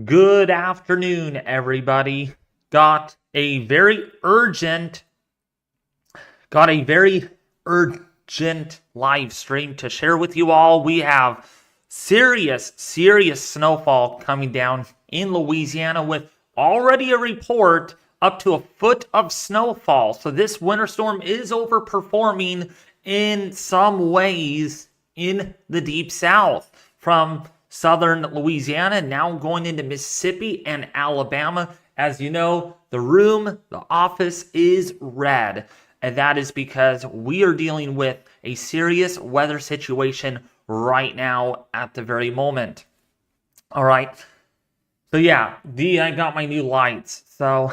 Good afternoon, everybody. Got a very urgent, got a very urgent live stream to share with you all. We have serious snowfall coming down in Louisiana with already a report up to a foot of snowfall. So this winter storm is overperforming in some ways in the deep south from southern Louisiana, now going into Mississippi and Alabama. As you know, the office is red. And that is because we are dealing with a serious weather situation right now at the very moment. All right. So yeah, I got my new lights. So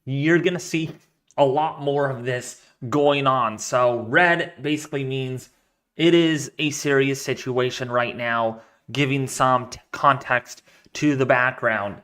you're going to see a lot more of this going on. So red basically means it is a serious situation right now, giving some context to the background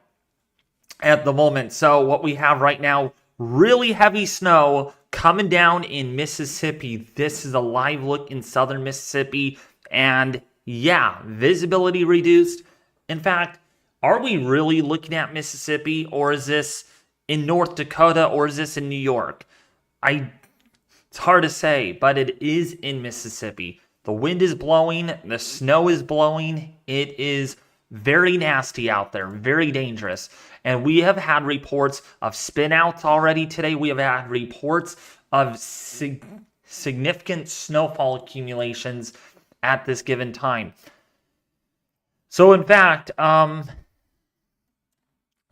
at the moment. So what we have right now, really heavy snow coming down in Mississippi. This is a live look in southern Mississippi. And yeah, visibility reduced. In fact, are we really looking at Mississippi, or is this in North Dakota, or is this in New York? It's hard to say, but it is in Mississippi. The wind is blowing, the snow is blowing. It is very nasty out there, very dangerous. And we have had reports of spinouts already today. We have had reports of significant snowfall accumulations at this given time. So in fact,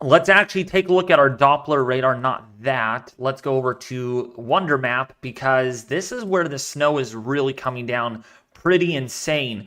let's actually take a look at our Doppler radar, not that. Let's go over to Wonder Map, because this is where the snow is really coming down pretty insane.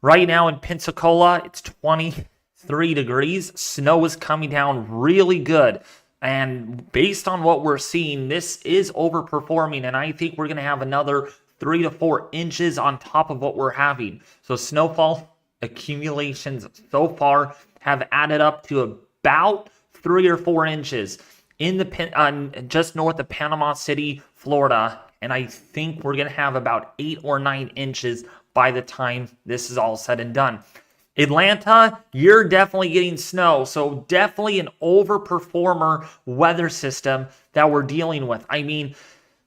Right now in Pensacola, it's 23 degrees. Snow is coming down really good. And based on what we're seeing, this is overperforming. And I think we're going to have another 3 to 4 inches on top of what we're having. So snowfall accumulations so far have added up to about 3 or 4 inches in the just north of Panama City, Florida. And I think we're going to have about 8 or 9 inches by the time this is all said and done. Atlanta, you're definitely getting snow. So definitely an overperformer weather system that we're dealing with. I mean,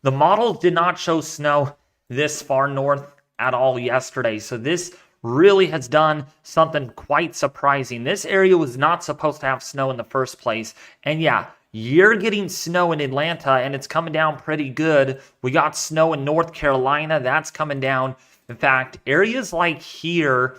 the models did not show snow this far north at all yesterday. So this really has done something quite surprising. This area was not supposed to have snow in the first place. And yeah, you're getting snow in Atlanta, and it's coming down pretty good. We got snow in North Carolina. That's coming down. In fact, areas like here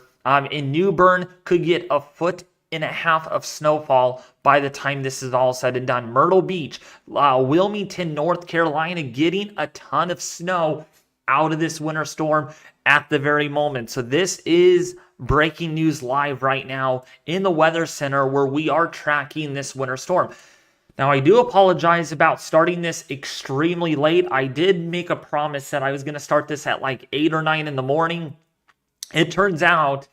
in New Bern could get 1.5 feet of snowfall by the time this is all said and done. Myrtle Beach, Wilmington, North Carolina, getting a ton of snow out of this winter storm at the very moment. So this is breaking news live right now in the Weather Center, where we are tracking this winter storm. Now, I do apologize about starting this extremely late. I did make a promise that I was going to start this at like 8 or 9 in the morning. It turns out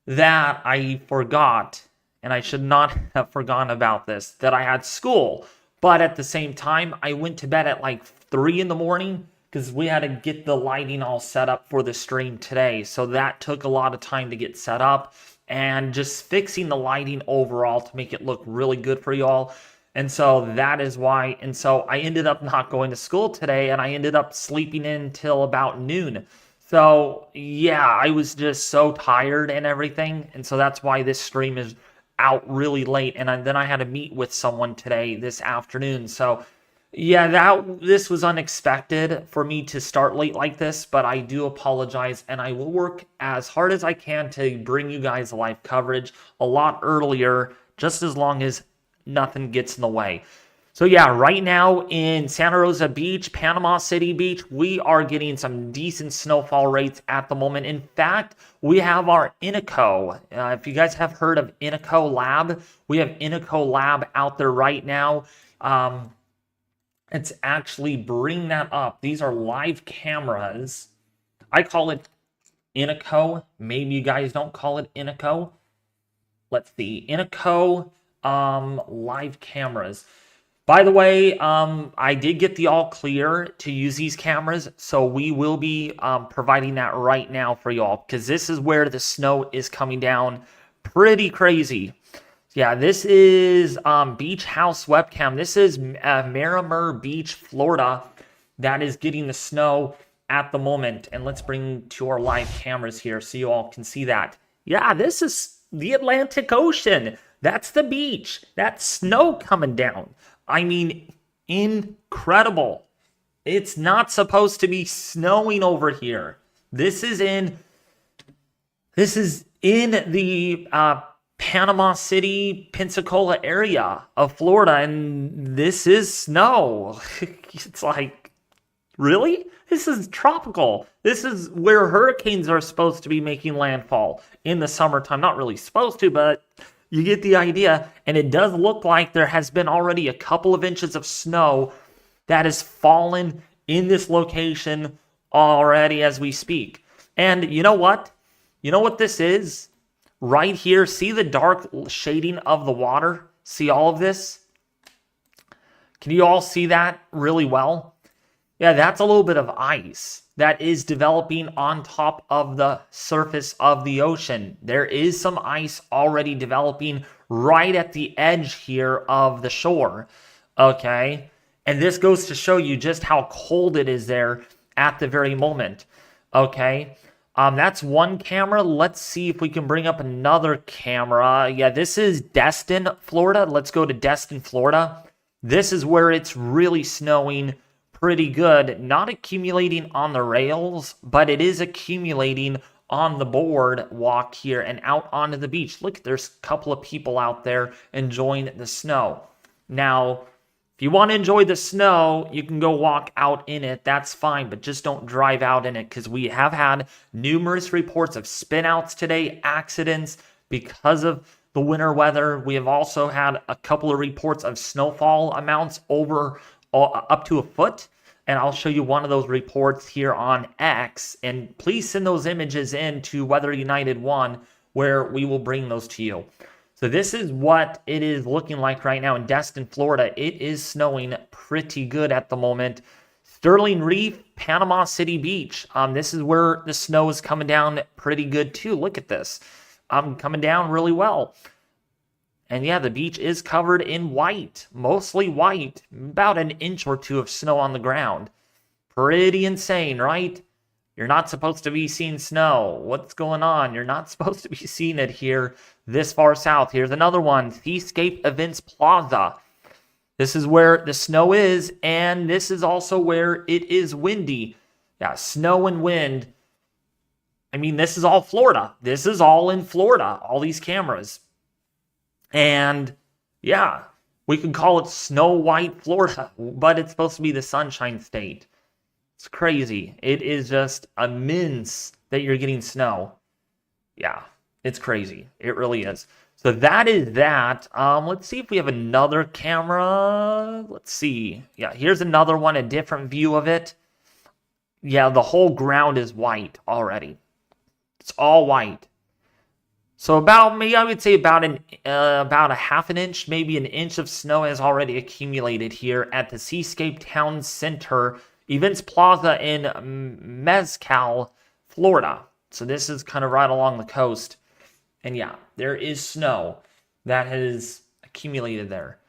that I forgot, and I should not have forgotten about this, that I had school. But at the same time, I went to bed at like 3 in the morning because we had to get the lighting all set up for the stream today. So that took a lot of time to get set up, and just fixing the lighting overall to make it look really good for you all. And so that is why. And so I ended up not going to school today, and I ended up sleeping in till about noon. So yeah, I was just so tired and everything. And so that's why this stream is out really late. And then I had to meet with someone today this afternoon. So yeah, this was unexpected for me to start late like this, but I do apologize, and I will work as hard as I can to bring you guys live coverage a lot earlier, just as long as nothing gets in the way. So yeah, right now in Santa Rosa Beach, Panama City Beach, we are getting some decent snowfall rates at the moment. In fact, we have our Inaco. If you guys have heard of Inaco Lab, we have Inaco Lab out there right now. It's actually bringing that up. These are live cameras. I call it Inaco. Maybe you guys don't call it Inaco. Let's see. Inaco live cameras. By the way, I did get the all clear to use these cameras, so we will be providing that right now for y'all, because this is where the snow is coming down pretty crazy. Yeah, this is Beach House Webcam. This is Miramar Beach, Florida, that is getting the snow at the moment. And let's bring to our live cameras here so you all can see that. Yeah, this is the Atlantic Ocean. That's the beach. That's snow coming down. I mean, incredible. It's not supposed to be snowing over here. This is in the Panama City, Pensacola area of Florida, and this is snow. It's like, really? This is tropical. This is where hurricanes are supposed to be making landfall in the summertime. Not really supposed to, but you get the idea. And it does look like there has been already a couple of inches of snow that has fallen in this location already as we speak. And you know what? You know what this is? Right here, see the dark shading of the water? See all of this? Can you all see that really well? Yeah, that's a little bit of ice that is developing on top of the surface of the ocean. There is some ice already developing right at the edge here of the shore, okay? And this goes to show you just how cold it is there at the very moment, okay? That's one camera. Let's see if we can bring up another camera. Yeah, this is Destin, Florida. Let's go to Destin, Florida. This is where it's really snowing pretty good. Not accumulating on the rails, but it is accumulating on the boardwalk here and out onto the beach. Look, there's a couple of people out there enjoying the snow. Now, if you want to enjoy the snow, you can go walk out in it. That's fine, but just don't drive out in it because we have had numerous reports of spinouts today, accidents because of the winter weather. We have also had a couple of reports of snowfall amounts over up to a foot. And I'll show you one of those reports here on X. And please send those images in to Weather United 1 where we will bring those to you. So this is what it is looking like right now in Destin, Florida. It is snowing pretty good at the moment. Sterling Reef, Panama City Beach. This is where the snow is coming down pretty good too. Look at this. Coming down really well. And yeah, the beach is covered in white, mostly white, about an inch or two of snow on the ground. Pretty insane, right? You're not supposed to be seeing snow. What's going on? You're not supposed to be seeing it here this far south. Here's another one, Seascape Events Plaza. This is where the snow is, and this is also where it is windy. Yeah, snow and wind. I mean, this is all Florida. This is all in Florida, all these cameras. And yeah, we could call it Snow White Florida, but it's supposed to be the Sunshine State. It's crazy. It is just immense that you're getting snow. Yeah, it's crazy. It really is. So that is that. Let's see if we have another camera. Let's see. Yeah, here's another one, a different view of it. Yeah, the whole ground is white already. It's all white. So about, maybe I would say about a half an inch, maybe an inch of snow has already accumulated here at the Seascape Town Center Events Plaza in Mezcal, Florida. So this is kind of right along the coast. And yeah, there is snow that has accumulated there.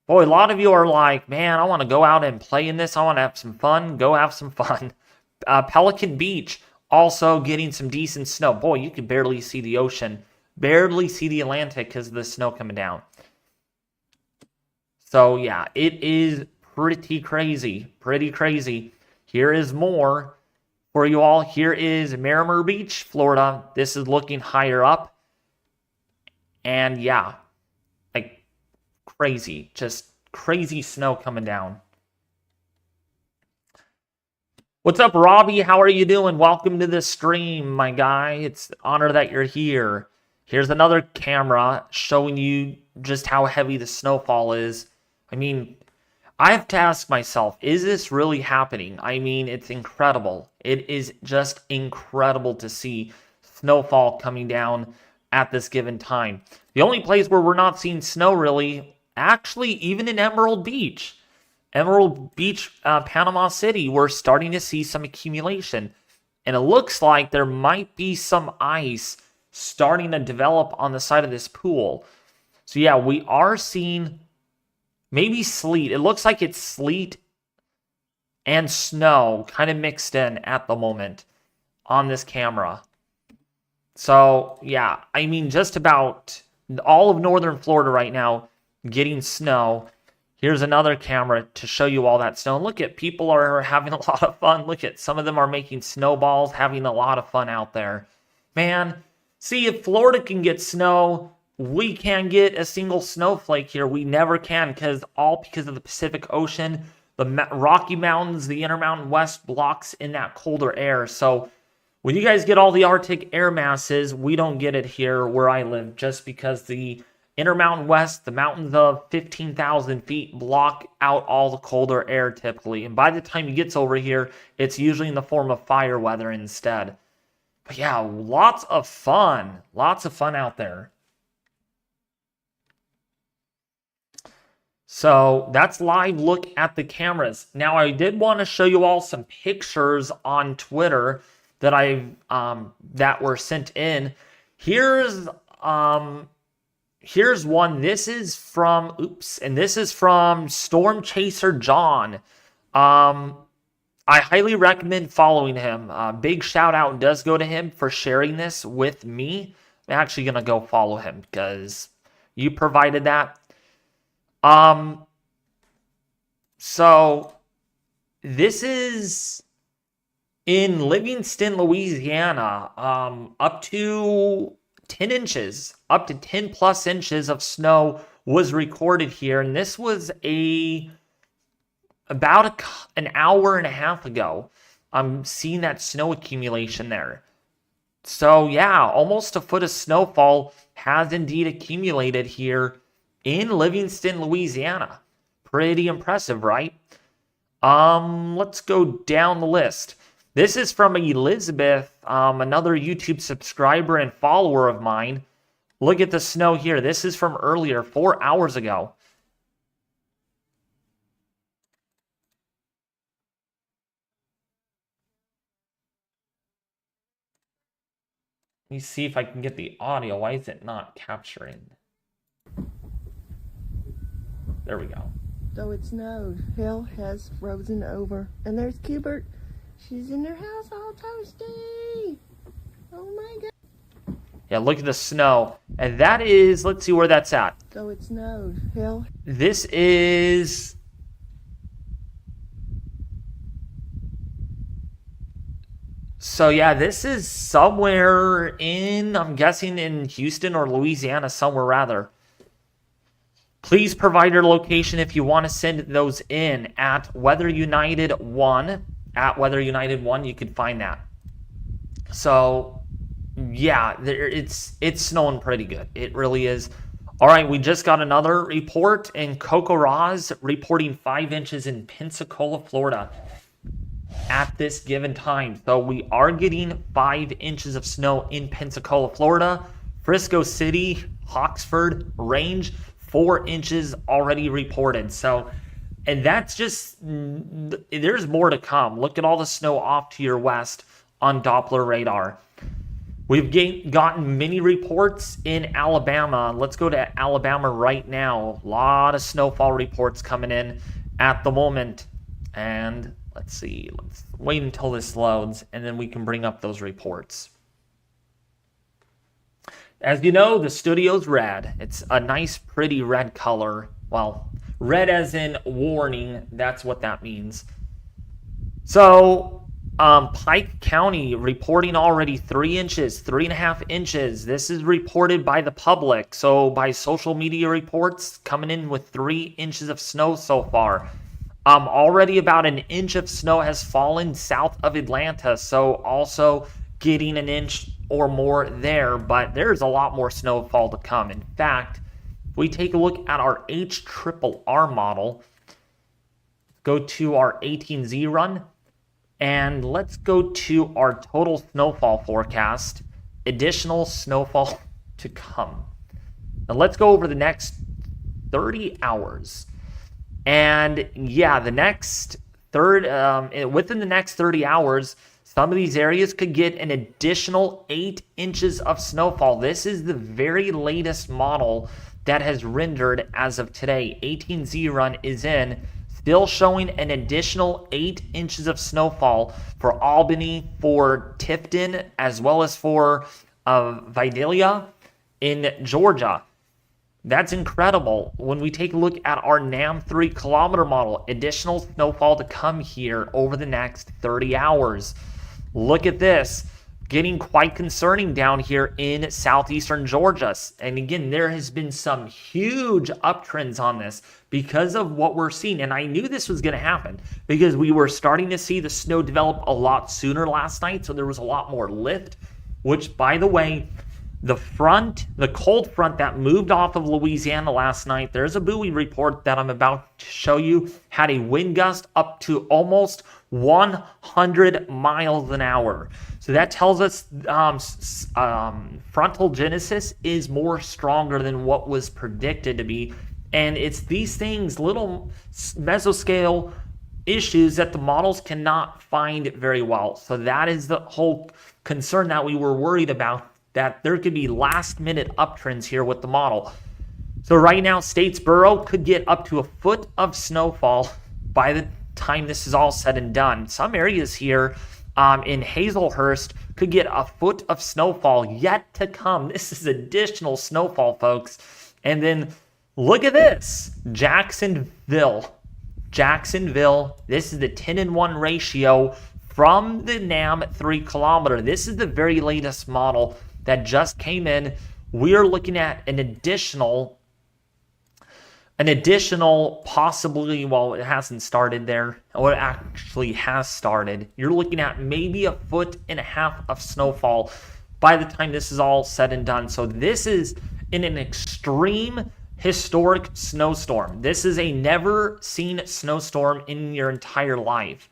Boy, a lot of you are like, man, I want to go out and play in this. I want to have some fun. Go have some fun. Pelican Beach, also getting some decent snow. Boy, you can barely see the ocean. Barely see the Atlantic because of the snow coming down. So yeah, it is pretty crazy. Pretty crazy. Here is more for you all. Here is Miramar Beach, Florida. This is looking higher up. And yeah, like crazy. Just crazy snow coming down. What's up, Robbie? How are you doing? Welcome to the stream, my guy. It's an honor that you're here. Here's another camera showing you just how heavy the snowfall is. I mean, I have to ask myself, is this really happening? I mean, it's incredible. It is just incredible to see snowfall coming down at this given time. The only place where we're not seeing snow really, actually, even in Emerald Beach, Panama City, we're starting to see some accumulation. And it looks like there might be some ice starting to develop on the side of this pool. So yeah, we are seeing maybe sleet. It looks like it's sleet and snow kind of mixed in at the moment on this camera. So yeah, I mean, just about all of northern Florida right now getting snow. Here's another camera to show you all that snow. And look at, people are having a lot of fun. Look at, some of them are making snowballs, having a lot of fun out there. Man, see, if Florida can get snow, we can't get a single snowflake here. We never can, because of the Pacific Ocean, the Rocky Mountains, the Intermountain West blocks in that colder air. So when you guys get all the Arctic air masses, we don't get it here where I live, just because the Intermountain West, the mountains of 15,000 feet, block out all the colder air typically. And by the time it gets over here, it's usually in the form of fire weather instead. But yeah, lots of fun. Lots of fun out there. So that's live look at the cameras. Now, I did want to show you all some pictures on Twitter that that were sent in. Here's one. This is from Storm Chaser John. I highly recommend following him. Big shout out does go to him for sharing this with me. I'm actually gonna go follow him because you provided that. So this is in Livingston, Louisiana, up to 10 inches, up to 10 plus inches of snow was recorded here. And this was about an hour and a half ago. I'm seeing that snow accumulation there. So yeah, almost a foot of snowfall has indeed accumulated here in Livingston, Louisiana. Pretty impressive, right? Let's go down the list. This is from Elizabeth, another YouTube subscriber and follower of mine. Look at the snow here. This is from earlier, 4 hours ago. Let me see if I can get the audio. Why is it not capturing? There we go. So it snowed. Hell has frozen over. And there's Cubert. She's in her house all toasty. Oh my God. Yeah, look at the snow. And that is, let's see where that's at. So it snowed. Hell. This is... So yeah, this is somewhere in, I'm guessing in Houston or Louisiana, somewhere rather. Please provide your location if you want to send those in at Weather United 1. At Weather United 1, you can find that. So yeah, it's snowing pretty good. It really is. All right, we just got another report in Coco Ross reporting 5 inches in Pensacola, Florida at this given time. So we are getting 5 inches of snow in Pensacola, Florida. Frisco City, Hawksford Range, 4 inches already reported. So, and that's just, there's more to come. Look at all the snow off to your west on Doppler radar. We've gotten many reports in Alabama. Let's go to Alabama right now. A lot of snowfall reports coming in at the moment. And let's see, let's wait until this loads and then we can bring up those reports. As you know, the studio's red. It's a nice, pretty red color. Well, red as in warning. That's what that means. So, Pike County reporting already 3 inches, 3.5 inches. This is reported by the public. So, by social media reports, coming in with 3 inches of snow so far. Already about an inch of snow has fallen south of Atlanta. So, also getting an inch or more there, but there's a lot more snowfall to come. In fact, if we take a look at our HRRR model, go to our 18Z run, and let's go to our total snowfall forecast, additional snowfall to come. Now let's go over the next 30 hours. And yeah, within the next 30 hours, some of these areas could get an additional 8 inches of snowfall. This is the very latest model that has rendered as of today. 18Z run is in, still showing an additional 8 inches of snowfall for Albany, for Tifton, as well as for Vidalia in Georgia. That's incredible. When we take a look at our NAM 3 kilometer model, additional snowfall to come here over the next 30 hours. Look at this. Getting quite concerning down here in southeastern Georgia. And again, there has been some huge uptrends on this because of what we're seeing. And I knew this was going to happen because we were starting to see the snow develop a lot sooner last night. So there was a lot more lift, which, by the way, the cold front that moved off of Louisiana last night, there's a buoy report that I'm about to show you, had a wind gust up to almost 100 miles an hour. So that tells us frontal genesis is more stronger than what was predicted to be. And it's these things, little mesoscale issues that the models cannot find very well. So that is the whole concern that we were worried about, that there could be last minute uptrends here with the model. So right now, Statesboro could get up to a foot of snowfall by the time this is all said and done. Some areas here in Hazelhurst could get a foot of snowfall yet to come. This is additional snowfall, folks. And then look at this, Jacksonville, this is the 10-1 ratio from the NAM 3 kilometer. This is the very latest model that just came in. We are looking at an additional possibly, well, it hasn't started there, or it actually has started. You're looking at maybe 1.5 feet of snowfall by the time this is all said and done. So this is in an extreme historic snowstorm. This is a never seen snowstorm in your entire life.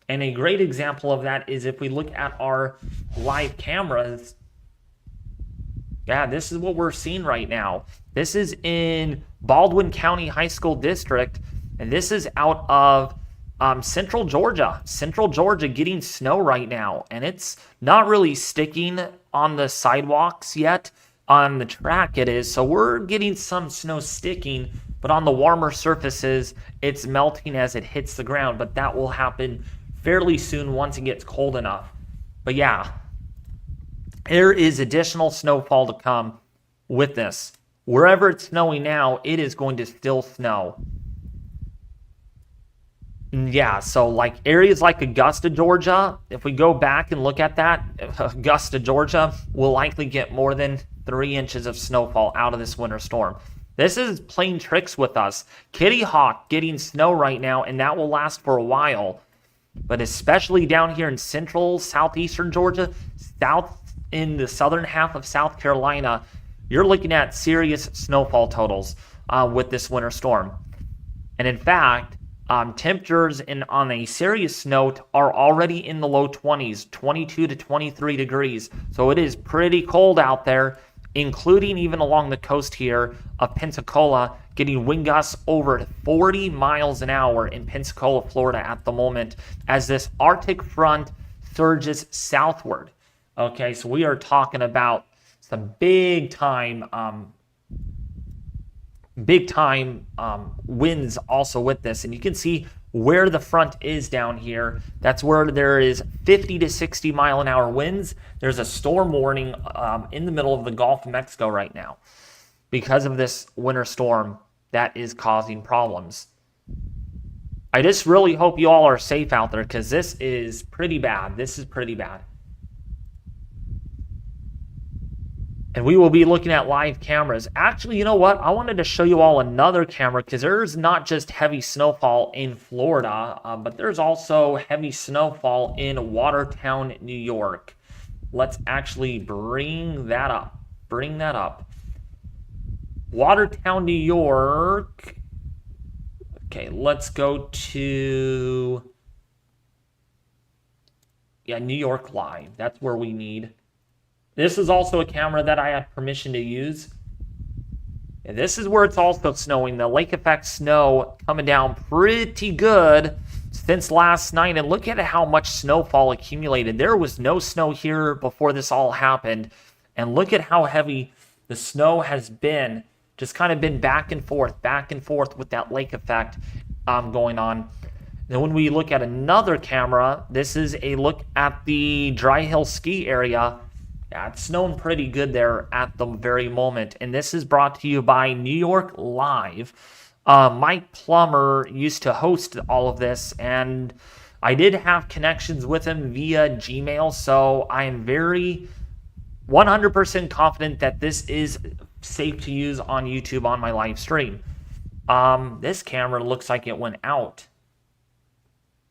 And a great example of that is if we look at our live cameras. Yeah, this is what we're seeing right now. This is in Baldwin County High School District, and this is out of Central Georgia. Central Georgia getting snow right now, and it's not really sticking on the sidewalks yet. On the track it is, so we're getting some snow sticking, but on the warmer surfaces, it's melting as it hits the ground, but that will happen fairly soon once it gets cold enough. But yeah, there is additional snowfall to come with this. Wherever it's snowing now, it is going to still snow. And yeah, so like areas like Augusta, Georgia, if we go back and look at that, Augusta, Georgia will likely get more than 3 inches of snowfall out of this winter storm. This is playing tricks with us. Kitty Hawk getting snow right now, and that will last for a while. But especially down here in central, southeastern Georgia, in the southern half of South Carolina, you're looking at serious snowfall totals with this winter storm. And in fact, temperatures on a serious note are already in the low 20s, 22 to 23 degrees. So it is pretty cold out there, including even along the coast here of Pensacola, getting wind gusts over 40 miles an hour in Pensacola, Florida at the moment, as this Arctic front surges southward. Okay, so we are talking about some big time winds also with this. And you can see where the front is down here. That's where there is 50 to 60 mile an hour winds. There's a storm warning in the middle of the Gulf of Mexico right now because of this winter storm that is causing problems. I just really hope you all are safe out there, because this is pretty bad. This is pretty bad. And we will be looking at live cameras. Actually, you know what? I wanted to show you all another camera, because there's not just heavy snowfall in Florida, but there's also heavy snowfall in Watertown, New York. Let's actually bring that up. Watertown, New York. Okay, let's go to... yeah, New York Live. That's where we need... This is also a camera that I had permission to use. And this is where it's also snowing. The lake effect snow coming down pretty good since last night. And look at how much snowfall accumulated. There was no snow here before this all happened. And look at how heavy the snow has been Just kind of been back and forth with that lake effect going on. Then when we look at another camera, this is a look at the Dry Hill ski area. Yeah, it's snowing pretty good there at the very moment. And this is brought to you by New York Live. Mike Plummer used to host all of this, and I did have connections with him via Gmail, so I am very 100% confident that this is safe to use on YouTube on my live stream. This camera looks like it went out,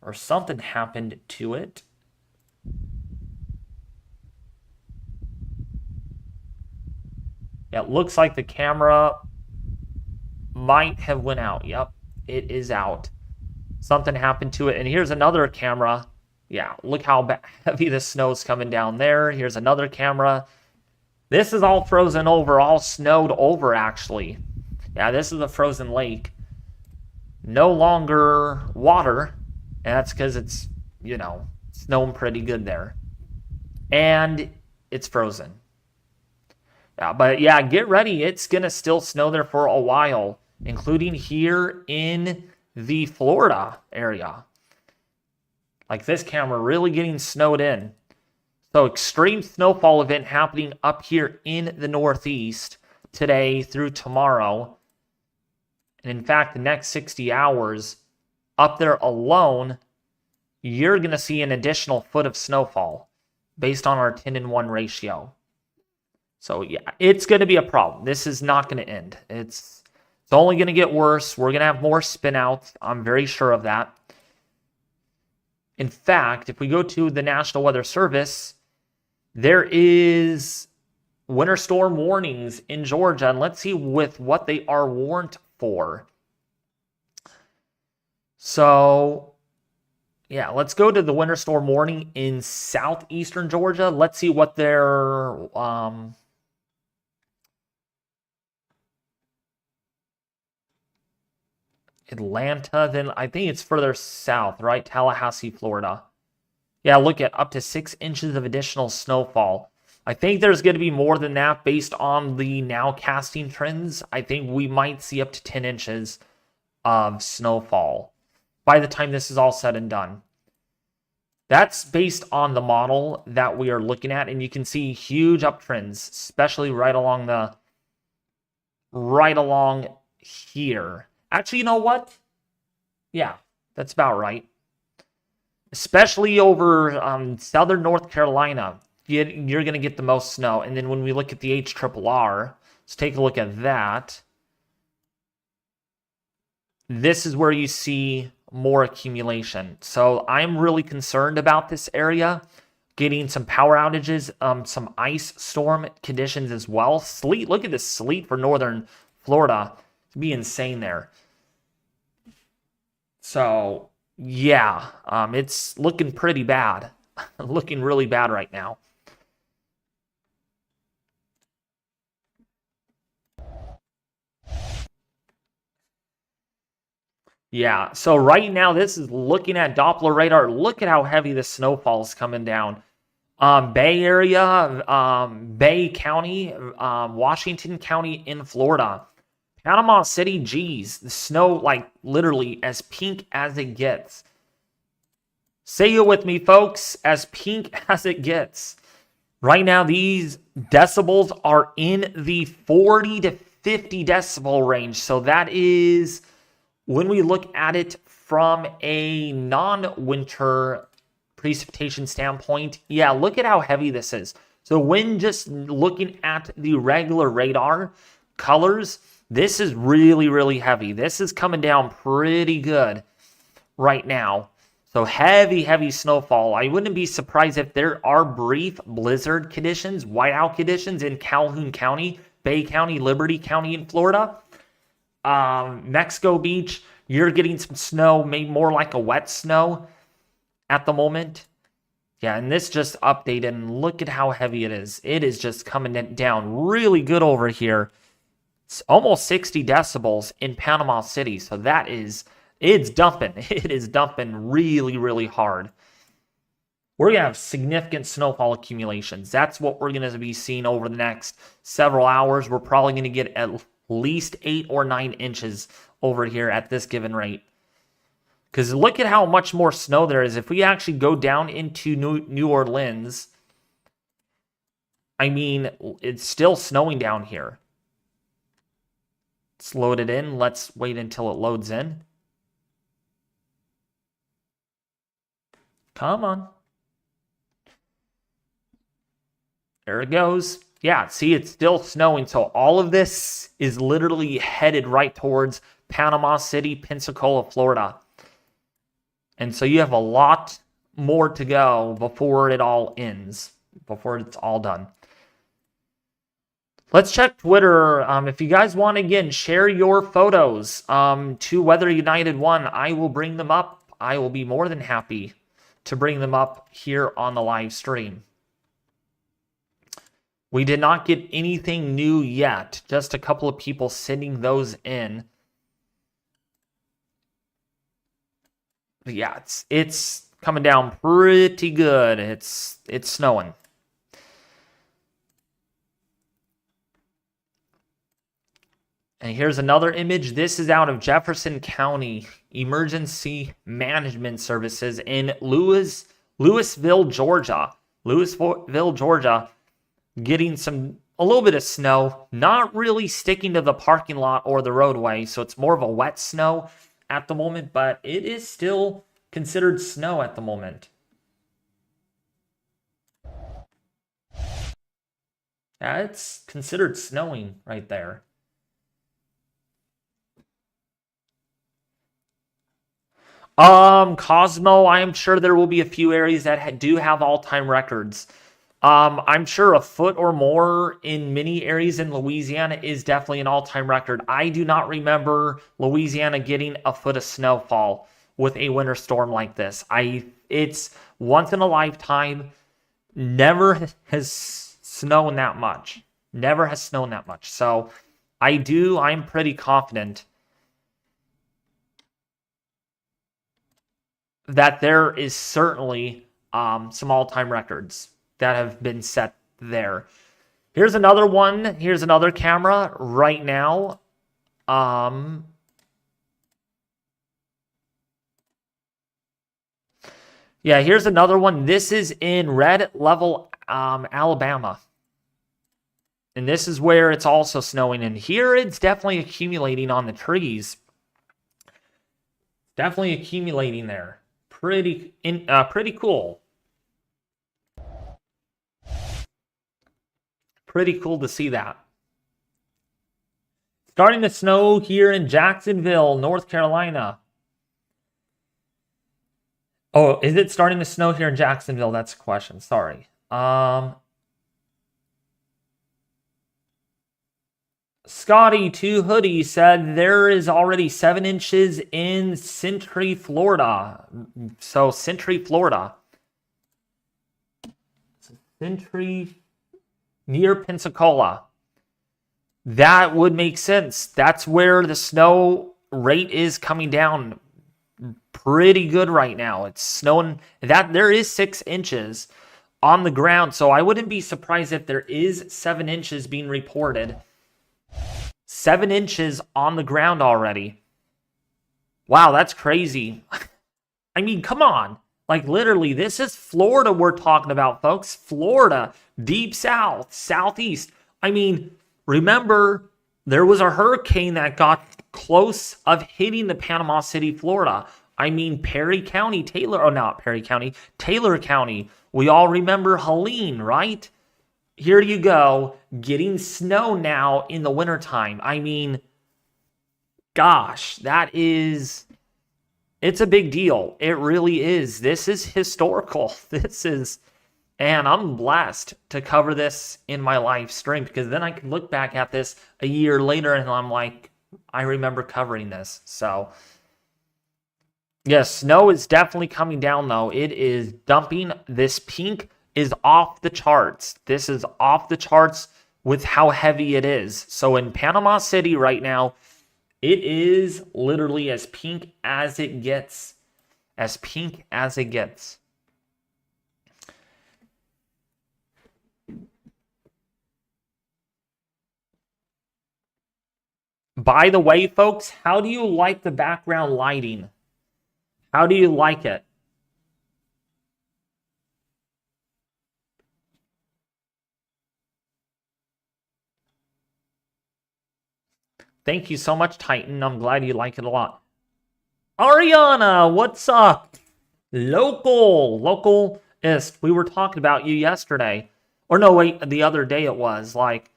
or something happened to it. Yeah, it looks like the camera might have went out. Yep, it is out. Something happened to it. And here's another camera. Yeah, look how heavy the snow's coming down there. Here's another camera. This is all frozen over, all snowed over, actually. Yeah, this is a frozen lake. No longer water. And that's because it's, you know, snowing pretty good there. And it's frozen. Yeah, but yeah, get ready. It's going to still snow there for a while, including here in the Florida area. Like this camera really getting snowed in. So extreme snowfall event happening up here in the Northeast today through tomorrow. And in fact, the next 60 hours up there alone, you're going to see an additional foot of snowfall based on our 10-1 ratio. So yeah, it's going to be a problem. This is not going to end. It's only going to get worse. We're going to have more spinouts. I'm very sure of that. In fact, if we go to the National Weather Service, there is winter storm warnings in Georgia. And let's see with what they are warned for. So yeah, let's go to the winter storm warning in southeastern Georgia. Let's see what their Atlanta, then I think it's further south, right? Tallahassee, Florida. Yeah, look at up to 6 inches of additional snowfall. I think there's going to be more than that based on the now casting trends. I think we might see up to 10 inches of snowfall by the time this is all said and done. That's based on the model that we are looking at, and you can see huge uptrends, especially right along here. Actually, you know what? Yeah, that's about right. Especially over southern North Carolina, you're going to get the most snow. And then when we look at the HRRR, let's take a look at that. This is where you see more accumulation. So I'm really concerned about this area getting some power outages, some ice storm conditions as well. Sleet, look at this sleet for northern Florida. It'd be insane there. So yeah, it's looking pretty bad. Looking really bad right now. Yeah, so right now, this is looking at Doppler radar. Look at how heavy the snowfall is coming down. Bay Area, Bay County, Washington County in Florida. Panama City, geez, the snow, like, literally as pink as it gets. Say it with me, folks, as pink as it gets. Right now, these decibels are in the 40 to 50 decibel range. So that is, when we look at it from a non-winter precipitation standpoint, yeah, look at how heavy this is. So when just looking at the regular radar colors, this is really, really heavy. This is coming down pretty good right now. So heavy, heavy snowfall. I wouldn't be surprised if there are brief blizzard conditions, whiteout conditions in Calhoun County, Bay County, Liberty County in Florida. Mexico Beach, you're getting some snow, maybe more like a wet snow at the moment. Yeah, and this just updated, and look at how heavy it is. It is just coming down really good over here. It's almost 60 decibels in Panama City, so that is, it's dumping. It is dumping really, really hard. We're going to have significant snowfall accumulations. That's what we're going to be seeing over the next several hours. We're probably going to get least 8 or 9 inches over here at this given rate. Because look at how much more snow there is. If we actually go down into New Orleans, I mean, it's still snowing down here. It's loaded in. Let's wait until it loads in. Come on. There it goes. Yeah, see, it's still snowing. So all of this is literally headed right towards Panama City, Pensacola, Florida. And so you have a lot more to go before it all ends, before it's all done. Let's check Twitter. If you guys want to, again, share your photos to Weather United 1, I will bring them up. I will be more than happy to bring them up here on the live stream. We did not get anything new yet. Just a couple of people sending those in. But yeah, it's coming down pretty good. It's snowing. And here's another image. This is out of Jefferson County Emergency Management Services in Louisville, Georgia. Louisville, Georgia, getting a little bit of snow, not really sticking to the parking lot or the roadway, so it's more of a wet snow at the moment, but it is still considered snow at the moment. Yeah, it's considered snowing right there. Cosmo, I am sure there will be a few areas that do have all-time records. I'm sure a foot or more in many areas in Louisiana is definitely an all-time record. I do not remember Louisiana getting a foot of snowfall with a winter storm like this. It's once in a lifetime. Never has snowed that much. Never has snowed that much. So I'm pretty confident that there is certainly some all-time records that have been set there. Here's another one. Here's another camera right now. Yeah, here's another one. This is in Red Level, Alabama. And this is where it's also snowing. And here it's definitely accumulating on the trees. Definitely accumulating there. Pretty cool. Pretty cool to see that. Starting to snow here in Jacksonville, North Carolina. Oh, is it starting to snow here in Jacksonville? That's a question. Sorry. Scotty 2 Hoodie said there is already 7 inches in Century, Florida. So Century, Florida. Century near Pensacola. That would make sense. That's where the snow rate is coming down pretty good right now. It's snowing. That there is 6 inches on the ground. So I wouldn't be surprised if there is 7 inches being reported. 7 inches on the ground already. Wow, that's crazy. I mean, come on. Like, literally, this is Florida we're talking about, folks. Florida, deep south, southeast. I mean, remember, there was a hurricane that got close of hitting the Panama City, Florida. I mean, Taylor County. We all remember Helene, right? Here you go, getting snow now in the wintertime. I mean, gosh, it's a big deal. It really is. This is historical. And I'm blessed to cover this in my live stream, because then I can look back at this a year later and I'm like, I remember covering this. So, yes, snow is definitely coming down, though. It is dumping. This pink is off the charts. This is off the charts with how heavy it is. So in Panama City right now, it is literally as pink as it gets. As pink as it gets. By the way, folks, how do you like the background lighting? How do you like it? Thank you so much, Titan. I'm glad you like it a lot. Ariana, what's up? Localist. We were talking about you yesterday. Or no, wait, the other day it was. Like,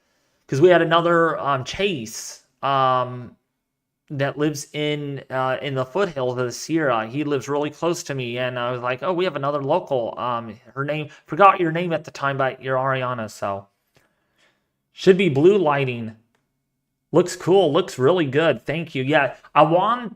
because we had another Chase that lives in the foothills of the Sierra. He lives really close to me, and I was like, oh, we have another local. Her name, forgot your name at the time, but you're Ariana, so. Should be blue lighting. Looks cool. Looks really good. Thank you. Yeah, I wanted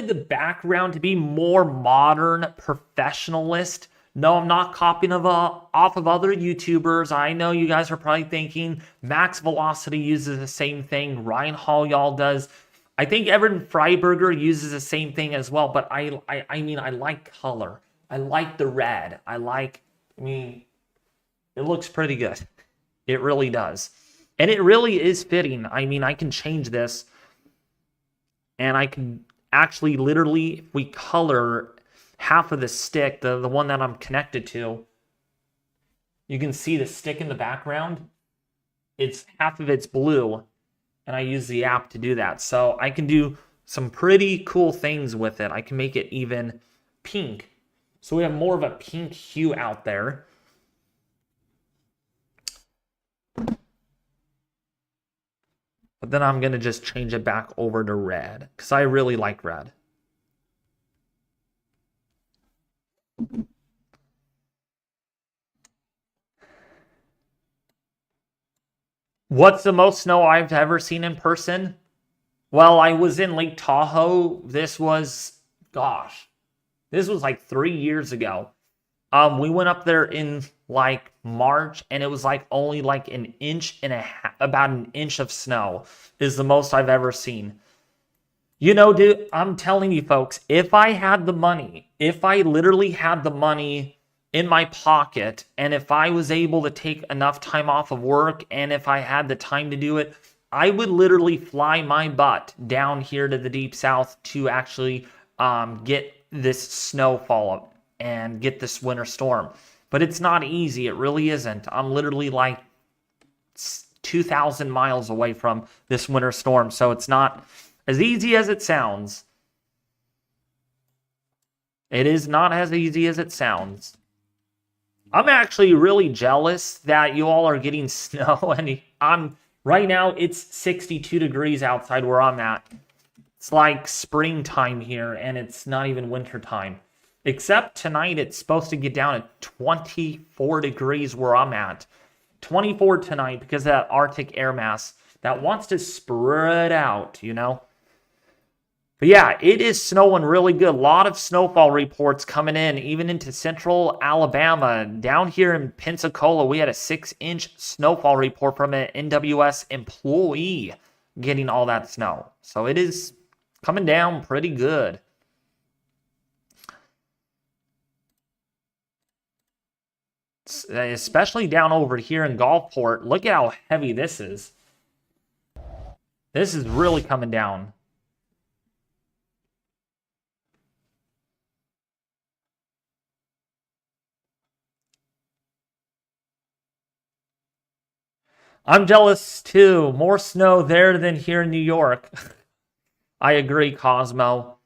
the background to be more modern, professionalist. No, I'm not copying off of other YouTubers. I know you guys are probably thinking Max Velocity uses the same thing. Ryan Hall y'all does. I think Evan Freiberger uses the same thing as well. But I mean, I like color. I like the red. I mean, it looks pretty good. It really does. And it really is fitting. I mean, I can change this. And I can actually literally, if we color half of the stick, the one that I'm connected to, you can see the stick in the background. It's half of it's blue. And I use the app to do that. So I can do some pretty cool things with it. I can make it even pink. So we have more of a pink hue out there. But then I'm going to just change it back over to red, because I really like red. What's the most snow I've ever seen in person? Well, I was in Lake Tahoe. This was like 3 years ago. We went up there in like March, and it was like only like an inch and a half, about an inch of snow is the most I've ever seen. You know, dude, I'm telling you folks, if I had the money, if I literally had the money in my pocket, and if I was able to take enough time off of work, and if I had the time to do it, I would literally fly my butt down here to the deep south to actually get this snowfall and get this winter storm. But it's not easy. It really isn't. I'm literally like 2,000 miles away from this winter storm, so it's not as easy as it sounds. It is not as easy as it sounds. I'm actually really jealous that you all are getting snow, and right now it's 62 degrees outside where I'm at. It's like springtime here, and it's not even winter time. Except tonight it's supposed to get down at 24 degrees where I'm at. 24 tonight because of that Arctic air mass that wants to spread out, you know? But yeah, it is snowing really good. A lot of snowfall reports coming in, even into central Alabama. Down here in Pensacola, we had a 6-inch snowfall report from an NWS employee getting all that snow. So it is coming down pretty good. Especially down over here in Gulfport. Look at how heavy this is. This is really coming down. I'm jealous too. More snow there than here in New York. I agree, Cosmo.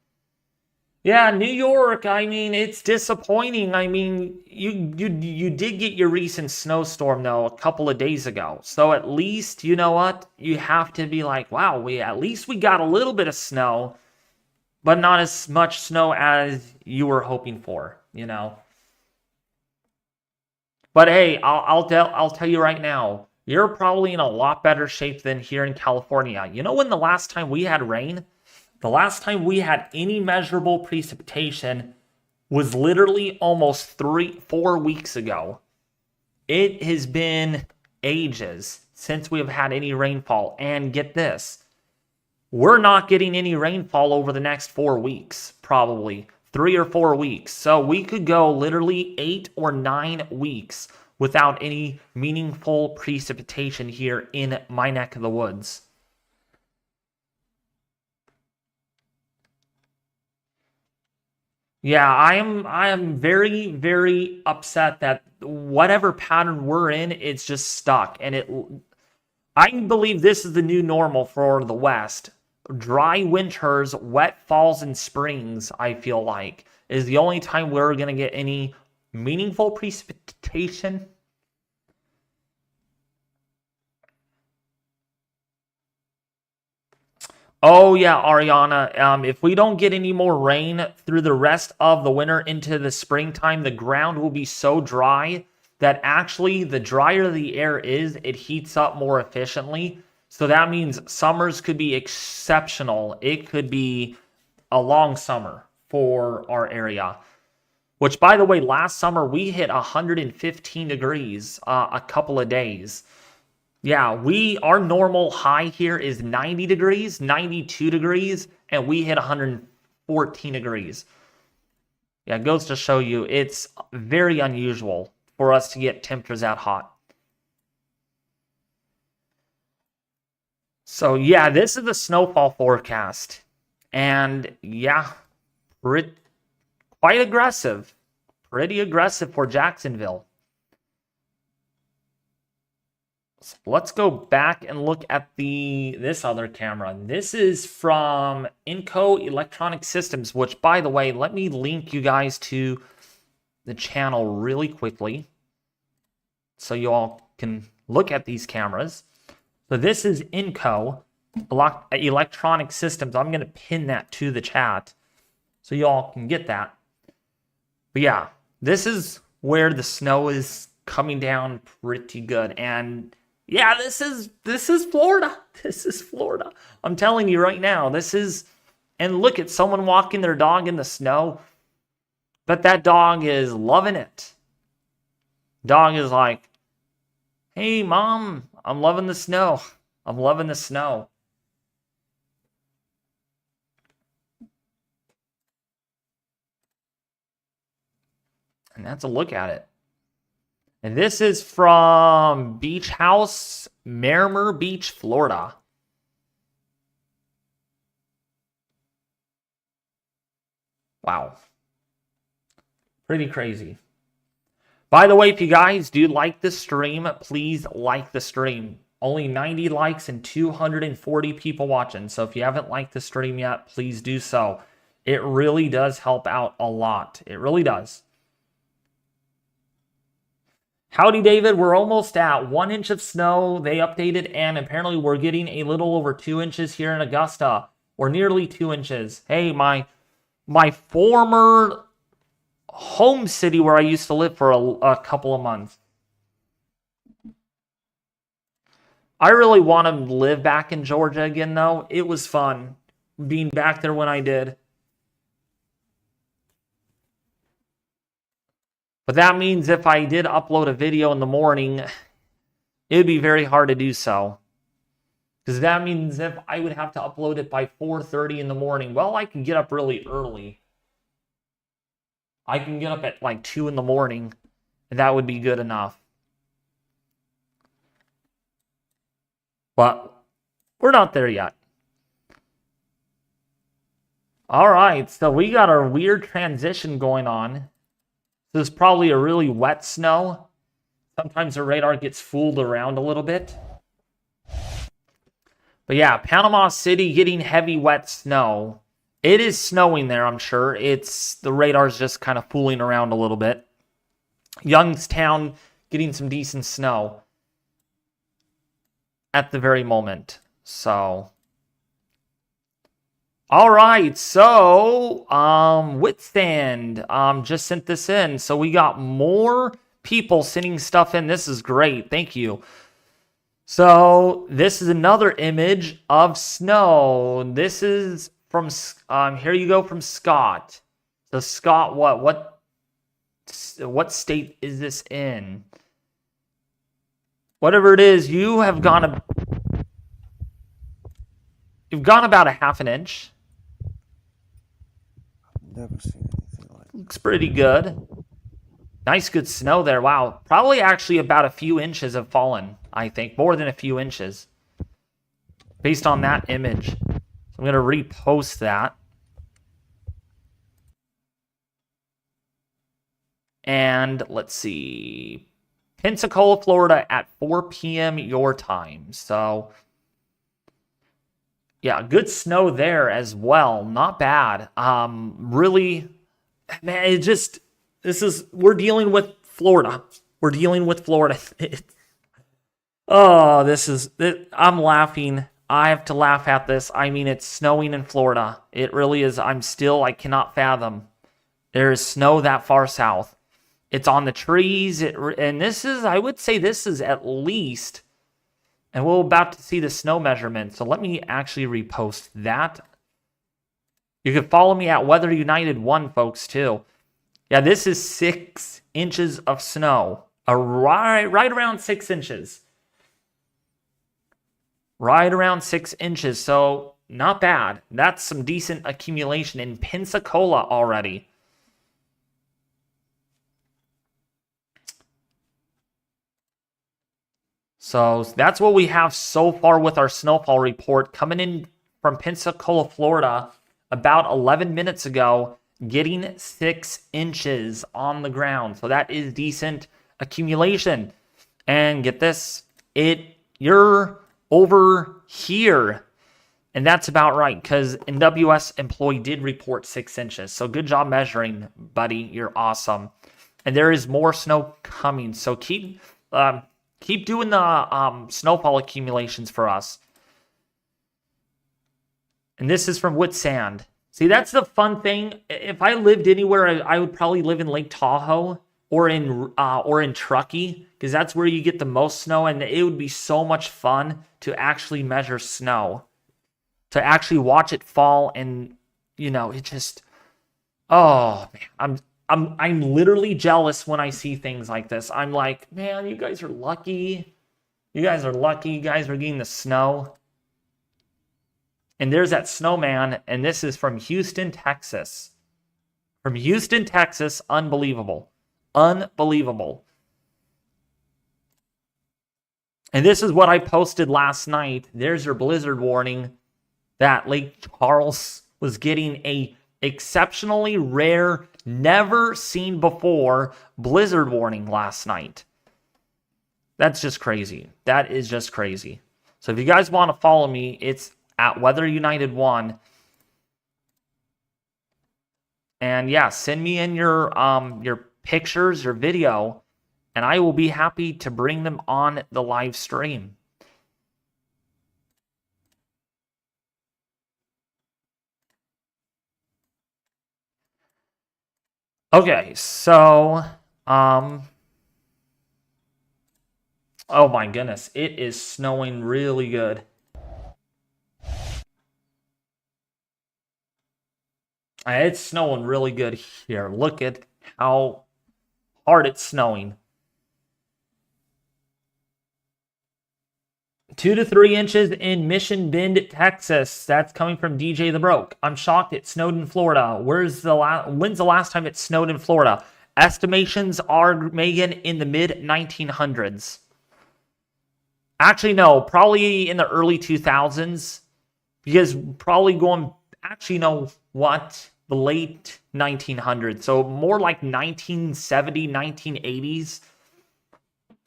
Yeah, New York, I mean, it's disappointing. I mean, you did get your recent snowstorm, though, a couple of days ago. So at least, you know what? You have to be like, wow, at least we got a little bit of snow, but not as much snow as you were hoping for, you know? But hey, I'll tell you right now, you're probably in a lot better shape than here in California. You know when the last time we had rain? The last time we had any measurable precipitation was literally almost 4 weeks ago. It has been ages since we have had any rainfall. And get this, we're not getting any rainfall over the next 4 weeks, probably 3 or 4 weeks. So we could go literally 8 or 9 weeks without any meaningful precipitation here in my neck of the woods. Yeah, I am very, very upset that whatever pattern we're in, it's just stuck. And I believe this is the new normal for the West. Dry winters, wet falls and springs, I feel like, is the only time we're going to get any meaningful precipitation. Oh yeah, Ariana. If we don't get any more rain through the rest of the winter into the springtime, the ground will be so dry that actually the drier the air is, it heats up more efficiently. So that means summers could be exceptional. It could be a long summer for our area. Which, by the way, last summer we hit 115 degrees a couple of days. Yeah, our normal high here is 90 degrees, 92 degrees, and we hit 114 degrees. Yeah, it goes to show you it's very unusual for us to get temperatures that hot. So yeah, this is the snowfall forecast. And yeah, quite aggressive. Pretty aggressive for Jacksonville. So let's go back and look at this other camera. This is from Inco Electronic Systems, which, by the way, let me link you guys to the channel really quickly so you all can look at these cameras. So this is Inco Electronic Systems. I'm going to pin that to the chat so you all can get that. But yeah, this is where the snow is coming down pretty good. And yeah, this is Florida. This is Florida. I'm telling you right now, and look at someone walking their dog in the snow, but that dog is loving it. Dog is like, hey, Mom, I'm loving the snow. I'm loving the snow. And that's a look at it. And this is from Beach House, Miramar Beach, Florida. Wow. Pretty crazy. By the way, if you guys do like the stream, please like the stream. Only 90 likes and 240 people watching. So if you haven't liked the stream yet, please do so. It really does help out a lot. It really does. Howdy, David. We're almost at 1 inch of snow. They updated, and apparently we're getting a little over 2 inches here in Augusta. We're nearly 2 inches. Hey, my former home city where I used to live for a couple of months. I really want to live back in Georgia again, though. It was fun being back there when I did. But that means if I did upload a video in the morning, it would be very hard to do so. Because that means if I would have to upload it by 4:30 in the morning, well, I can get up really early. I can get up at like 2 in the morning, and that would be good enough. But we're not there yet. All right, so we got our weird transition going on. This is probably a really wet snow. Sometimes the radar gets fooled around a little bit. But yeah, Panama City getting heavy wet snow. It is snowing there, I'm sure. The radar's just kind of fooling around a little bit. Youngstown getting some decent snow at the very moment. So, all right. So, Withstand just sent this in. So we got more people sending stuff in. This is great. Thank you. So this is another image of snow. This is from here you go from Scott. So Scott, what state is this in? Whatever it is, you've gone about a half an inch. Never seen anything like that. Looks pretty good. Nice, good snow there. Wow. Probably actually about a few inches have fallen, I think. More than a few inches. Based on that image. So I'm going to repost that. And let's see, Pensacola, Florida at 4 p.m. your time. So, yeah, good snow there as well. Not bad. Really, man, we're dealing with Florida. We're dealing with Florida. I'm laughing. I have to laugh at this. I mean, it's snowing in Florida. It really is. I cannot fathom. There is snow that far south. It's on the trees. And I would say this is at least, and we're about to see the snow measurement. So let me actually repost that. You can follow me at Weather United 1, folks, too. Yeah, this is 6 inches of snow. Right around 6 inches. Right around 6 inches. So, not bad. That's some decent accumulation in Pensacola already. So, that's what we have so far with our snowfall report. Coming in from Pensacola, Florida, about 11 minutes ago, getting 6 inches on the ground. So that is decent accumulation. And get this, you're over here. And that's about right, because NWS employee did report 6 inches. So good job measuring, buddy. You're awesome. And there is more snow coming. So keep doing the snowfall accumulations for us. And this is from Whitsand. See, that's the fun thing. If I lived anywhere, I would probably live in Lake Tahoe or in Truckee, because that's where you get the most snow, and it would be so much fun to actually measure snow, to actually watch it fall, and it just, oh man, I'm literally jealous when I see things like this. I'm like, man, you guys are lucky. You guys are lucky. You guys are getting the snow. And there's that snowman, and this is from Houston, Texas. From Houston, Texas, unbelievable. Unbelievable. And this is what I posted last night. There's your blizzard warning that Lake Charles was getting a exceptionally rare, never seen before blizzard warning last night. That's just crazy. That is just crazy. So if you guys want to follow me, it's at Weather United 1. And yeah, send me in your pictures, your video, and I will be happy to bring them on the live stream. Okay, so oh my goodness, it is snowing really good. It's snowing really good here. Look at how hard it's snowing. 2 to 3 inches in Mission Bend, Texas. That's coming from DJ the Broke. I'm shocked it snowed in Florida. When's the last time it snowed in Florida? Estimations are, Megan, in the mid-1900s. Actually, no. Probably in the early 2000s. Because probably going... Actually, no. What? The late 1900s. So more like 1970, 1980s.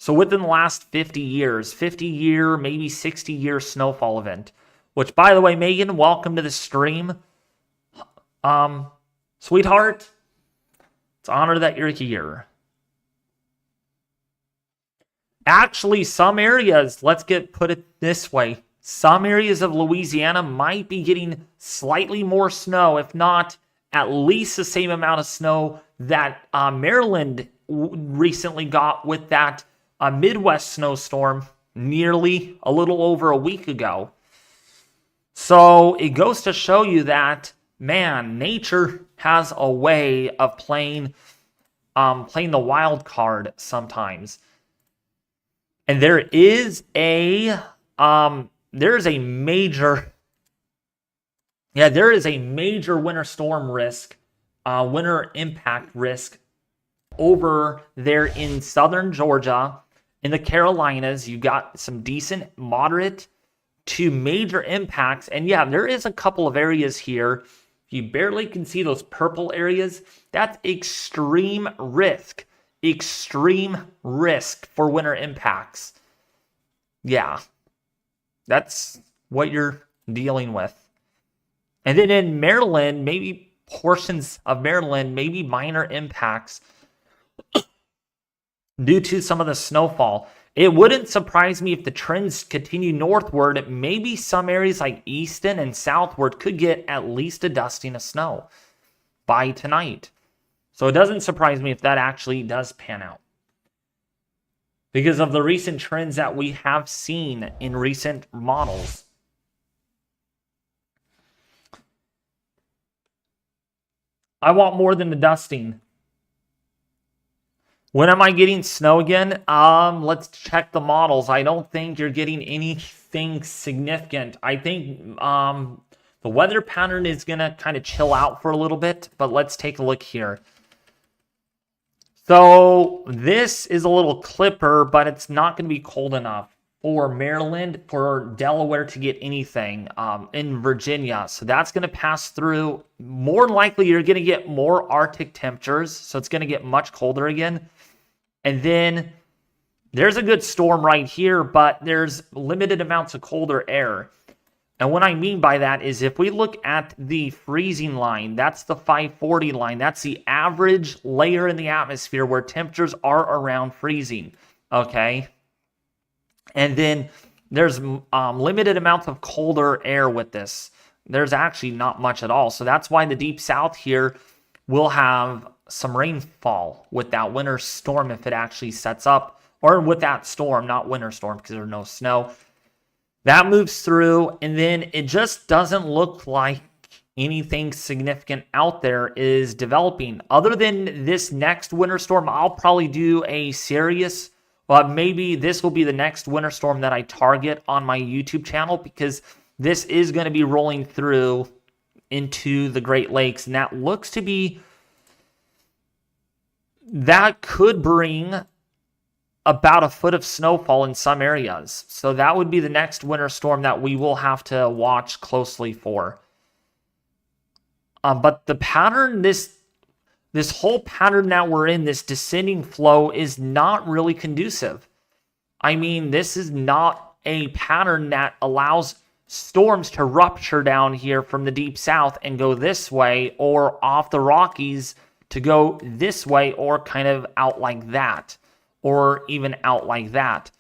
So within the last 50 years, 50-year, maybe 60-year snowfall event. Which, by the way, Megan, welcome to the stream. Sweetheart, it's an honor that you're here. Actually, some areas, put it this way. Some areas of Louisiana might be getting slightly more snow, if not at least the same amount of snow that Maryland recently got with that Midwest snowstorm nearly a little over a week ago. So it goes to show you that, man, nature has a way of playing the wild card sometimes. And there is a major winter storm risk, winter impact risk over there in southern Georgia. In the Carolinas, you got some decent, moderate to major impacts. And yeah, there is a couple of areas here If you barely can see those purple areas, that's extreme risk. Extreme risk for winter impacts. Yeah, that's what you're dealing with. And then in Maryland, maybe portions of Maryland, maybe minor impacts due to some of the snowfall. It wouldn't surprise me if the trends continue northward. Maybe some areas like Easton and southward could get at least a dusting of snow by tonight. So it doesn't surprise me if that actually does pan out, because of the recent trends that we have seen in recent models. I want more than the dusting. When am I getting snow again? Let's check the models. I don't think you're getting anything significant. I think the weather pattern is going to kind of chill out for a little bit, but let's take a look here. So this is a little clipper, but it's not going to be cold enough for Maryland, for Delaware to get anything in Virginia. So that's going to pass through. More likely, you're going to get more Arctic temperatures, so it's going to get much colder again. And then there's a good storm right here, but there's limited amounts of colder air. And what I mean by that is if we look at the freezing line, that's the 540 line. That's the average layer in the atmosphere where temperatures are around freezing, okay? And then there's limited amounts of colder air with this. There's actually not much at all. So that's why the deep south here will have some rainfall with that winter storm if it actually sets up, or with that storm, not winter storm because there's no snow. That moves through, and then it just doesn't look like anything significant out there is developing. Other than this next winter storm, I'll probably do a serious, but maybe this will be the next winter storm that I target on my YouTube channel, because this is going to be rolling through into the Great Lakes, and that looks to be, that could bring about a foot of snowfall in some areas. So that would be the next winter storm that we will have to watch closely for. But the pattern, this whole pattern that we're in, this descending flow, is not really conducive. I mean, this is not a pattern that allows storms to rupture down here from the deep south and go this way, or off the Rockies to go this way, or kind of out like that, or even out like that.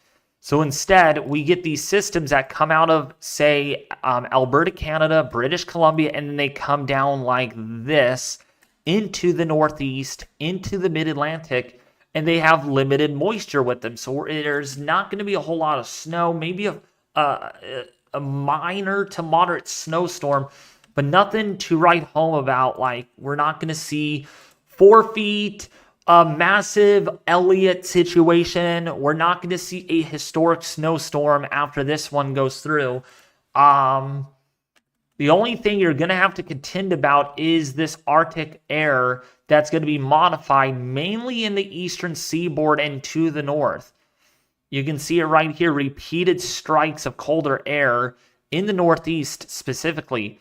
So instead, we get these systems that come out of, say, Alberta, Canada, British Columbia, and then they come down like this into the Northeast, into the Mid-Atlantic, and they have limited moisture with them. So there's not going to be a whole lot of snow, maybe a minor to moderate snowstorm, but nothing to write home about. Like, we're not going to see 4 feet, a massive Elliott situation. We're not going to see a historic snowstorm after this one goes through. The only thing you're going to have to contend about is this Arctic air that's going to be modified mainly in the eastern seaboard and to the north. You can see it right here, repeated strikes of colder air in the Northeast specifically.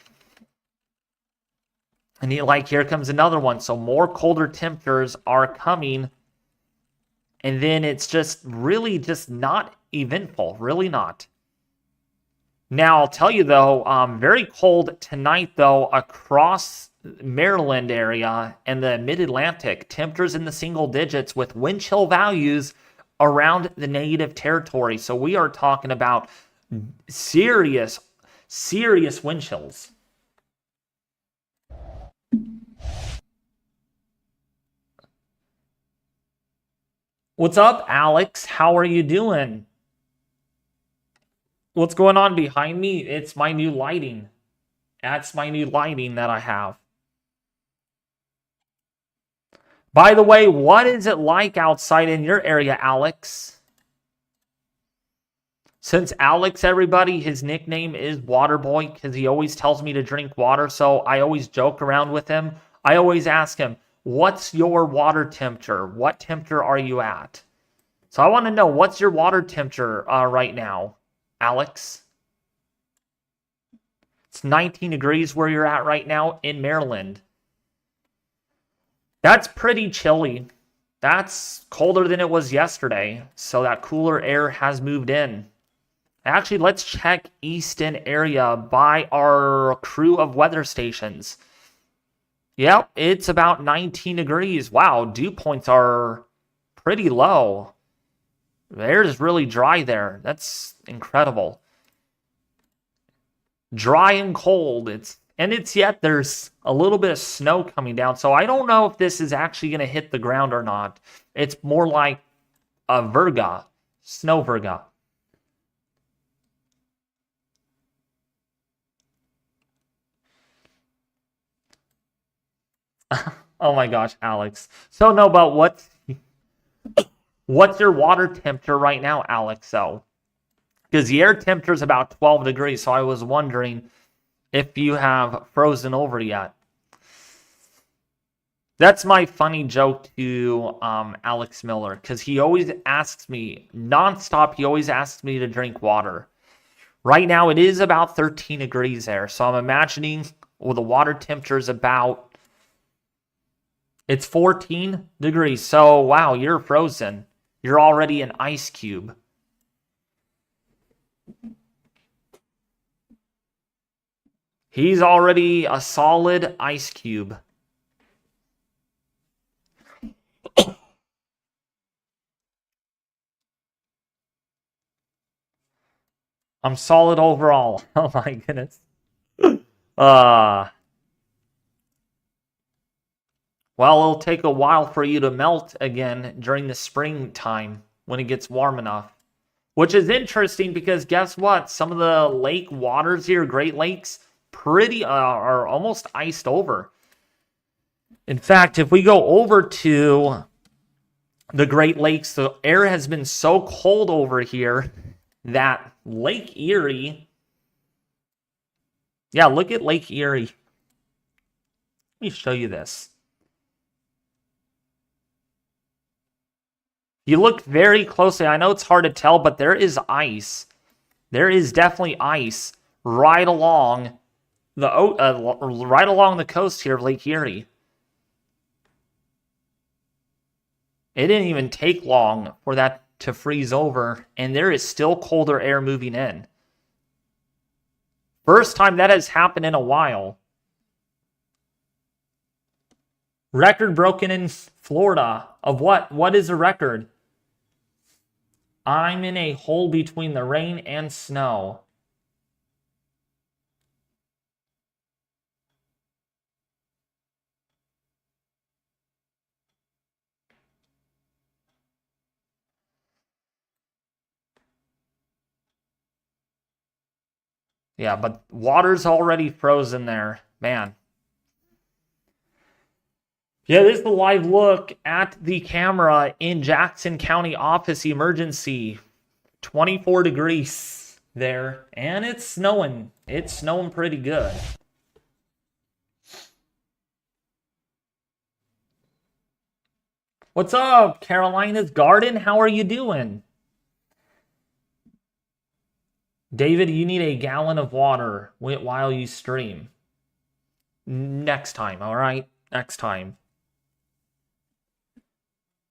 And here comes another one. So more colder temperatures are coming. And then it's just really just not eventful. Really not. Now, I'll tell you, though, very cold tonight, though, across Maryland area and the Mid-Atlantic. Temperatures in the single digits with wind chill values around the negative territory. So we are talking about serious wind chills. What's up, Alex? How are you doing? What's going on behind me? It's my new lighting. That's my new lighting that I have. By the way, what is it like outside in your area, Alex? Since Alex, everybody, his nickname is Waterboy because he always tells me to drink water, so I always joke around with him. I always ask him, what's your water temperature? What temperature are you at? So I want to know, what's your water temperature right now, Alex? It's 19 degrees where you're at right now in Maryland. That's pretty chilly. That's colder than it was yesterday. So that cooler air has moved in. Actually, let's check Easton area by our crew of weather stations. Yep, it's about 19 degrees. Wow, dew points are pretty low. The air is really dry there. That's incredible. Dry and cold. It's yet there's a little bit of snow coming down. So I don't know if this is actually going to hit the ground or not. It's more like a virga, snow virga. Oh my gosh, Alex. So no, but what's your water temperature right now, Alex? So, because the air temperature is about 12 degrees, so I was wondering if you have frozen over yet. That's my funny joke to Alex Miller, because he always asks me, nonstop, he always asks me to drink water. Right now, it is about 13 degrees there, so I'm imagining the water temperature is about, it's 14 degrees. So, wow, you're frozen. You're already an ice cube. He's already a solid ice cube. I'm solid overall. Oh my goodness. Well, it'll take a while for you to melt again during the springtime when it gets warm enough. Which is interesting because guess what? Some of the lake waters here, Great Lakes, are almost iced over. In fact, if we go over to the Great Lakes, the air has been so cold over here that Lake Erie, yeah, look at Lake Erie. Let me show you this. You look very closely. I know it's hard to tell, but there is ice. There is definitely ice right along the coast here of Lake Erie. It didn't even take long for that to freeze over, and there is still colder air moving in. First time that has happened in a while. Record broken in Florida. Of what? What is the record? I'm in a hole between the rain and snow. Yeah, but water's already frozen there. Man. Yeah, this is the live look at the camera in Jackson County Office Emergency. 24 degrees there, and it's snowing. It's snowing pretty good. What's up, Carolina's Garden? How are you doing? David, you need a gallon of water while you stream. Next time, all right? Next time.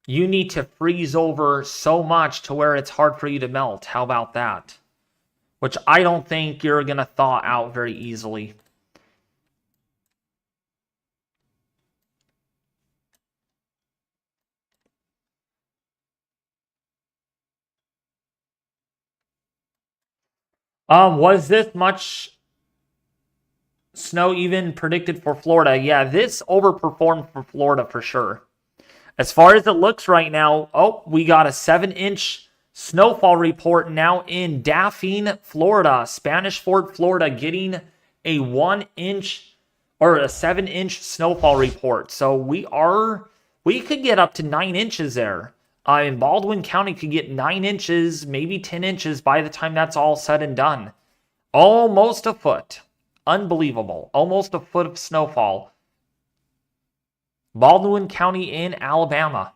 You need to freeze over so much to where it's hard for you to melt. How about that? Which I don't think you're going to thaw out very easily. Was this much snow even predicted for Florida? Yeah, this overperformed for Florida for sure. As far as it looks right now, we got a 7-inch snowfall report now in Daphne, Florida. Spanish Fort, Florida, getting a 1-inch or a 7-inch snowfall report. So we could get up to 9 inches there. In Baldwin County could get 9 inches, maybe 10 inches by the time that's all said and done. Almost a foot. Unbelievable. Almost a foot of snowfall. Baldwin County in Alabama.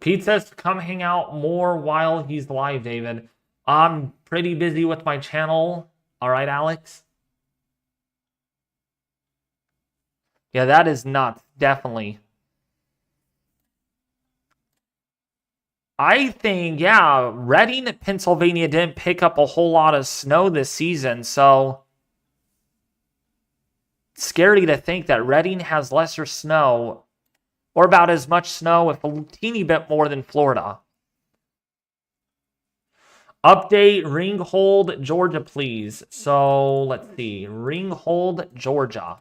Pete says to come hang out more while he's live, David. I'm pretty busy with my channel. All right, Alex? Yeah, that is nuts. Definitely. I think, yeah, Reading, Pennsylvania didn't pick up a whole lot of snow this season, so it's scary to think that Reading has lesser snow, or about as much snow, if a teeny bit more than Florida. Update Ringgold, Georgia, please. So, let's see. Ringgold, Georgia.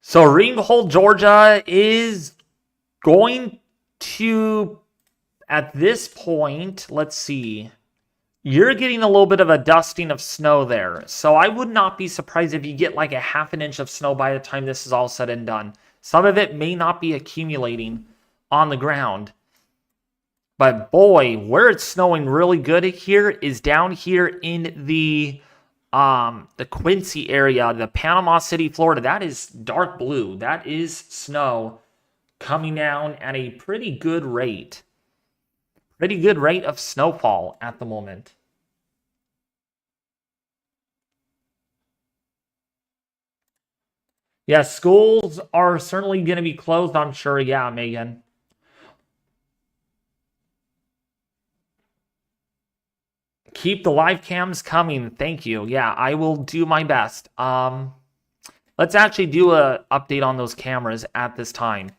So, Ringgold, Georgia is going to, at this point, let's see. You're getting a little bit of a dusting of snow there. So, I would not be surprised if you get like a half an inch of snow by the time this is all said and done. Some of it may not be accumulating on the ground. But boy, where it's snowing really good here is down here in the Quincy area, the Panama City, Florida. That is dark blue. That is snow coming down at a pretty good rate. Pretty good rate of snowfall at the moment. Yeah, schools are certainly going to be closed, I'm sure. Yeah, Megan. Keep the live cams coming. Thank you. Yeah, I will do my best. Let's actually do a update on those cameras at this time.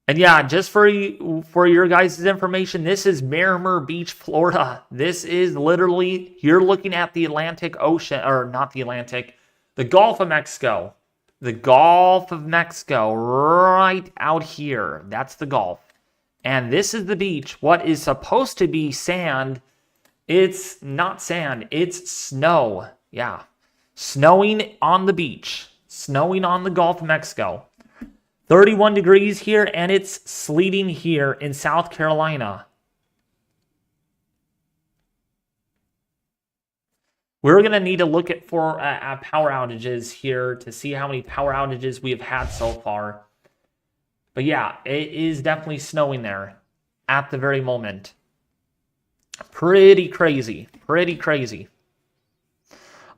And yeah, just for your guys' information, this is Miramar Beach, Florida. This is literally, you're looking at the Atlantic Ocean, or not the Atlantic, the Gulf of Mexico. The Gulf of Mexico, right out here. That's the Gulf. And this is the beach. What is supposed to be sand, it's not sand, it's snow. Yeah. Snowing on the beach. Snowing on the Gulf of Mexico. 31 degrees here, and it's sleeting here in South Carolina. We're going to need to look at power outages here to see how many power outages we have had so far. But yeah, it is definitely snowing there at the very moment. Pretty crazy. Pretty crazy.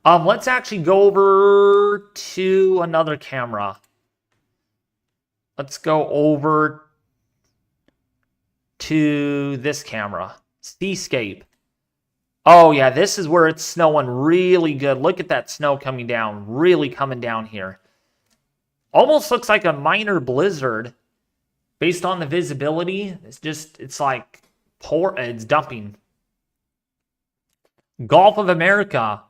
Let's actually go over to another camera. Let's go over to this camera. Seascape. Oh, yeah, this is where it's snowing really good. Look at that snow coming down. Really coming down here. Almost looks like a minor blizzard. Based on the visibility, it's like it's dumping. Gulf of America.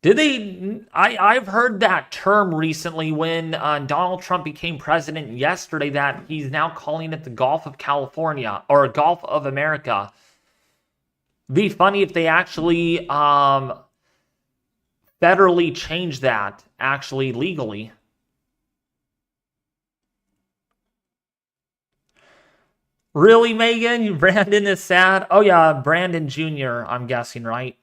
I've heard that term recently when Donald Trump became president yesterday that he's now calling it the Gulf of California or Gulf of America. Be funny if they actually federally change that, actually legally. Really, Megan? Brandon is sad? Oh yeah, Brandon Jr., I'm guessing, right?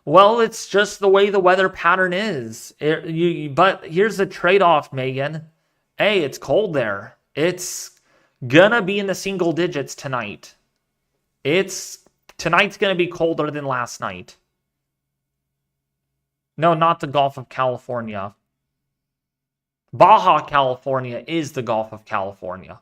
Well, it's just the way the weather pattern is. But here's the trade-off, Megan. Hey, it's cold there. It's gonna be in the single digits tonight. Tonight's gonna be colder than last night. No, not the Gulf of California. Baja California is the Gulf of California.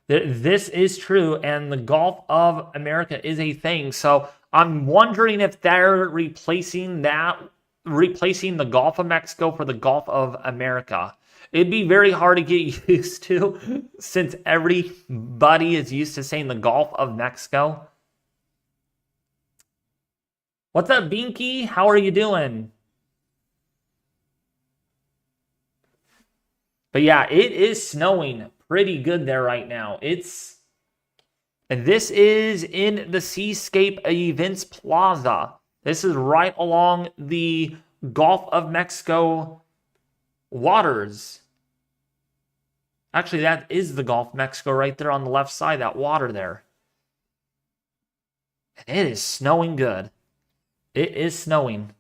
This is true, and the Gulf of America is a thing. So I'm wondering if they're replacing the Gulf of Mexico for the Gulf of America. It'd be very hard to get used to since everybody is used to saying the Gulf of Mexico. What's up, Binky? How are you doing? But yeah, it is snowing pretty good there right now. And this is in the Seascape Events Plaza. This is right along the Gulf of Mexico waters. Actually, that is the Gulf of Mexico right there on the left side, that water there. And it is snowing good. It is snowing.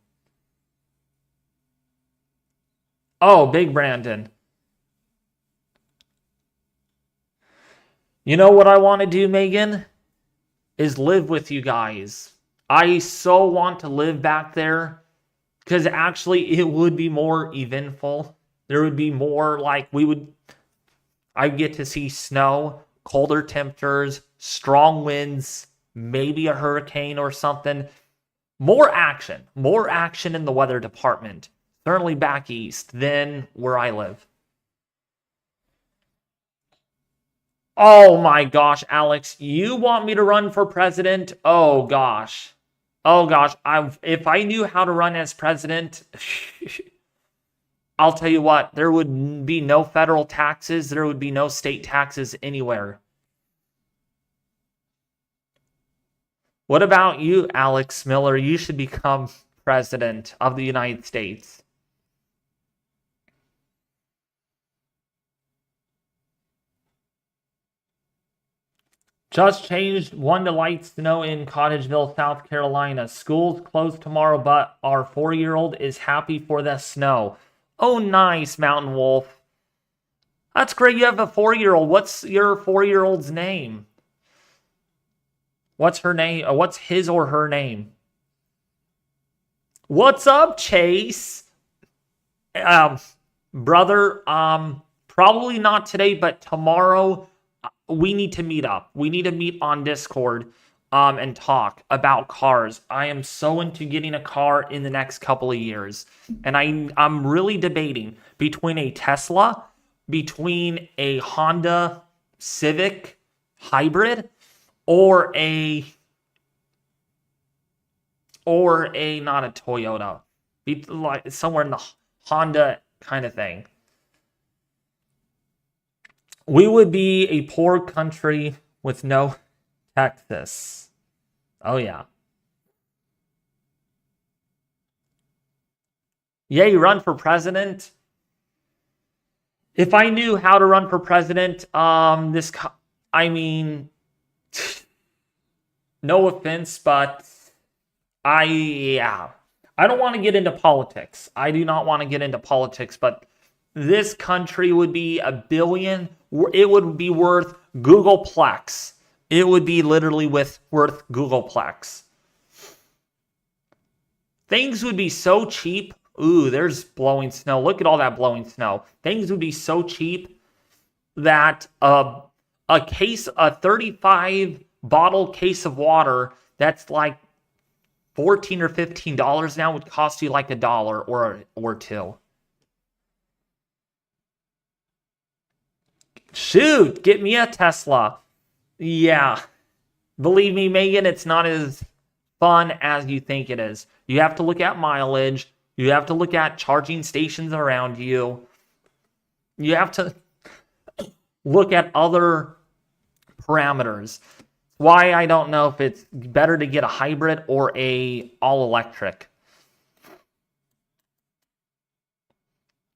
Oh, Big Brandon. You know what I want to do, Megan? Is live with you guys. I so want to live back there because actually it would be more eventful. There would be more like I get to see snow, colder temperatures, strong winds, maybe a hurricane or something. More action in the weather department. Certainly back east than where I live. Oh my gosh, Alex, you want me to run for president? Oh gosh. Oh gosh, if I knew how to run as president, I'll tell you what, there would be no federal taxes, there would be no state taxes anywhere. What about you, Alex Miller? You should become president of the United States. Just changed 1 to light snow in Cottageville, South Carolina. Schools closed tomorrow, but our 4-year-old is happy for the snow. Oh, nice, Mountain Wolf. That's great. You have a 4-year-old. What's your 4-year-old's name? What's her name? What's his or her name? What's up, Chase? Brother, probably not today, but tomorrow we need to meet up. We need to meet on Discord and talk about cars. I am so into getting a car in the next couple of years. And I'm really debating between a Tesla, between a Honda Civic hybrid, or a not a Toyota. Like somewhere in the Honda kind of thing. We would be a poor country with no Texas. Oh, yeah. Yeah, you run for president? If I knew how to run for president, I mean, no offense, but I don't want to get into politics. I do not want to get into politics, but this country would be $1 billion. It would be worth Googleplex. It would be literally worth Googleplex. Things would be so cheap. Ooh, there's blowing snow. Look at all that blowing snow. Things would be so cheap that a 35 bottle case of water that's like $14 or $15 now would cost you like $1 or $2. Shoot, get me a Tesla. Yeah. Believe me, Megan, it's not as fun as you think it is. You have to look at mileage. You have to look at charging stations around you. You have to look at other parameters. Why I don't know if it's better to get a hybrid or a all-electric.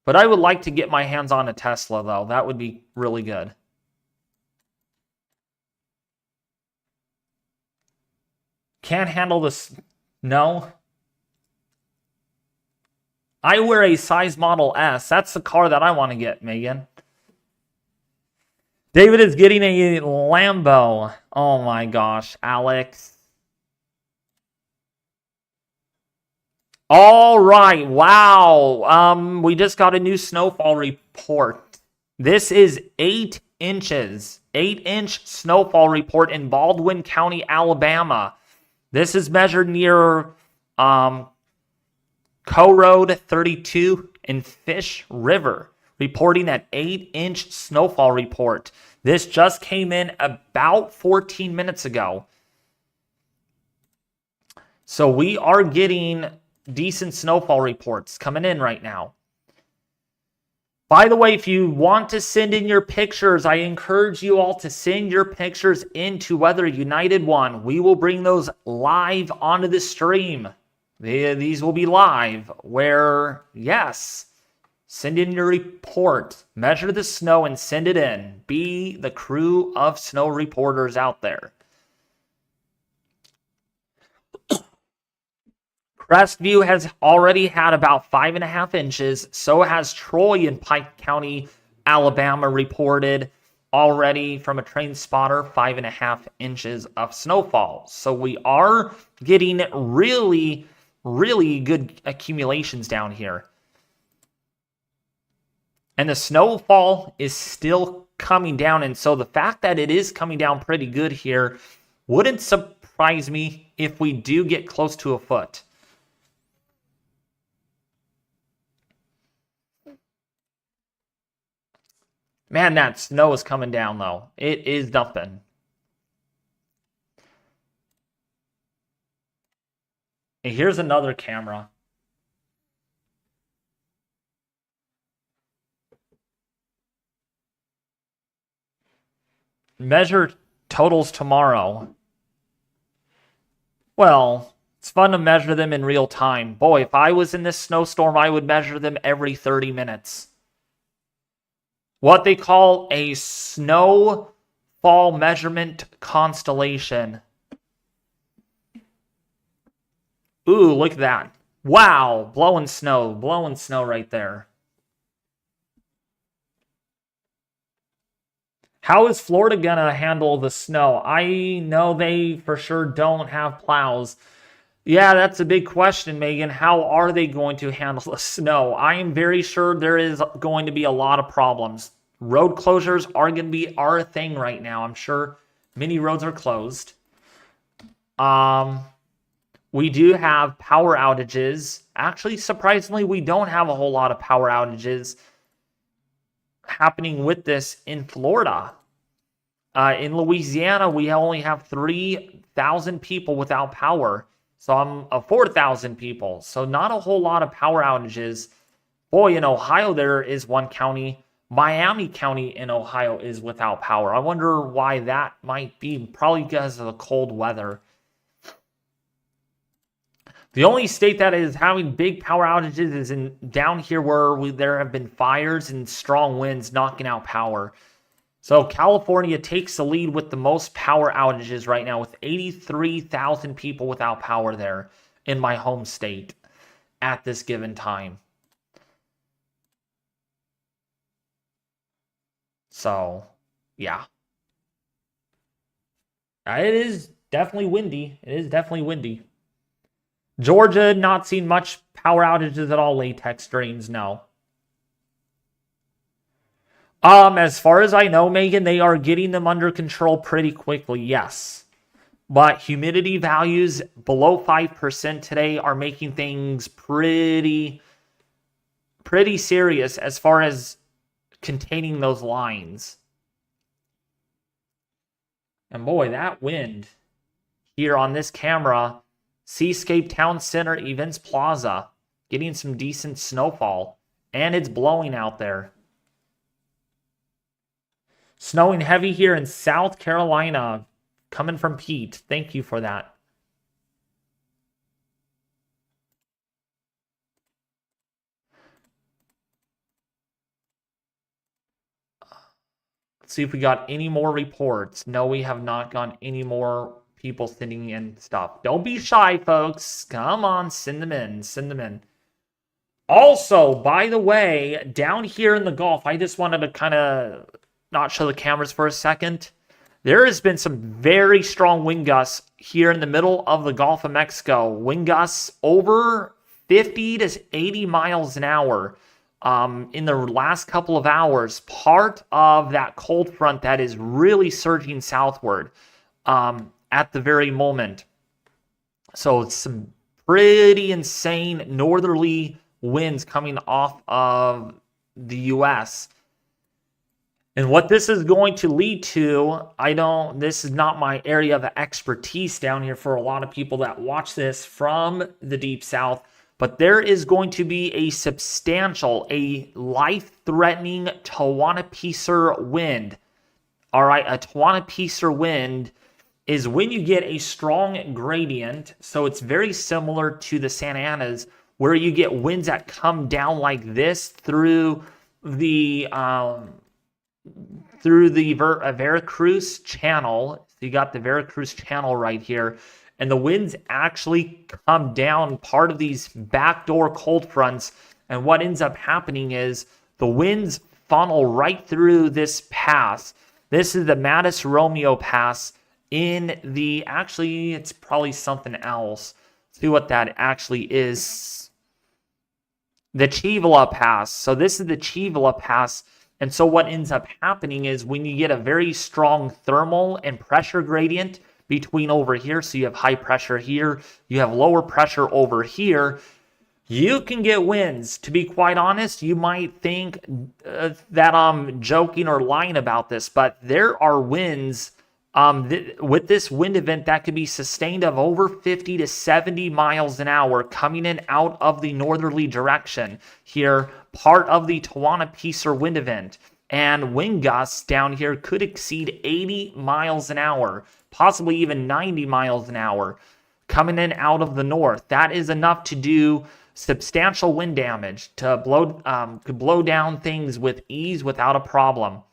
But I would like to get my hands on a Tesla, though. That would be really good. Can't handle this. No. I wear a size Model S. That's the car that I want to get, Megan. David is getting a Lambo. Oh my gosh, Alex. All right, wow. We just got a new snowfall report. This is 8 inches. 8-inch snowfall report in Baldwin County, Alabama. This is measured near Co Road 32 in Fish River, reporting that 8-inch snowfall report. This just came in about 14 minutes ago. So we are getting decent snowfall reports coming in right now. By the way, if you want to send in your pictures, I encourage you all to send your pictures into Weather United 1. We will bring those live onto the stream. These will be live where, yes, send in your report, measure the snow and send it in. Be the crew of snow reporters out there. Crestview has already had about 5.5 inches. So has Troy in Pike County, Alabama, reported already from a train spotter 5.5 inches of snowfall. So we are getting really, really good accumulations down here. And the snowfall is still coming down. And so the fact that it is coming down pretty good here wouldn't surprise me if we do get close to a foot. Man, that snow is coming down, though. It is dumping. And here's another camera. Measure totals tomorrow. Well, it's fun to measure them in real time. Boy, if I was in this snowstorm, I would measure them every 30 minutes. What they call a snowfall measurement constellation. Ooh, look at that. Wow, blowing snow right there. How is Florida gonna handle the snow? I know they for sure don't have plows. Yeah, that's a big question, Megan. How are they going to handle the snow? I am very sure there is going to be a lot of problems. Road closures are going to be our thing right now. I'm sure many roads are closed. We do have power outages. Actually, surprisingly, we don't have a whole lot of power outages happening with this in Florida. In Louisiana, we only have 3,000 people without power. So I'm 4,000 people. So not a whole lot of power outages. Boy, in Ohio, there is one county. Miami County in Ohio is without power. I wonder why that might be. Probably because of the cold weather. The only state that is having big power outages is down here where there have been fires and strong winds knocking out power. So California takes the lead with the most power outages right now, with 83,000 people without power there in my home state at this given time. So, yeah. It is definitely windy. It is definitely windy. Georgia, not seen much power outages at all. Latex drains, no. As far as I know, Megan, they are getting them under control pretty quickly, yes. But humidity values below 5% today are making things pretty serious as far as containing those lines. And boy, that wind here on this camera, Seascape Town Center Events Plaza, getting some decent snowfall. And it's blowing out there. Snowing heavy here in South Carolina. Coming from Pete. Thank you for that. Let's see if we got any more reports. No, we have not gotten any more people sending in stuff. Don't be shy, folks. Come on, send them in. Send them in. Also, by the way, down here in the Gulf, I just wanted to kind of not show the cameras for a second. There has been some very strong wind gusts here in the middle of the Gulf of Mexico. Wind gusts over 50 to 80 miles an hour in the last couple of hours. Part of that cold front that is really surging southward at the very moment. So it's some pretty insane northerly winds coming off of the U.S. And what this is going to lead to, this is not my area of expertise down here for a lot of people that watch this from the Deep South, but there is going to be a substantial, a life-threatening Tawana-Piecer wind. All right, a Tawana-Piecer wind is when you get a strong gradient, so it's very similar to the Santa Anas, where you get winds that come down like this through the Veracruz Channel. So you got the Veracruz Channel right here. and the winds actually come down part of these backdoor cold fronts. And what ends up happening is the winds funnel right through this pass. This is the Mattis Romeo Pass in the, actually, it's probably something else. Let's see what that actually is. The Chivala Pass. So this is the Chivala Pass. And so what ends up happening is when you get a very strong thermal and pressure gradient between over here, so you have high pressure here, you have lower pressure over here, you can get winds. To be quite honest, you might think that I'm joking or lying about this, but there are winds with this wind event that could be sustained of over 50 to 70 miles an hour coming in out of the northerly direction here, part of the Tawana-Pacer wind event. And wind gusts down here could exceed 80 miles an hour, possibly even 90 miles an hour coming in out of the north. That is enough to do substantial wind damage, to blow down things with ease without a problem.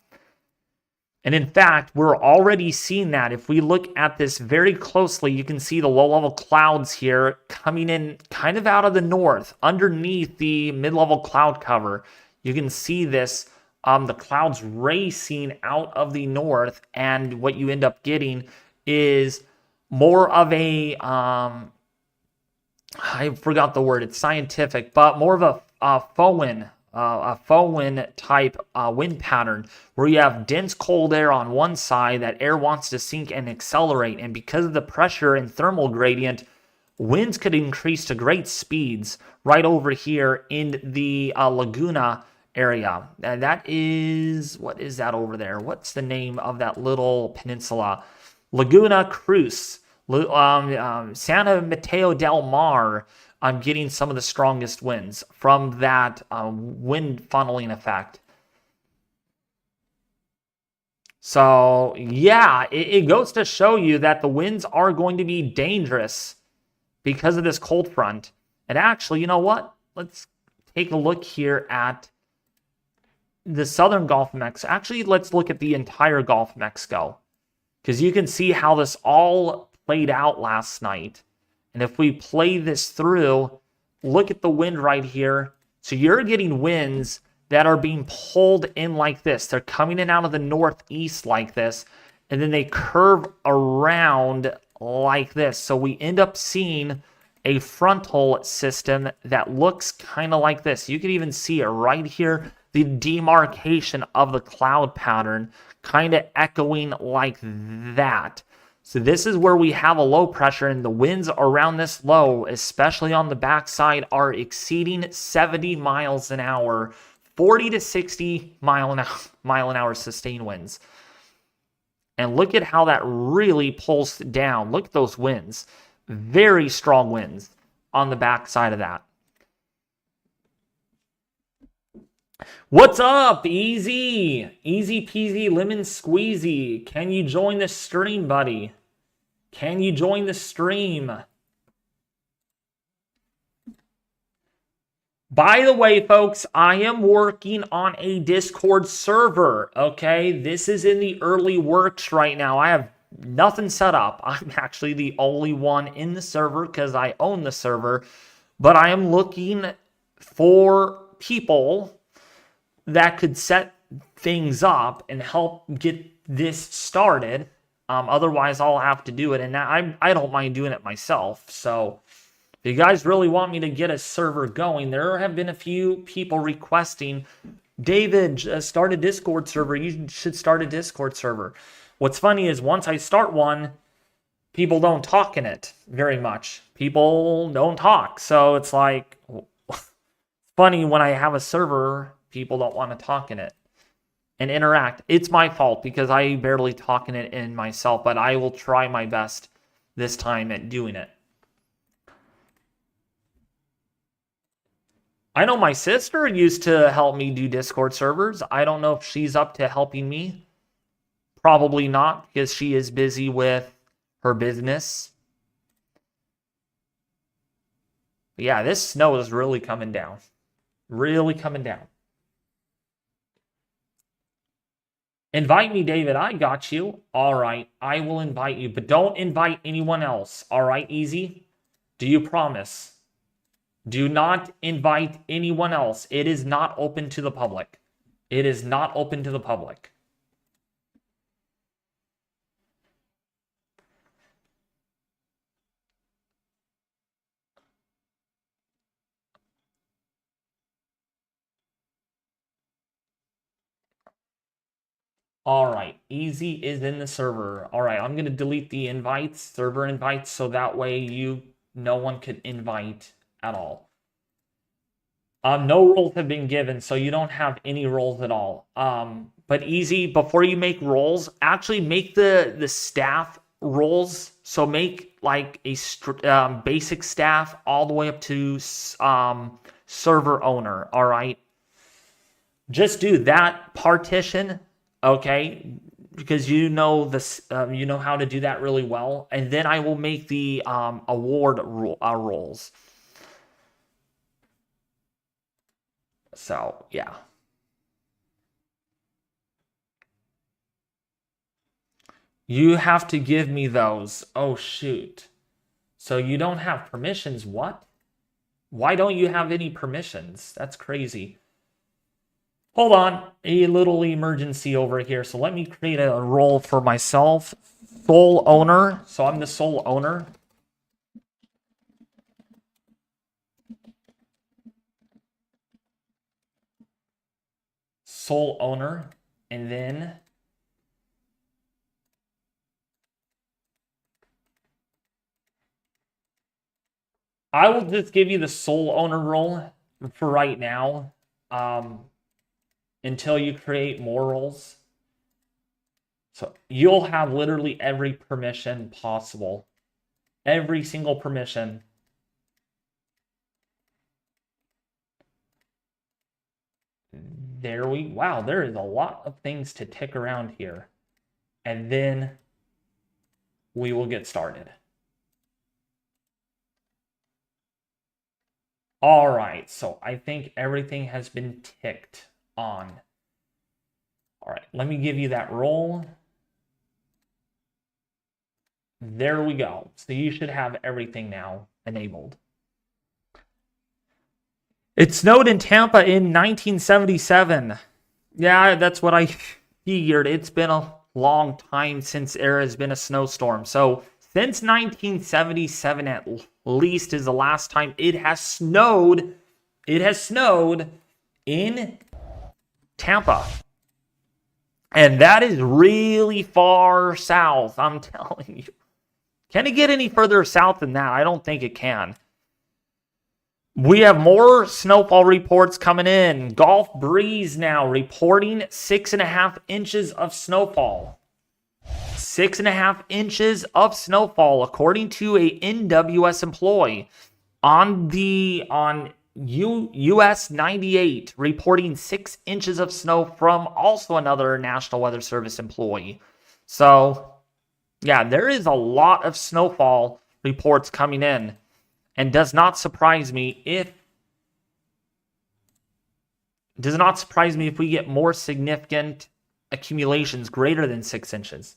And in fact, we're already seeing that. If we look at this very closely, you can see the low-level clouds here coming in kind of out of the north, underneath the mid-level cloud cover. You can see this, the clouds racing out of the north, and what you end up getting is more of a, I forgot the word, it's scientific, but more of a Foehn type wind pattern, where you have dense cold air on one side, that air wants to sink and accelerate, and because of the pressure and thermal gradient, winds could increase to great speeds right over here in the Laguna area. And that is, what is that over there? What's the name of that little peninsula? Laguna Cruz. Santa Mateo del Mar, I'm getting some of the strongest winds from that wind funneling effect. So, yeah, it goes to show you that the winds are going to be dangerous because of this cold front. And actually, you know what? Let's take a look here at the southern Gulf of Mexico. Actually, let's look at the entire Gulf of Mexico, because you can see how this all played out last night. And if we play this through, look at the wind right here. So you're getting winds that are being pulled in like this. They're coming in out of the northeast like this, and then they curve around like this. So we end up seeing a frontal system that looks kind of like this. You can even see it right here, the demarcation of the cloud pattern kind of echoing like that. So this is where we have a low pressure, and the winds around this low, especially on the backside, are exceeding 70 miles an hour, 40 to 60 mile an hour sustained winds. And look at how that really pulls down. Look at those winds. Very strong winds on the backside of that. What's up, Easy? Easy peasy lemon squeezy. Can you join the stream, buddy? Can you join the stream? By the way, folks, I am working on a Discord server, okay? This is in the early works right now. I have nothing set up. I'm actually the only one in the server because I own the server. But I am looking for people that could set things up and help get this started. Otherwise, I'll have to do it, and I don't mind doing it myself. So, if you guys really want me to get a server going, there have been a few people requesting, David, start a Discord server. You should start a Discord server. What's funny is once I start one, people don't talk in it very much. People don't talk. So it's like, funny when I have a server, people don't want to talk in it and interact. It's my fault because I barely talk in it in myself, but I will try my best this time at doing it. I know my sister used to help me do Discord servers. I don't know if she's up to helping me. Probably not, because she is busy with her business. But yeah, this snow is really coming down. Really coming down. Invite me, David. I got you. All right. I will invite you, but don't invite anyone else. All right, Easy? Do you promise? Do not invite anyone else. It is not open to the public. It is not open to the public. All right, Easy is in the server. All right, I'm going to delete the invites, server invites, so that way no one could invite at all. No roles have been given, so you don't have any roles at all. But Easy, before you make roles, actually make the staff roles. So make like a basic staff all the way up to server owner. All right, just do that partition, okay? Because you know this, you know how to do that really well. And then I will make the award roles. So, yeah. You have to give me those. Oh, shoot. So you don't have permissions? What? Why don't you have any permissions? That's crazy. Hold on. A little emergency over here. So let me create a role for myself. Sole owner. So I'm the sole owner. Sole owner, and then I will just give you the sole owner role for right now, until you create more roles. So you'll have literally every permission possible, every single permission. Wow, there is a lot of things to tick around here. And then we will get started. All right, so I think everything has been ticked on. All right, let me give you that role. There we go. So you should have everything now enabled. It snowed in Tampa in 1977. Yeah, that's what I figured. It's been a long time since there has been a snowstorm. So since 1977 at least is the last time it has snowed. It has snowed in Tampa. And that is really far south, I'm telling you. Can it get any further south than that? I don't think it can. We have more snowfall reports coming in. Gulf Breeze now reporting 6.5 inches of snowfall. 6.5 inches of snowfall, according to a NWS employee on US 98, reporting 6 inches of snow from also another National Weather Service employee. So, yeah, there is a lot of snowfall reports coming in. And does not surprise me if we get more significant accumulations greater than 6 inches.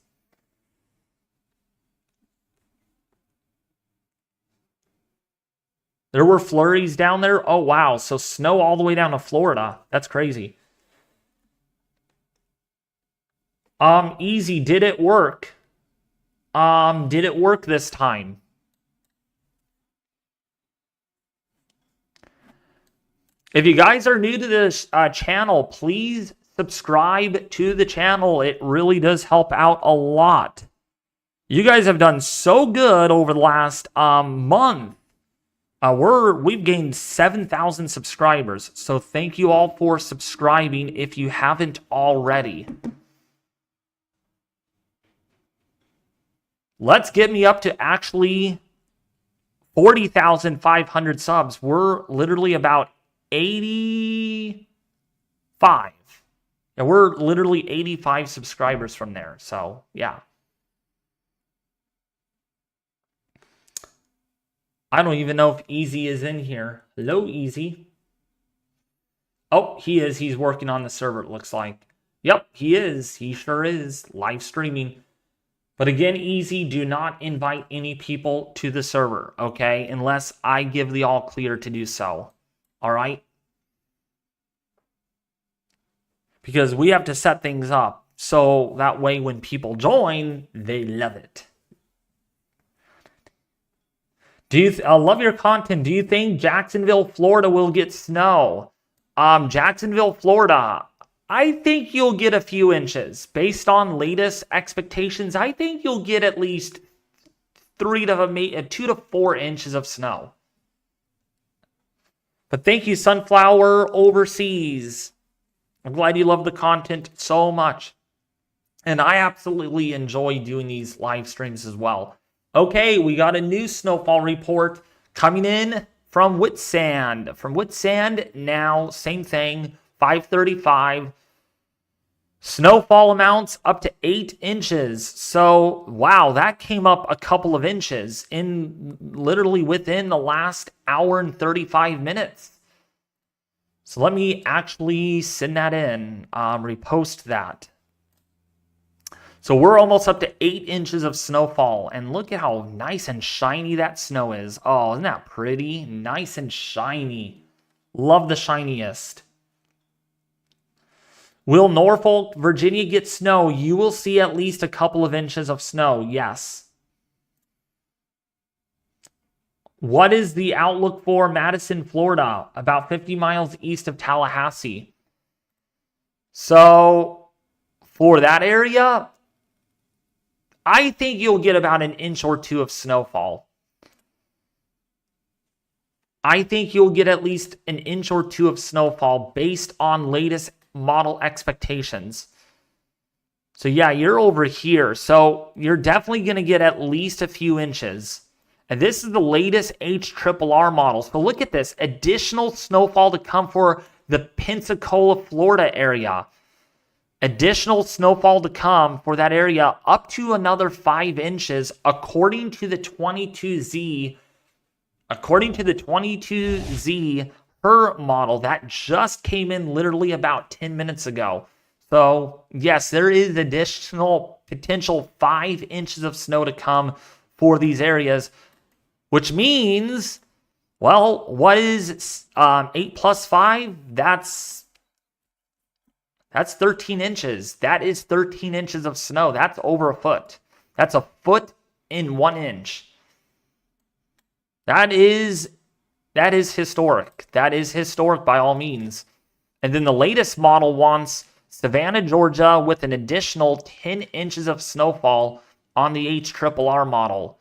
There were flurries down there. Oh, wow. So snow all the way down to Florida. That's crazy. Easy. Did it work? Did it work this time? If you guys are new to this channel, please subscribe to the channel. It really does help out a lot. You guys have done so good over the last month. We've gained 7,000 subscribers. So thank you all for subscribing if you haven't already. Let's get me up to actually 40,500 subs. We're literally about 85. Yeah, we're literally 85 subscribers from there. So, yeah. I don't even know if Easy is in here. Hello, Easy. Oh, he is. He's working on the server, it looks like. Yep, he is. He sure is. Live streaming. But again, easy, do not invite any people to the server, okay? Unless I give the all clear to do so. All right? Because we have to set things up so that way when people join, they love it. I love your content. Do you think Jacksonville, Florida will get snow? Jacksonville, Florida, I think you'll get a few inches. Based on latest expectations, I think you'll get at least 2 to 4 inches of snow. But thank you, Sunflower Overseas. I'm glad you love the content so much. And I absolutely enjoy doing these live streams as well. Okay, we got a new snowfall report coming in from Whitsand. From Whitsand, now, same thing, 535. Snowfall amounts up to 8 inches. So, wow, that came up a couple of inches in literally within the last hour and 35 minutes. So let me actually send that in, repost that. So we're almost up to 8 inches of snowfall. And look at how nice and shiny that snow is. Oh, isn't that pretty? Nice and shiny. Love the shiniest. Will Norfolk, Virginia get snow? You will see at least a couple of inches of snow, yes. What is the outlook for Madison, Florida? About 50 miles east of Tallahassee. So, for that area, I think you'll get about an inch or 2 of snowfall. I think you'll get at least an inch or 2 of snowfall based on latest model expectations. So yeah, you're over here. So you're definitely going to get at least a few inches. And this is the latest HRRR model. So look at this. Additional snowfall to come for the Pensacola, Florida area. Additional snowfall to come for that area up to another 5 inches according to the 22Z. According to the 22Z her model that just came in literally about 10 minutes ago. So yes, there is additional potential 5 inches of snow to come for these areas, which means, well, what is 8 plus 5? That's 13 inches. That is 13 inches of snow. That's over a foot. That's a foot in 1 inch. That is historic. That is historic by all means. And then the latest model wants Savannah, Georgia with an additional 10 inches of snowfall on the HRRR model.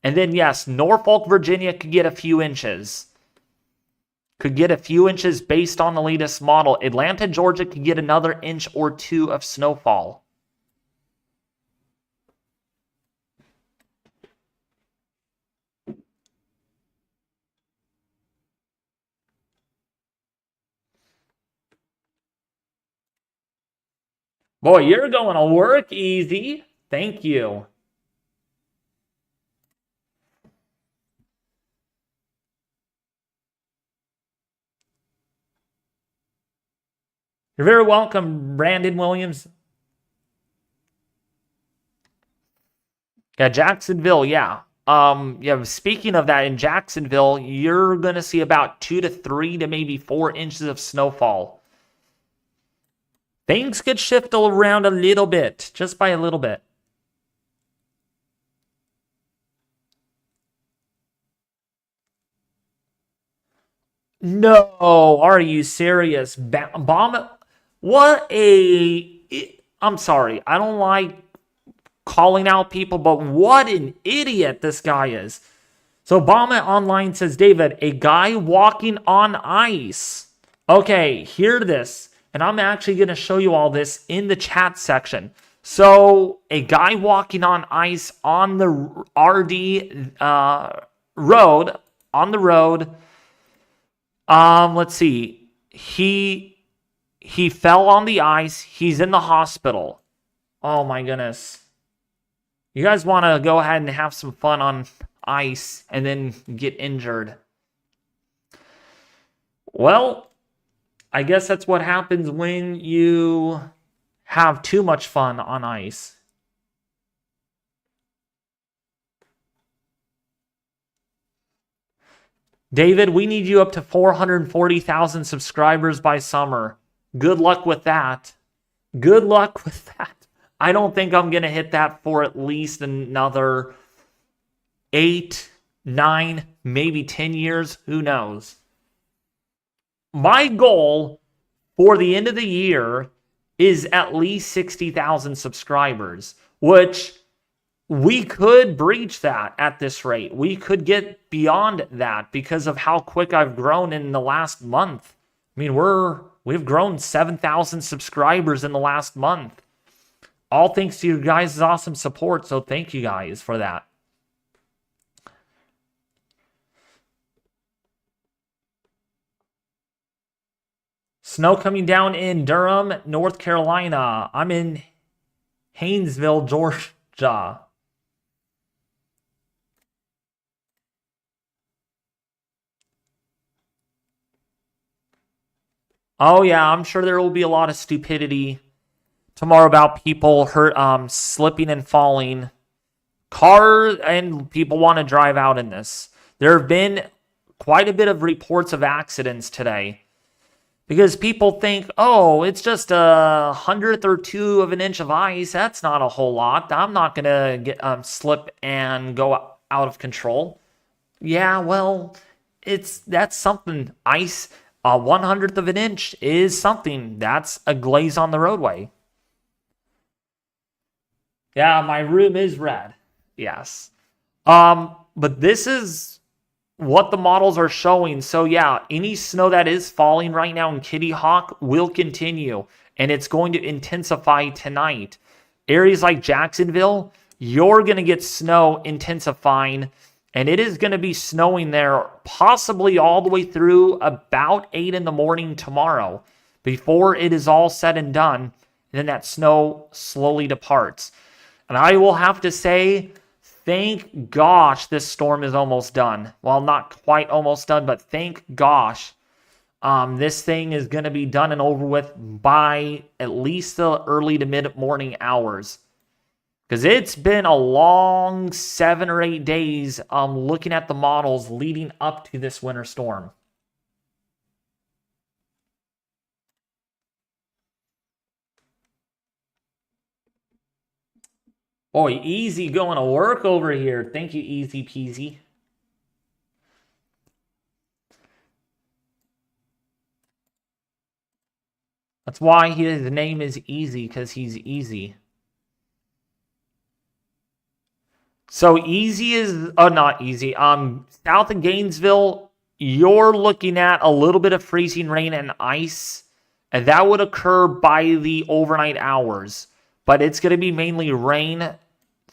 And then, yes, Norfolk, Virginia could get a few inches. Could get a few inches based on the latest model. Atlanta, Georgia could get another inch or 2 of snowfall. Boy, you're going to work easy. Thank you. You're very welcome, Brandon Williams. Yeah, Jacksonville, yeah. Yeah, speaking of that, in Jacksonville, you're going to see about 2 to 3 to maybe 4 inches of snowfall. Things could shift around a little bit, just by a little bit. No, are you serious? Bomb? What a... I'm sorry, I don't like calling out people, but what an idiot this guy is. So Obama Online says, David, a guy walking on ice. Okay, hear this. And I'm actually going to show you all this in the chat section. So a guy walking on ice on the RD road, on the road. Let's see. He fell on the ice. He's in the hospital. Oh my goodness. You guys want to go ahead and have some fun on ice and then get injured. Well, I guess that's what happens when you have too much fun on ice. David, we need you up to 440,000 subscribers by summer. Good luck with that. Good luck with that. I don't think I'm going to hit that for at least another 8, 9, maybe 10 years. Who knows? My goal for the end of the year is at least 60,000 subscribers, which we could breach that at this rate. We could get beyond that because of how quick I've grown in the last month. I mean, we've grown 7,000 subscribers in the last month. All thanks to you guys' awesome support, so thank you guys for that. Snow coming down in Durham, North Carolina. I'm in Haynesville, Georgia. Oh yeah, I'm sure there will be a lot of stupidity tomorrow about people slipping and falling. Cars and people want to drive out in this. There have been quite a bit of reports of accidents today because people think, oh, it's just a 100th or 2 of an inch of ice. That's not a whole lot. I'm not gonna get slip and go out of control. Yeah, well, that's something. Ice. A 100th of an inch is something. That's a glaze on the roadway. Yeah, my room is red. Yes. But this is what the models are showing. So yeah, any snow that is falling right now in Kitty Hawk will continue, and it's going to intensify tonight. Areas like Jacksonville, you're going to get snow intensifying, and it is going to be snowing there possibly all the way through about 8 in the morning tomorrow before it is all said and done. And then that snow slowly departs. And I will have to say, thank gosh this storm is almost done. Well, not quite almost done, but thank gosh this thing is going to be done and over with by at least the early to mid-morning hours. Because it's been a long 7 or 8 days looking at the models leading up to this winter storm. Boy, easy going to work over here. Thank you, Easy Peasy. That's why his name is Easy, because he's easy. So easy is, not easy. South of Gainesville, you're looking at a little bit of freezing rain and ice, and that would occur by the overnight hours. But it's going to be mainly rain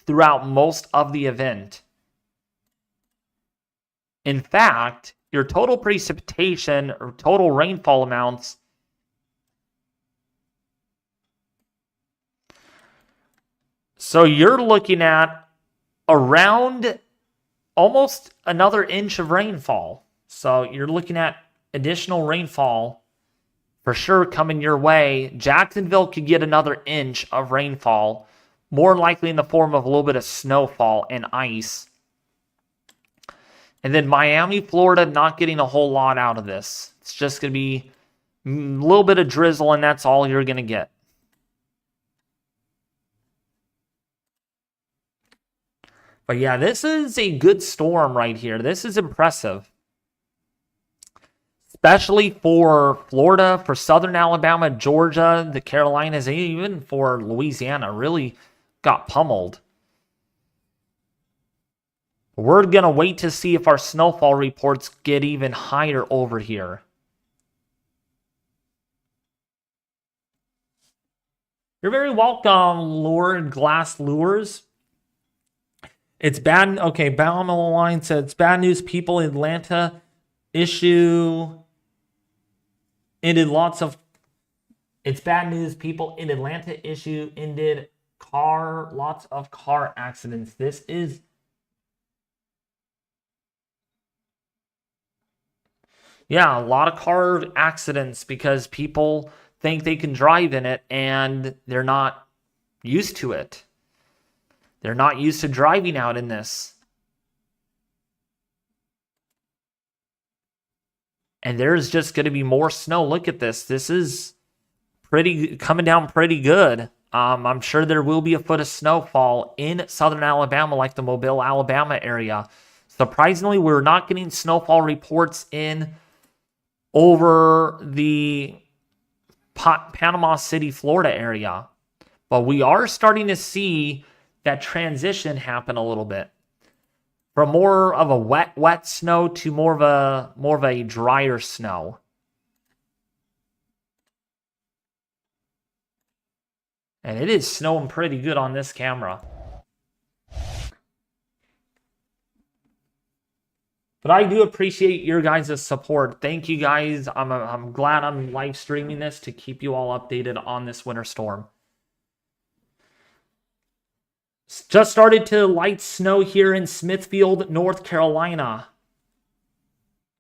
throughout most of the event. In fact, your total precipitation or total rainfall amounts so you're looking at around almost another inch of rainfall. So you're looking at additional rainfall for sure coming your way. Jacksonville could get another inch of rainfall, more likely in the form of a little bit of snowfall and ice. And then Miami, Florida, not getting a whole lot out of this. It's just going to be a little bit of drizzle, and that's all you're going to get. But yeah, this is a good storm right here. This is impressive. Especially for Florida, for southern Alabama, Georgia, the Carolinas, and even for Louisiana. Really got pummeled. We're going to wait to see if our snowfall reports get even higher over here. You're very welcome, Lord Glass Lures. It's bad. Okay, Bound on the line said it's bad news. People in Atlanta issue ended lots of. It's bad news. People in Atlanta issue ended lots of car accidents. This is. Yeah, a lot of car accidents because people think they can drive in it, and they're not used to it. They're not used to driving out in this. And there's just going to be more snow. Look at this. This is coming down pretty good. I'm sure there will be a foot of snowfall in southern Alabama, like the Mobile, Alabama area. Surprisingly, we're not getting snowfall reports in over the Panama City, Florida area. But we are starting to see that transition happen a little bit. From more of a wet snow to more of a drier snow. And it is snowing pretty good on this camera. But I do appreciate your guys' support. Thank you guys. I'm glad I'm live streaming this to keep you all updated on this winter storm. Just started to light snow here in Smithfield, North Carolina.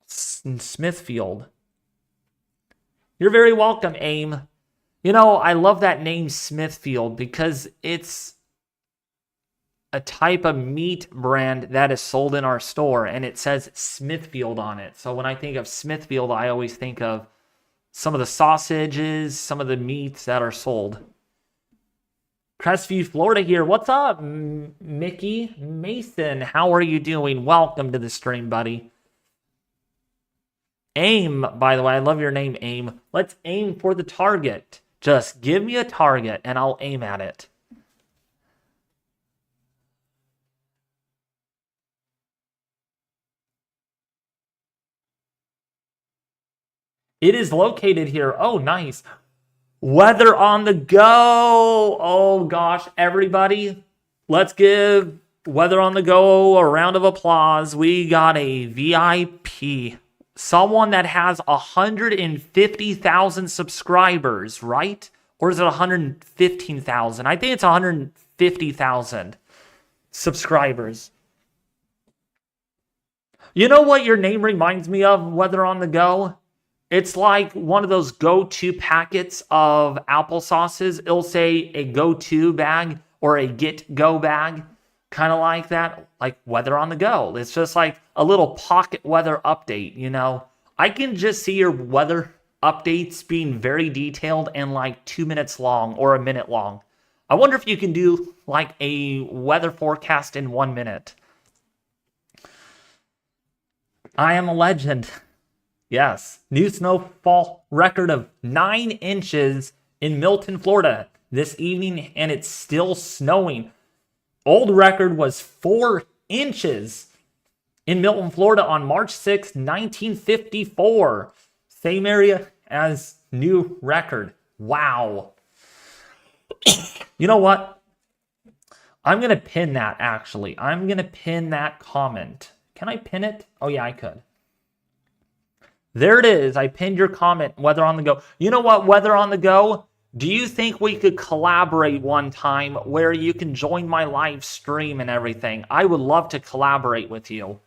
Smithfield. You're very welcome, AIM. You know, I love that name Smithfield because it's a type of meat brand that is sold in our store, and it says Smithfield on it. So when I think of Smithfield, I always think of some of the sausages, some of the meats that are sold. Crestview, Florida here. What's up, Mickey Mason? How are you doing? Welcome to the stream, buddy. Aim, by the way, I love your name, Aim. Let's aim for the target. Just give me a target and I'll aim at it. It is located here. Oh, nice. Weather on the go. Oh, gosh. Everybody, let's give Weather on the Go a round of applause. We got a VIP. Someone that has 150,000 subscribers, right? Or is it 115,000? I think it's 150,000 subscribers. You know what your name reminds me of, Weather on the Go? It's like one of those go-to packets of applesauces. It'll say a go-to bag or a get-go bag. Kind of like that, like Weather on the Go. It's just like a little pocket weather update, you know. I can just see your weather updates being very detailed and like 2 minutes long or a minute long. I wonder if you can do like a weather forecast in 1 minute. I am a legend. Yes. New snowfall record of 9 inches in Milton, Florida this evening, and it's still snowing. Old record was 4 inches in Milton, Florida on March 6, 1954. Same area as new record. Wow. You know what? I'm going to pin that, actually. I'm going to pin that comment. Can I pin it? Oh, yeah, I could. There it is. I pinned your comment, Weather on the Go. You know what, Weather on the Go? Do you think we could collaborate one time where you can join my live stream and everything? I would love to collaborate with you.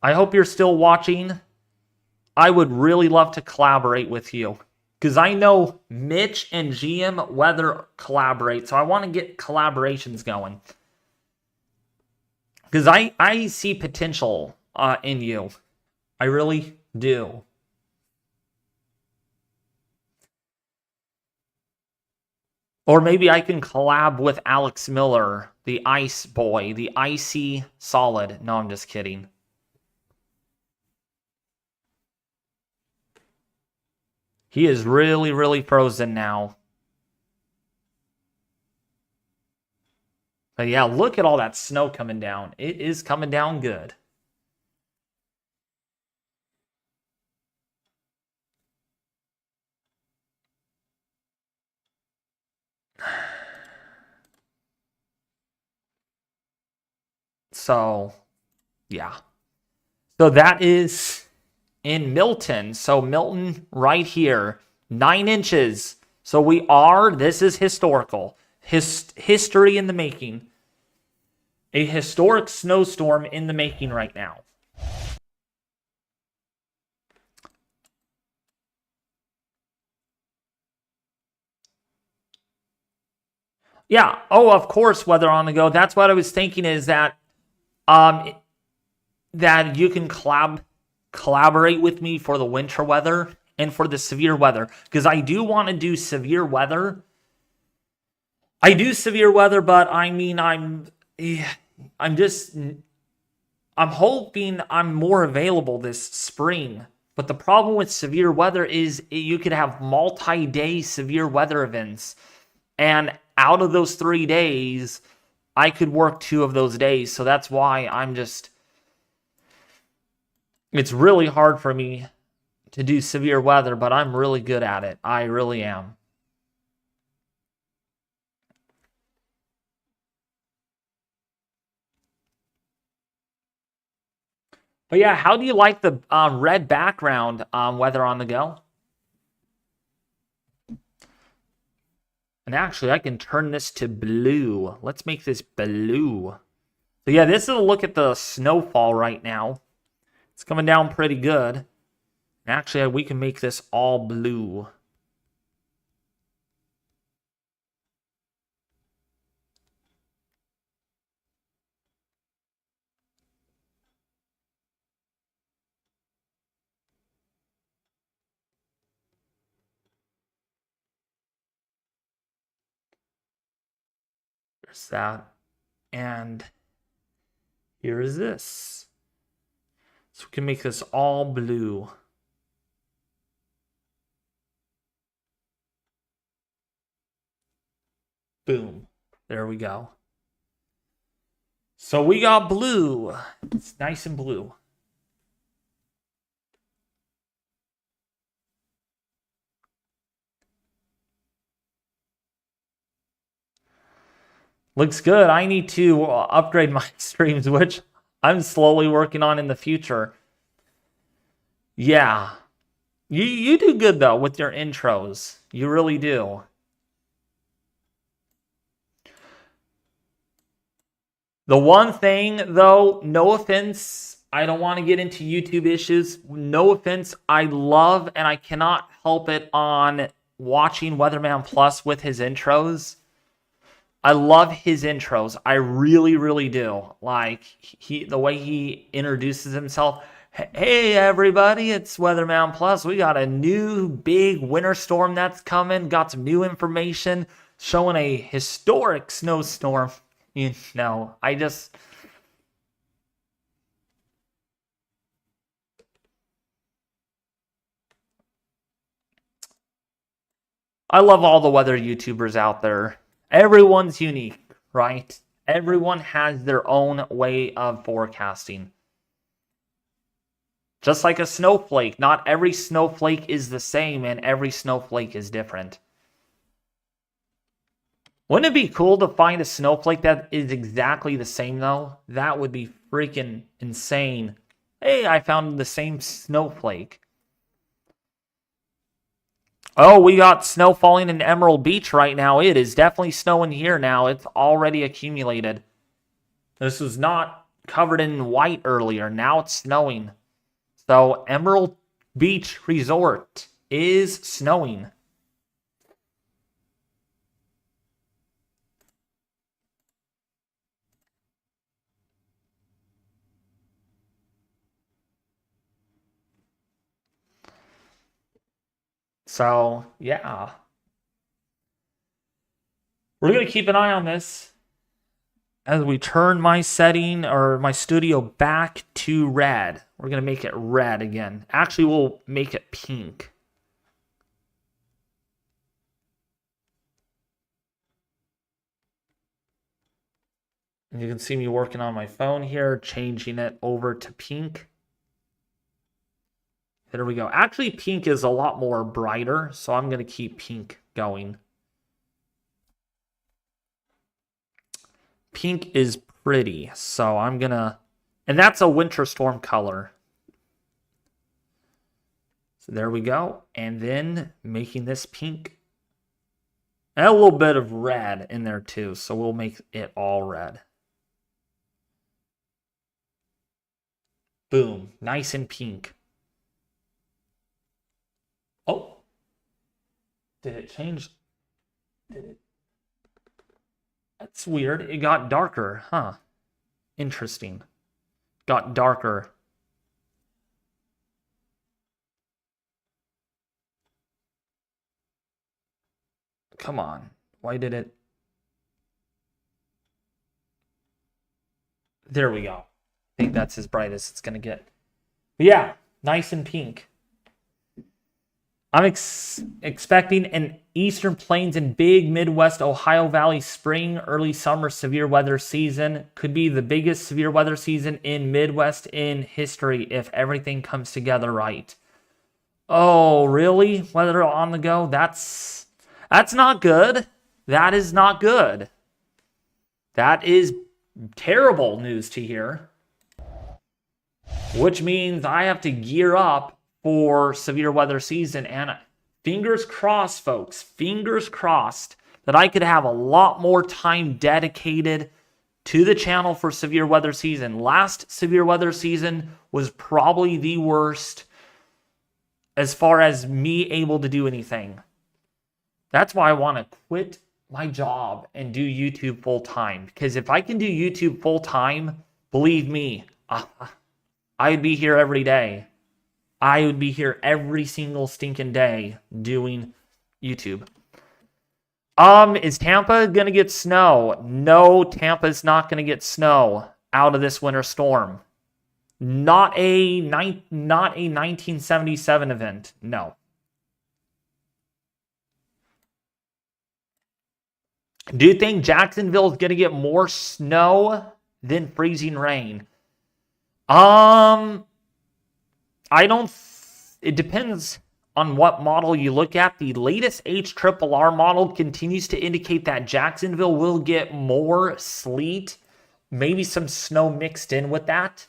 I hope you're still watching. I would really love to collaborate with you. Because I know Mitch and GM Weather collaborate, so I want to get collaborations going. Because I see potential in you. I really do. Or maybe I can collab with Alex Miller, the Ice Boy, the Icy Solid. No, I'm just kidding. He is really, really frozen now. But yeah, look at all that snow coming down. It is coming down good. So, yeah. So that is in Milton. So Milton right here, 9 inches. So this is historical. History in the making. A historic snowstorm in the making right now. Yeah. Oh, of course, weather on the go. That's what I was thinking is that um that you can collaborate with me for the winter weather and for the severe weather, because I do want to do severe weather. I do severe weather, but I mean I'm just I'm hoping I'm more available this spring. But the problem with severe weather is you could have multi-day severe weather events. And out of those 3 days, I could work 2 of those days. So that's why it's really hard for me to do severe weather, but I'm really good at it. I really am. But yeah, how do you like the red background weather on the go? And actually, I can turn this to blue. Let's make this blue. So yeah, this is a look at the snowfall right now. It's coming down pretty good. And actually, we can make this all blue. There's that. And here is this. So we can make this all blue. Boom. There we go. So we got blue. It's nice and blue. Looks good. I need to upgrade my streams, which I'm slowly working on in the future. Yeah. You do good, though, with your intros. You really do. The one thing, though, no offense, I don't want to get into YouTube issues. No offense, I love and I cannot help it on watching Weatherman Plus with his intros. I love his intros. I really, really do. Like the way he introduces himself. Hey everybody, it's Weatherman Plus. We got a new big winter storm that's coming. Got some new information showing a historic snowstorm. You know, I love all the weather YouTubers out there. Everyone's unique, right? Everyone has their own way of forecasting. Just like a snowflake, not every snowflake is the same and every snowflake is different. Wouldn't it be cool to find a snowflake that is exactly the same, though? That would be freaking insane. Hey, I found the same snowflake. Oh, we got snow falling in Emerald Beach right now. It is definitely snowing here now. It's already accumulated. This was not covered in white earlier. Now it's snowing. So Emerald Beach Resort is snowing. So, yeah. We're going to keep an eye on this as we turn my setting or my studio back to red. We're going to make it red again. Actually, we'll make it pink. And you can see me working on my phone here, changing it over to pink. There we go. Actually, pink is a lot more brighter, so I'm going to keep pink going. Pink is pretty, so I'm going to... And that's a winter storm color. So there we go. And then making this pink. And a little bit of red in there too, so we'll make it all red. Boom. Nice and pink. Oh. Did it change? Did it? That's weird. It got darker, huh? Interesting. Got darker. Come on. Why did it? There we go. I think that's as bright as it's going to get. But yeah, nice and pink. I'm expecting an Eastern Plains and big Midwest Ohio Valley spring, early summer severe weather season. Could be the biggest severe weather season in Midwest in history if everything comes together right. Oh, really? Weather on the go? That's not good. That is not good. That is terrible news to hear. Which means I have to gear up for severe weather season. And fingers crossed, folks, fingers crossed that I could have a lot more time dedicated to the channel for severe weather season. Last severe weather season was probably the worst as far as me able to do anything. That's why I want to quit my job and do YouTube full time. Because if I can do YouTube full time, believe me, I would be here every day. I would be here every single stinking day doing YouTube. Is Tampa gonna get snow? No, Tampa's not gonna get snow out of this winter storm. Not a 1977 event. No. Do you think Jacksonville is gonna get more snow than freezing rain? I don't. It depends on what model you look at. The latest HRRR model continues to indicate that Jacksonville will get more sleet, maybe some snow mixed in with that.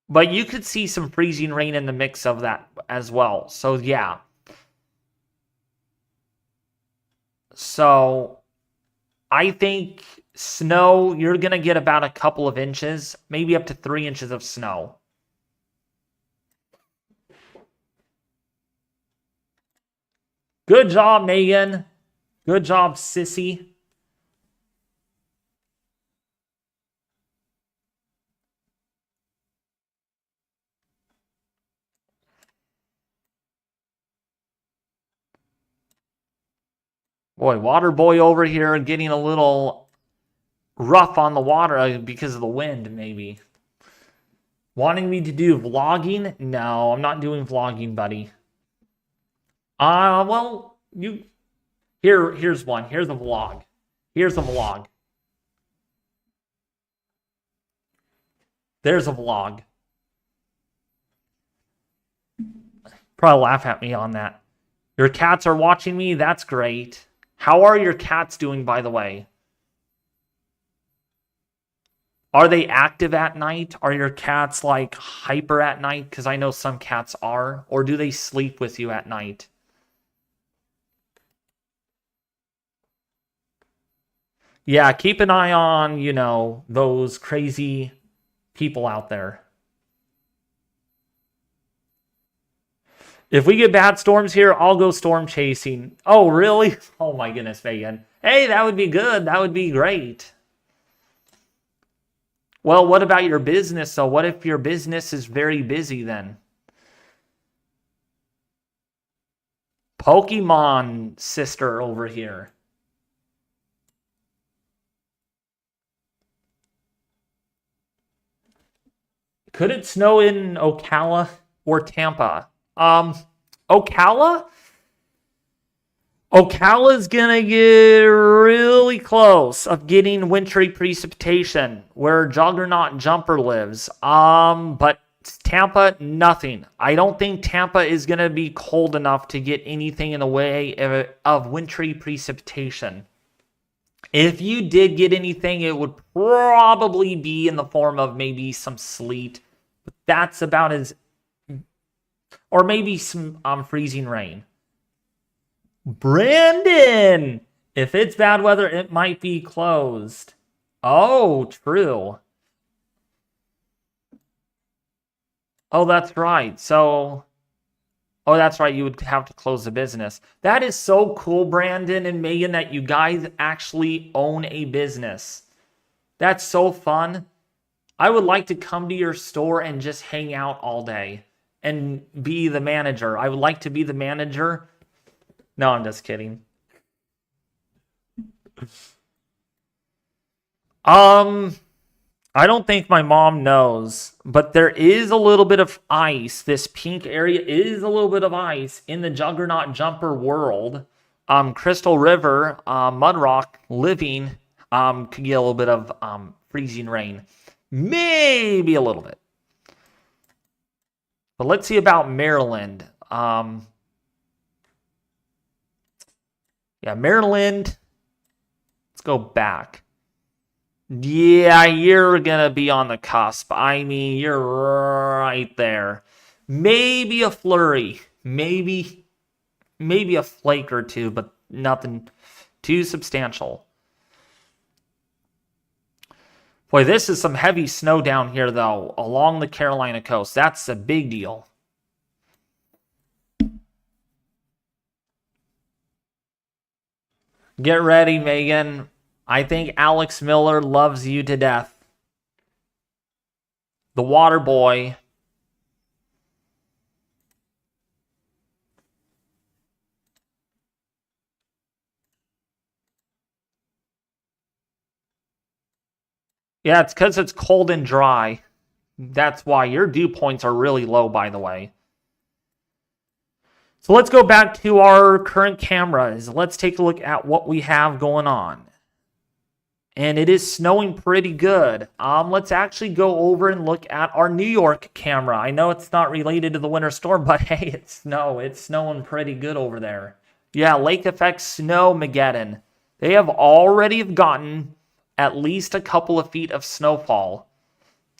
But you could see some freezing rain in the mix of that as well. So, yeah. So, I think snow, you're going to get about a couple of inches, maybe up to 3 inches of snow. Good job, Megan. Good job, sissy. Boy, water boy over here getting a little rough on the water because of the wind, maybe. Wanting me to do vlogging? No, I'm not doing vlogging, buddy. Well, here's one. Here's a vlog. Here's a vlog. There's a vlog. Probably laugh at me on that. Your cats are watching me? That's great. How are your cats doing, by the way? Are they active at night? Are your cats like hyper at night? Because I know some cats are. Or do they sleep with you at night? Yeah, keep an eye on, those crazy people out there. If we get bad storms here, I'll go storm chasing. Oh, really? Oh my goodness, Megan. Hey, that would be good. That would be great. Well, what about your business? So what if your business is very busy then? Pokemon sister over here. Could it snow in Ocala or Tampa? Ocala is gonna get really close of getting wintry precipitation where Juggernaut Jumper lives. But Tampa, nothing. I don't think Tampa is gonna be cold enough to get anything in the way of wintry precipitation. If you did get anything, it would probably be in the form of maybe some sleet. But that's about as... Or maybe some freezing rain. Brandon! If it's bad weather, it might be closed. Oh, true. Oh, that's right. So, Oh, that's right. You would have to close the business. That is so cool, Brandon and Megan, that you guys actually own a business. That's so fun. I would like to come to your store and just hang out all day and be the manager. I would like to be the manager. No, I'm just kidding. I don't think my mom knows, but there is a little bit of ice. This pink area is a little bit of ice in the Juggernaut Jumper world. Crystal River, Mudrock, Living, could get a little bit of freezing rain. Maybe a little bit. But let's see about Maryland. Yeah, Maryland. Let's go back. Yeah, you're going to be on the cusp. I mean, you're right there. Maybe a flurry. Maybe a flake or two, but nothing too substantial. Boy, this is some heavy snow down here, though, along the Carolina coast. That's a big deal. Get ready, Megan. I think Alex Miller loves you to death. The water boy. Yeah, it's because it's cold and dry. That's why your dew points are really low, by the way. So let's go back to our current cameras. Let's take a look at what we have going on. And it is snowing pretty good. Let's actually go over and look at our New York camera. I know it's not related to the winter storm, but hey, it's snowing pretty good over there. Yeah, lake effect snowmageddon. They have already gotten at least a couple of feet of snowfall.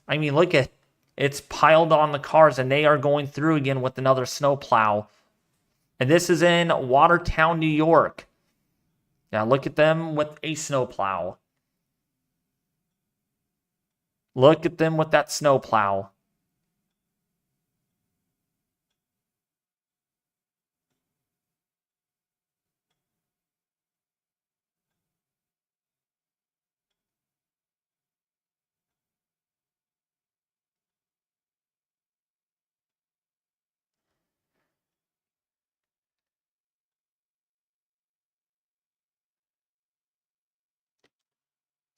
I mean, look at it's piled on the cars, and they are going through again with another snowplow. And this is in Watertown, New York. Yeah, look at them with a snowplow. Look at them with that snowplow.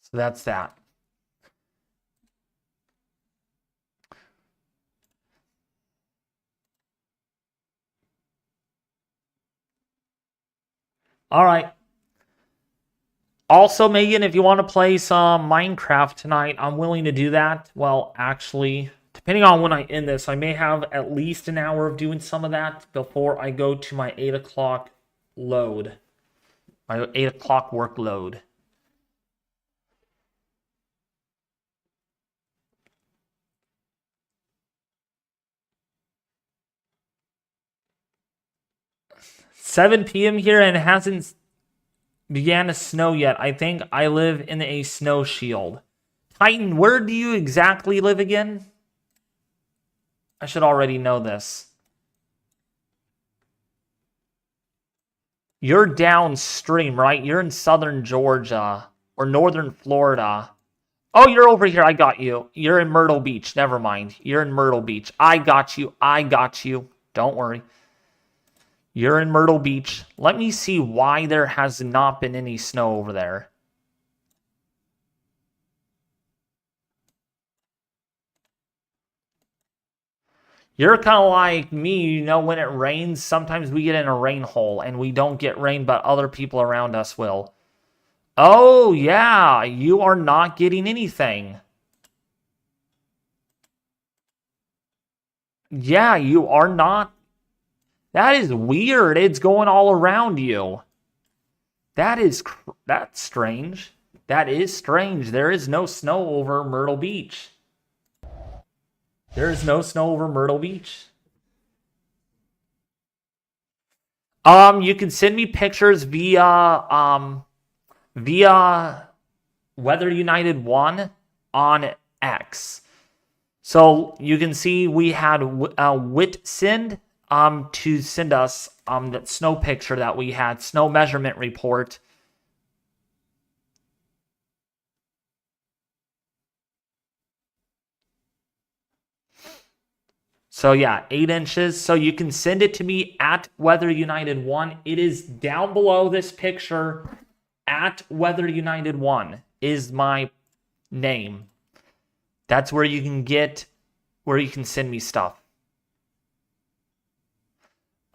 So that's that. All right. Also, Megan, if you want to play some Minecraft tonight, I'm willing to do that. Well, actually, depending on when I end this, I may have at least an hour of doing some of that before I go to my 8 o'clock load. My 8 o'clock workload. $7 p.m. here and it hasn't began to snow yet. I think I live in a snow shield. Titan, where do you exactly live again? I should already know this. You're downstream, right? You're in southern Georgia or northern Florida. Oh, you're over here. I got you. You're in Myrtle Beach. Never mind. You're in Myrtle Beach. I got you. I got you. Don't worry. You're in Myrtle Beach. Let me see why there has not been any snow over there. You're kind of like me, you know, when it rains, sometimes we get in a rain hole and we don't get rain, but other people around us will. Oh, yeah, you are not getting anything. Yeah, you are not. That is weird. It's going all around you. That's strange. That is strange. There is no snow over Myrtle Beach. There is no snow over Myrtle Beach. You can send me pictures via Weather United 1 on X. So you can see we had Whitsend to send us that snow picture that we had, snow measurement report. So yeah, 8 inches. So you can send it to me at Weather United 1. It is down below this picture. At Weather United 1 is my name. That's where you can send me stuff.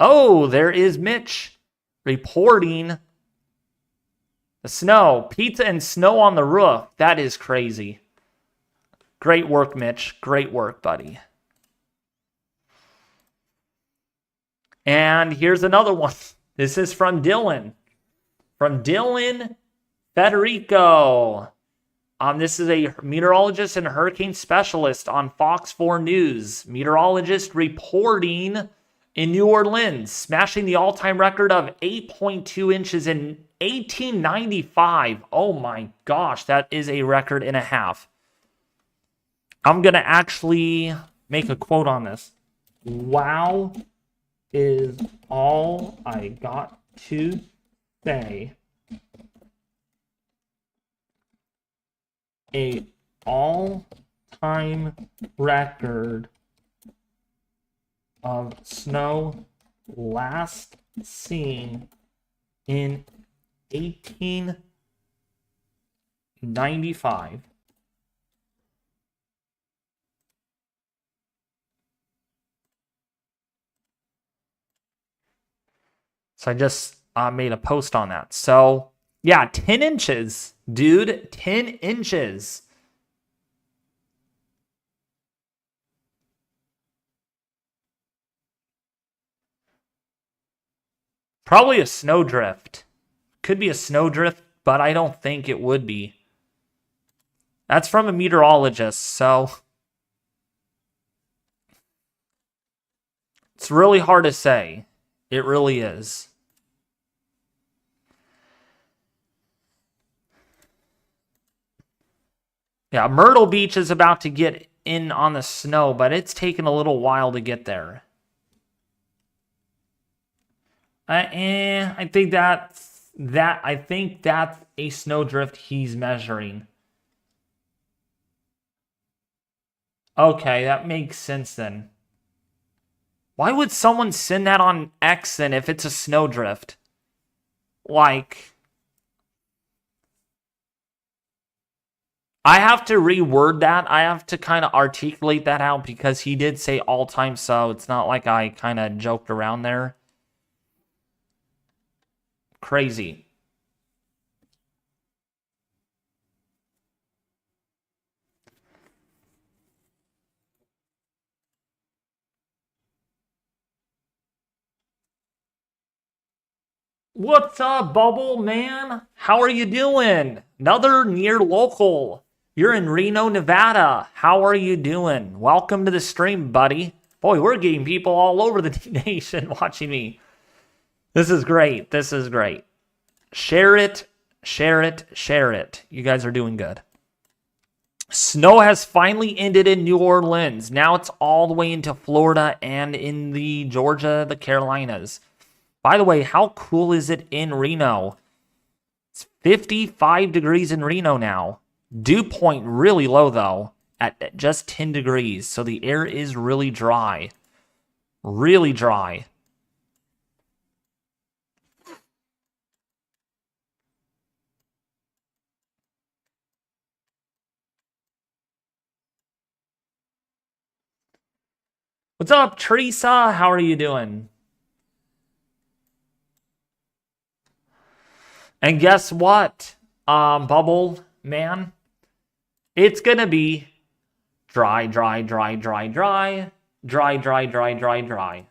Oh, there is Mitch reporting the snow. Pizza and snow on the roof. That is crazy. Great work, Mitch. Great work, buddy. And here's another one. This is from Dylan. From Dylan Federico. This is a meteorologist and hurricane specialist on Fox 4 News. Meteorologist reporting in New Orleans, smashing the all-time record of 8.2 inches in 1895. Oh my gosh, that is a record and a half. I'm going to actually make a quote on this. Wow is all I got to say. A all-time record of snow last seen in 1895. So I just made a post on that. So yeah, 10 inches, dude, 10 inches. Probably a snowdrift. Could be a snowdrift, but I don't think it would be. That's from a meteorologist, so it's really hard to say. It really is. Yeah, Myrtle Beach is about to get in on the snow, but it's taken a little while to get there. I think that's a snowdrift he's measuring. Okay, that makes sense then. Why would someone send that on X then if it's a snowdrift? Like, I have to reword that. I have to kind of articulate that out because he did say all time, so it's not like I kind of joked around there. Crazy. What's up, Bubble Man? How are you doing? Another near local. You're in Reno, Nevada. How are you doing? Welcome to the stream, buddy. Boy, we're getting people all over the nation watching me. This is great. This is great. Share it, share it, share it. You guys are doing good. Snow has finally ended in New Orleans. Now it's all the way into Florida and in the Georgia, the Carolinas. By the way, how cool is it in Reno? It's 55 degrees in Reno now. Dew point really low, though, at just 10 degrees. So the air is really dry. Really dry. What's up, Teresa? How are you doing? And guess what, Bubble Man? It's going to be dry, dry, dry, dry, dry, dry, dry, dry, dry, dry.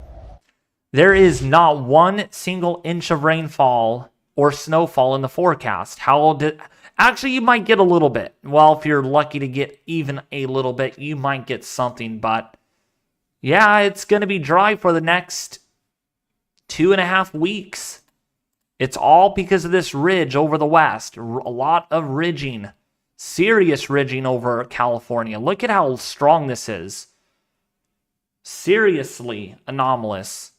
There is not one single inch of rainfall or snowfall in the forecast. Actually, you might get a little bit. Well, if you're lucky to get even a little bit, you might get something. But yeah, it's going to be dry for the next 2.5 weeks. It's all because of this ridge over the west. A lot of ridging. Serious ridging over California. Look at how strong this is. Seriously anomalous.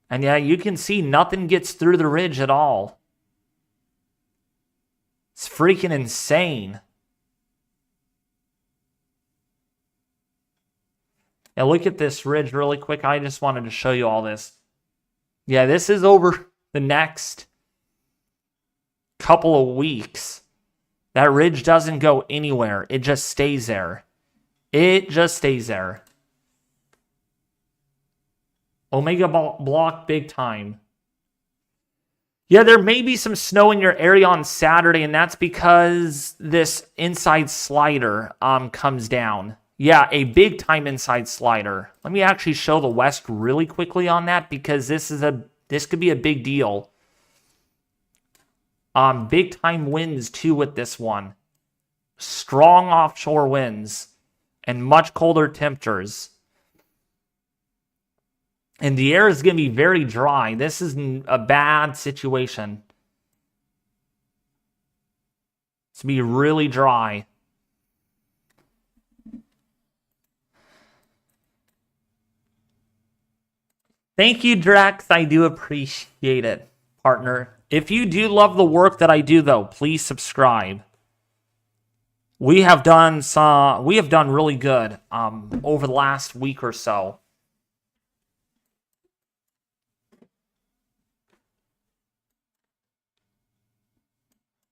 And yeah, you can see nothing gets through the ridge at all. It's freaking insane. Now look at this ridge really quick. I just wanted to show you all this. Yeah, this is over the next couple of weeks. That ridge doesn't go anywhere. It just stays there. It just stays there. Omega block big time. Yeah, there may be some snow in your area on Saturday, and that's because this inside slider comes down. Yeah, a big time inside slider. Let me actually show the west really quickly on that because this could be a big deal. Big time winds too with this one. Strong offshore winds and much colder temperatures. And the air is going to be very dry. This is a bad situation. It's going to be really dry. Thank you, Drex. I do appreciate it, partner. If you do love the work that I do, though, please subscribe. We have done really good over the last week or so.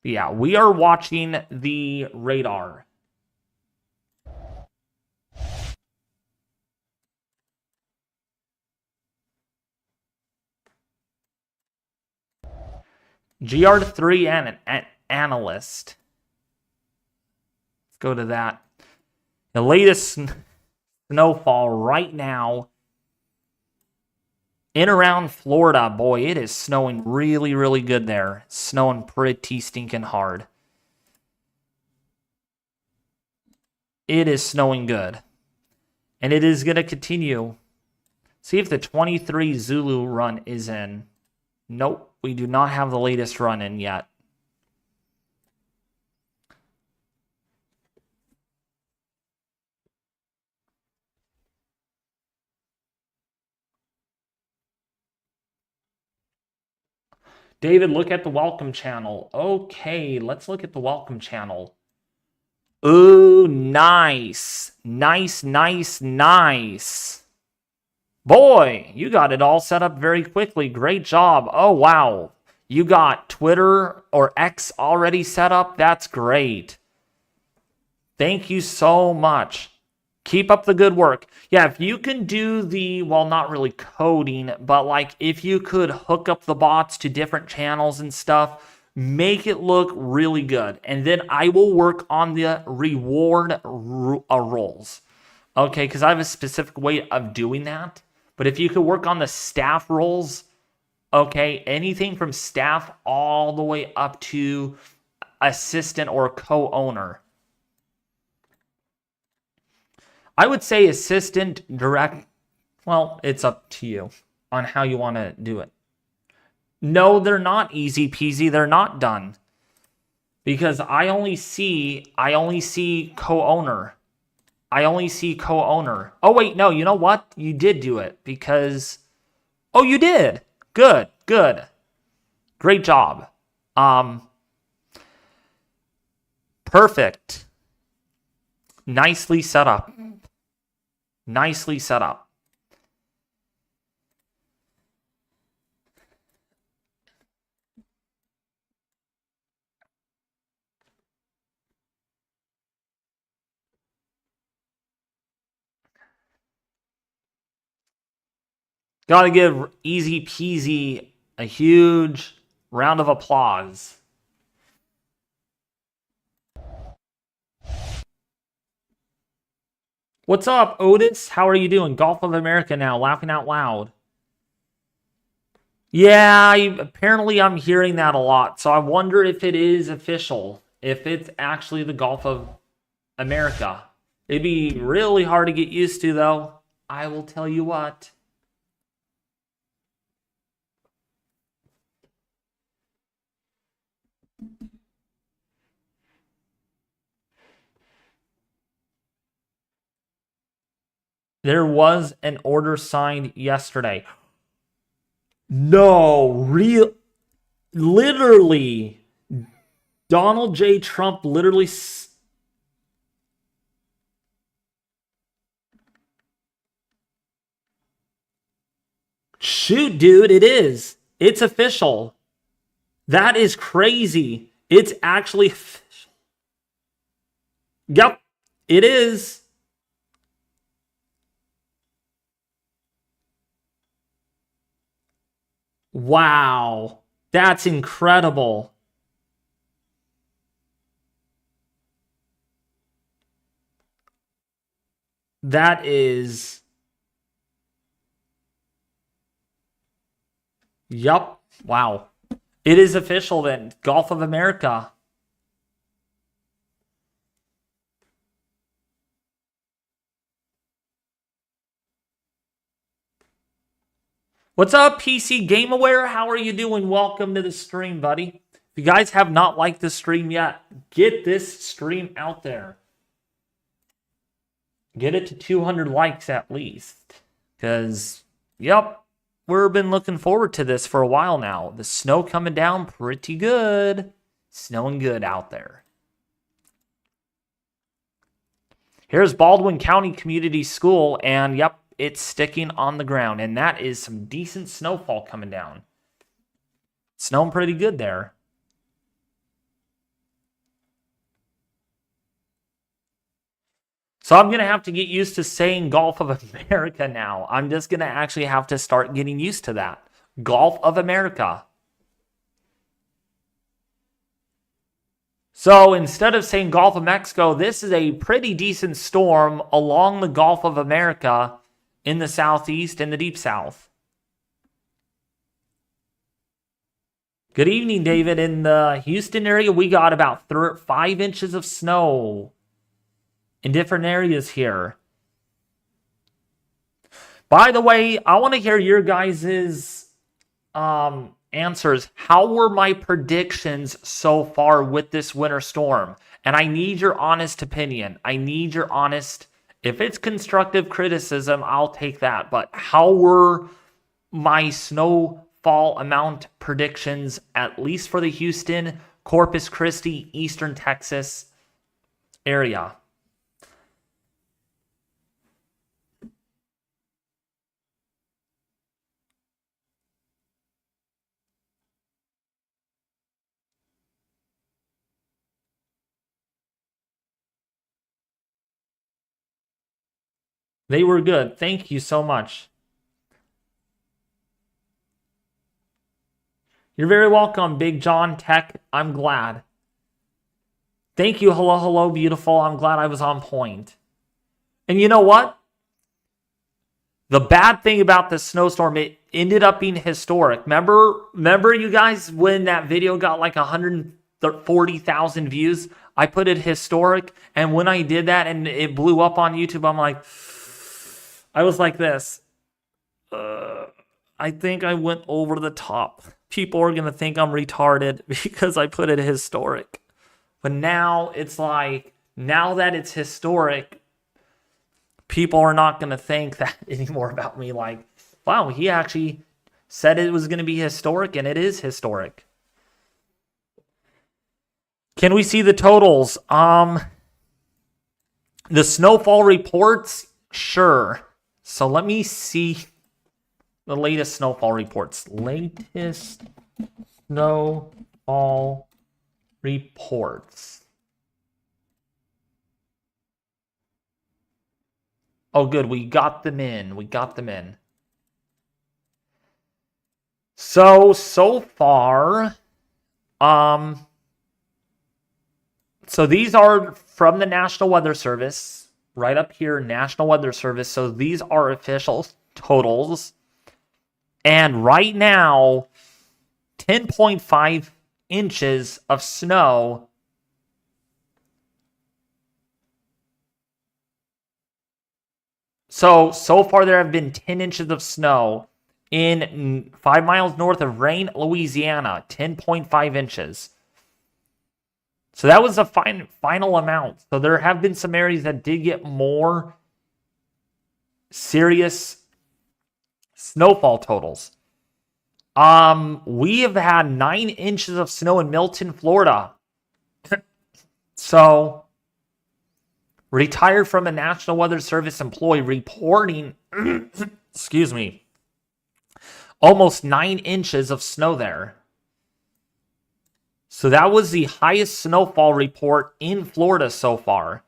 Yeah, we are watching the radar. GR3 and an analyst. Let's go to that. The latest snowfall right now in around Florida. Boy, it is snowing really, really good there. It's snowing pretty stinking hard. It is snowing good. And it is going to continue. See if the 23 Zulu run is in. Nope, we do not have the latest run in yet. David, look at the welcome channel. Okay, let's look at the welcome channel. Ooh, nice. Nice, nice, nice. Boy, you got it all set up very quickly. Great job. Oh, wow. You got Twitter or X already set up? That's great. Thank you so much. Keep up the good work. Yeah, if you can do well, not really coding, but like if you could hook up the bots to different channels and stuff, make it look really good. And then I will work on the reward roles. Okay, because I have a specific way of doing that. But if you could work on the staff roles, okay, anything from staff all the way up to assistant or co-owner. I would say assistant, direct. Well, it's up to you on how you want to do it. No, they're not easy peasy. They're not done. Because I only see co-owner. I only see co-owner. Oh, wait, no, you know what? You did do it because... Oh, you did. Good, good. Great job. Perfect. Nicely set up. Nicely set up. Gotta give Easy Peasy a huge round of applause. What's up, Otis? How are you doing? Gulf of America now, laughing out loud. Yeah, apparently I'm hearing that a lot. So I wonder if it is official. If it's actually the Gulf of America. It'd be really hard to get used to, though. I will tell you what. There was an order signed yesterday. No, literally, Donald J. Trump literally. Shoot, dude, it is. It's official. That is crazy. It's actually official. Yep, it is. Wow. That's incredible. That is. Yup. Wow. It is official then. Gulf of America. What's up, PC Game Aware? How are you doing? Welcome to the stream, buddy. If you guys have not liked the stream yet, get this stream out there. Get it to 200 likes at least. Because, yep, we've been looking forward to this for a while now. The snow coming down pretty good. Snowing good out there. Here's Baldwin County Community School, and yep, it's sticking on the ground. And that is some decent snowfall coming down. Snowing pretty good there. So I'm going to have to get used to saying Gulf of America now. I'm just going to actually have to start getting used to that. Gulf of America. So instead of saying Gulf of Mexico, this is a pretty decent storm along the Gulf of America in the southeast and the deep south. Good evening, David. In the Houston area, we got about 5 inches of snow in different areas here. By the way, I want to hear your guys' answers. How were my predictions so far with this winter storm? And I need your honest opinion. I need your honest. If it's constructive criticism, I'll take that. But how were my snowfall amount predictions, at least for the Houston, Corpus Christi, Eastern Texas area? They were good. Thank you so much. You're very welcome, Big John Tech. I'm glad. Thank you. Hello, hello, beautiful. I'm glad I was on point. And you know what? The bad thing about the snowstorm, it ended up being historic. Remember you guys when that video got like 140,000 views? I put it historic, and when I did that and it blew up on YouTube, I was like this. I think I went over the top. People are going to think I'm retarded because I put it historic. But now it's like, now that it's historic, people are not going to think that anymore about me. Like, wow, he actually said it was going to be historic, and it is historic. Can we see the totals? The snowfall reports? Sure. So let me see the latest snowfall reports. Latest snowfall reports. Oh, good. We got them in. So far, so these are from the National Weather Service. Right up here, National Weather Service. So these are official totals. And right now, 10.5 inches of snow. So far there have been 10 inches of snow in 5 miles north of Rayne, Louisiana. 10.5 inches. So that was the final amount. So there have been some areas that did get more serious snowfall totals. We have had 9 inches of snow in Milton, Florida. So, retired from a National Weather Service employee reporting, excuse me, almost 9 inches of snow there. So that was the highest snowfall report in Florida so far.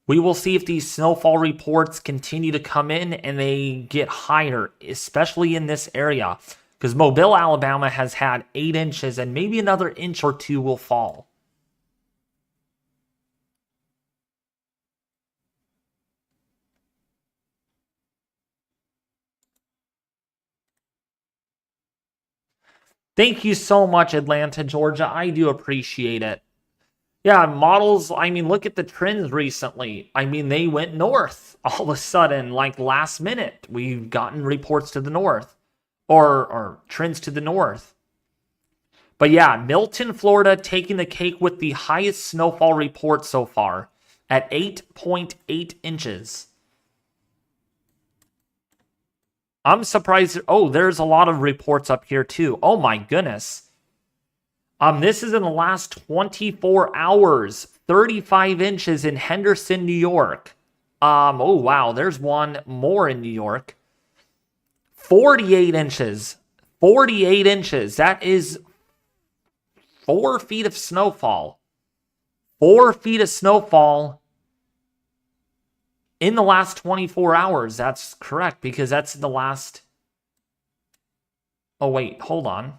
We will see if these snowfall reports continue to come in and they get higher, especially in this area. Because Mobile, Alabama has had 8 inches and maybe another inch or 2 will fall. Thank you so much, Atlanta, Georgia. I do appreciate it. Yeah, models, I mean, look at the trends recently. I mean, they went north all of a sudden, like last minute. We've gotten reports to the north or trends to the north. But yeah, Milton, Florida taking the cake with the highest snowfall report so far at 8.8 inches. I'm surprised. Oh, there's a lot of reports up here too. Oh my goodness. This is in the last 24 hours. 35 inches in Henderson, New York. Oh wow, there's one more in New York. 48 inches. 48 inches. That is 4 feet of snowfall. 4 feet of snowfall in the last 24 hours. That's correct because that's the last... Oh, wait. Hold on.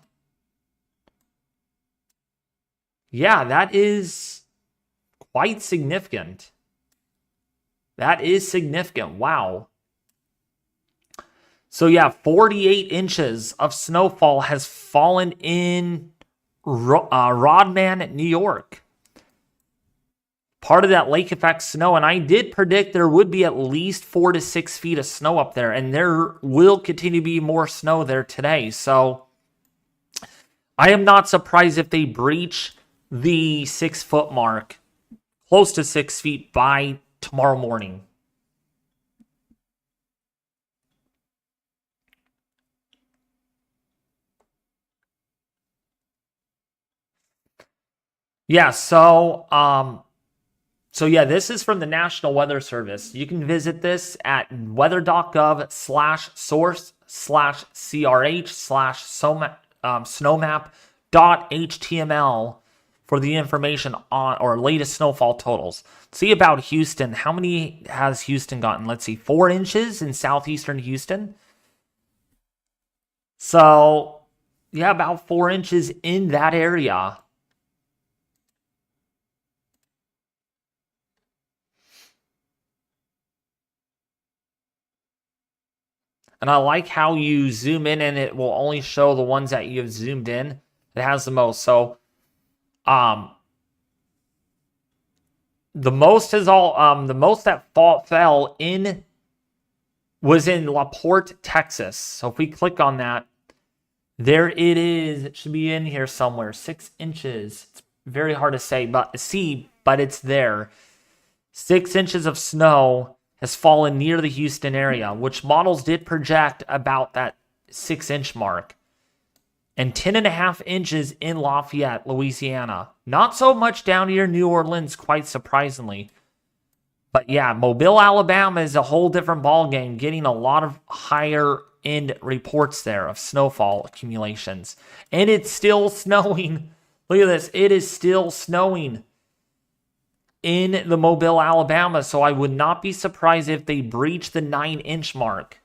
Yeah, that is quite significant. That is significant. Wow. So yeah, 48 inches of snowfall has fallen in Rodman, New York. Part of that lake effect snow, and I did predict there would be at least 4 to 6 feet of snow up there, and there will continue to be more snow there today. So I am not surprised if they breach the 6-foot mark, close to 6 feet by tomorrow morning. Yeah, so yeah, this is from the National Weather Service. You can visit this at weather.gov/source/crh/snowmap.html for the information on or latest snowfall totals. See about Houston. How many has Houston gotten? Let's see, 4 inches in southeastern Houston. So, yeah, about 4 inches in that area. And I like how you zoom in and it will only show the ones that you've zoomed in. It has the most. So, the most that fell in was in La Porte, Texas. So if we click on that, there it is. It should be in here somewhere. 6 inches. It's very hard to say, but it's there. 6 inches of snow has fallen near the Houston area, which models did project about that 6-inch mark. And 10.5 inches in Lafayette, Louisiana. Not so much down here in New Orleans, quite surprisingly. But yeah, Mobile, Alabama is a whole different ballgame, getting a lot of higher-end reports there of snowfall accumulations. And it's still snowing. Look at this. It is still snowing in the Mobile, Alabama, so I would not be surprised if they breach the 9-inch mark.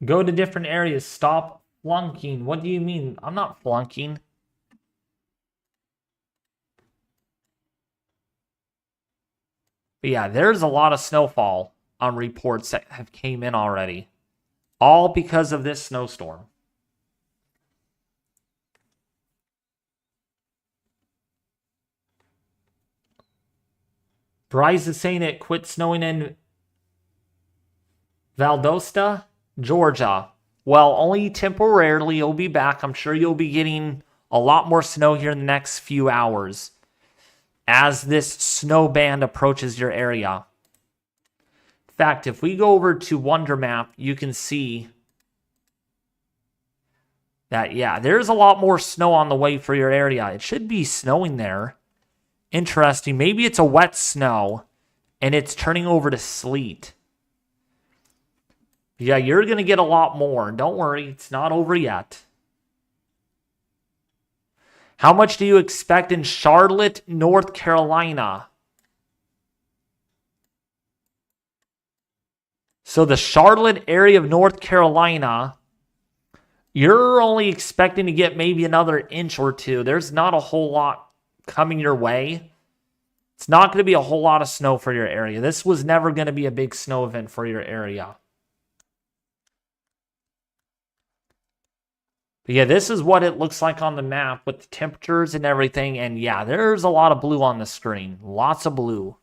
Go to different areas. Stop flunking. What do you mean? I'm not flunking. But yeah, there's a lot of snowfall on reports that have came in already. All because of this snowstorm. Bryce is saying it quit snowing in Valdosta, Georgia. Well, only temporarily. It'll be back. I'm sure you'll be getting a lot more snow here in the next few hours as this snow band approaches your area. fact, if we go over to Wonder Map, you can see that, yeah, there's a lot more snow on the way for your area. It should be snowing there. Interesting. Maybe it's a wet snow, and it's turning over to sleet. Yeah, you're going to get a lot more. Don't worry, it's not over yet. How much do you expect in Charlotte, North Carolina? So the Charlotte area of North Carolina, you're only expecting to get maybe another inch or two. There's not a whole lot coming your way. It's not going to be a whole lot of snow for your area. This was never going to be a big snow event for your area. But yeah, this is what it looks like on the map with the temperatures and everything. And yeah, there's a lot of blue on the screen. Lots of blue.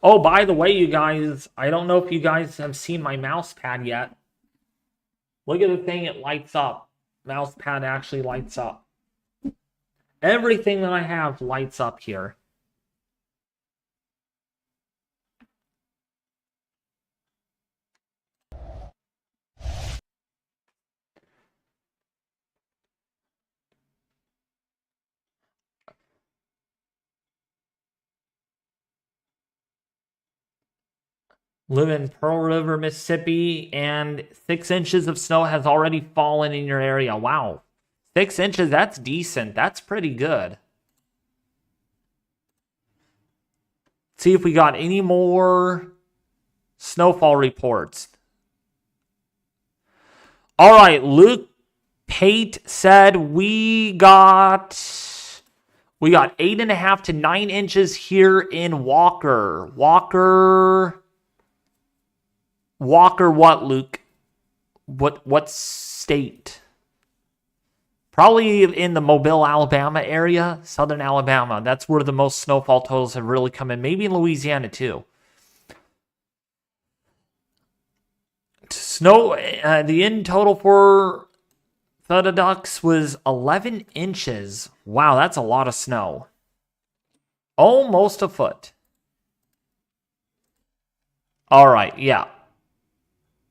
Oh, by the way, you guys, I don't know if you guys have seen my mouse pad yet. Look at the thing, it lights up. Mouse pad actually lights up. Everything that I have lights up here. Live in Pearl River, Mississippi, and 6 inches of snow has already fallen in your area. Wow. 6 inches, that's decent. That's pretty good. See if we got any more snowfall reports. All right, Luke Pate said we got 8.5 to 9 inches here in Walker. Walker what, Luke? What state? Probably in the Mobile, Alabama area, southern Alabama. That's where the most snowfall totals have really come in. Maybe in Louisiana too. Snow, the end total for the Ducks was 11 inches. Wow, that's a lot of snow. Almost a foot. All right, yeah.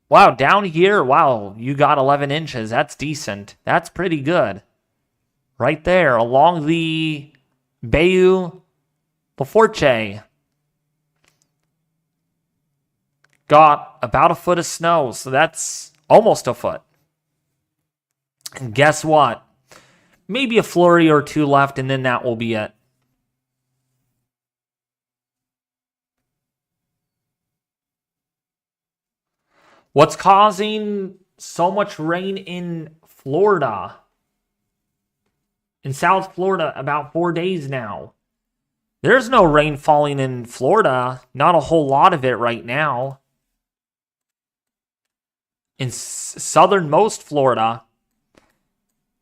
Wow, down here, wow, you got 11 inches. That's decent. That's pretty good. Right there, along the Bayou Laforche. Got about a foot of snow, so that's almost a foot. And guess what? Maybe a flurry or two left, and then that will be it. What's causing so much rain in Florida? In South Florida, about 4 days now. There's no rain falling in Florida. Not a whole lot of it right now. In southernmost Florida,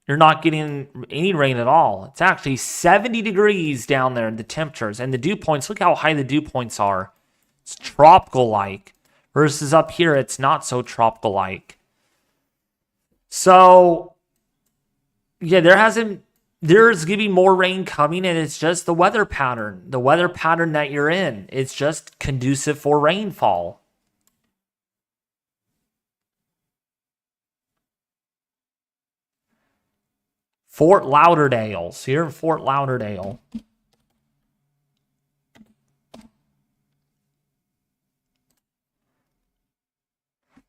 you're not getting any rain at all. It's actually 70 degrees down there, the temperatures. And the dew points, look how high the dew points are. It's tropical-like. Versus up here, it's not so tropical-like. So, yeah, there's going to be more rain coming, and it's just the weather pattern. The weather pattern that you're in. It's just conducive for rainfall. Fort Lauderdale. So you're in Fort Lauderdale.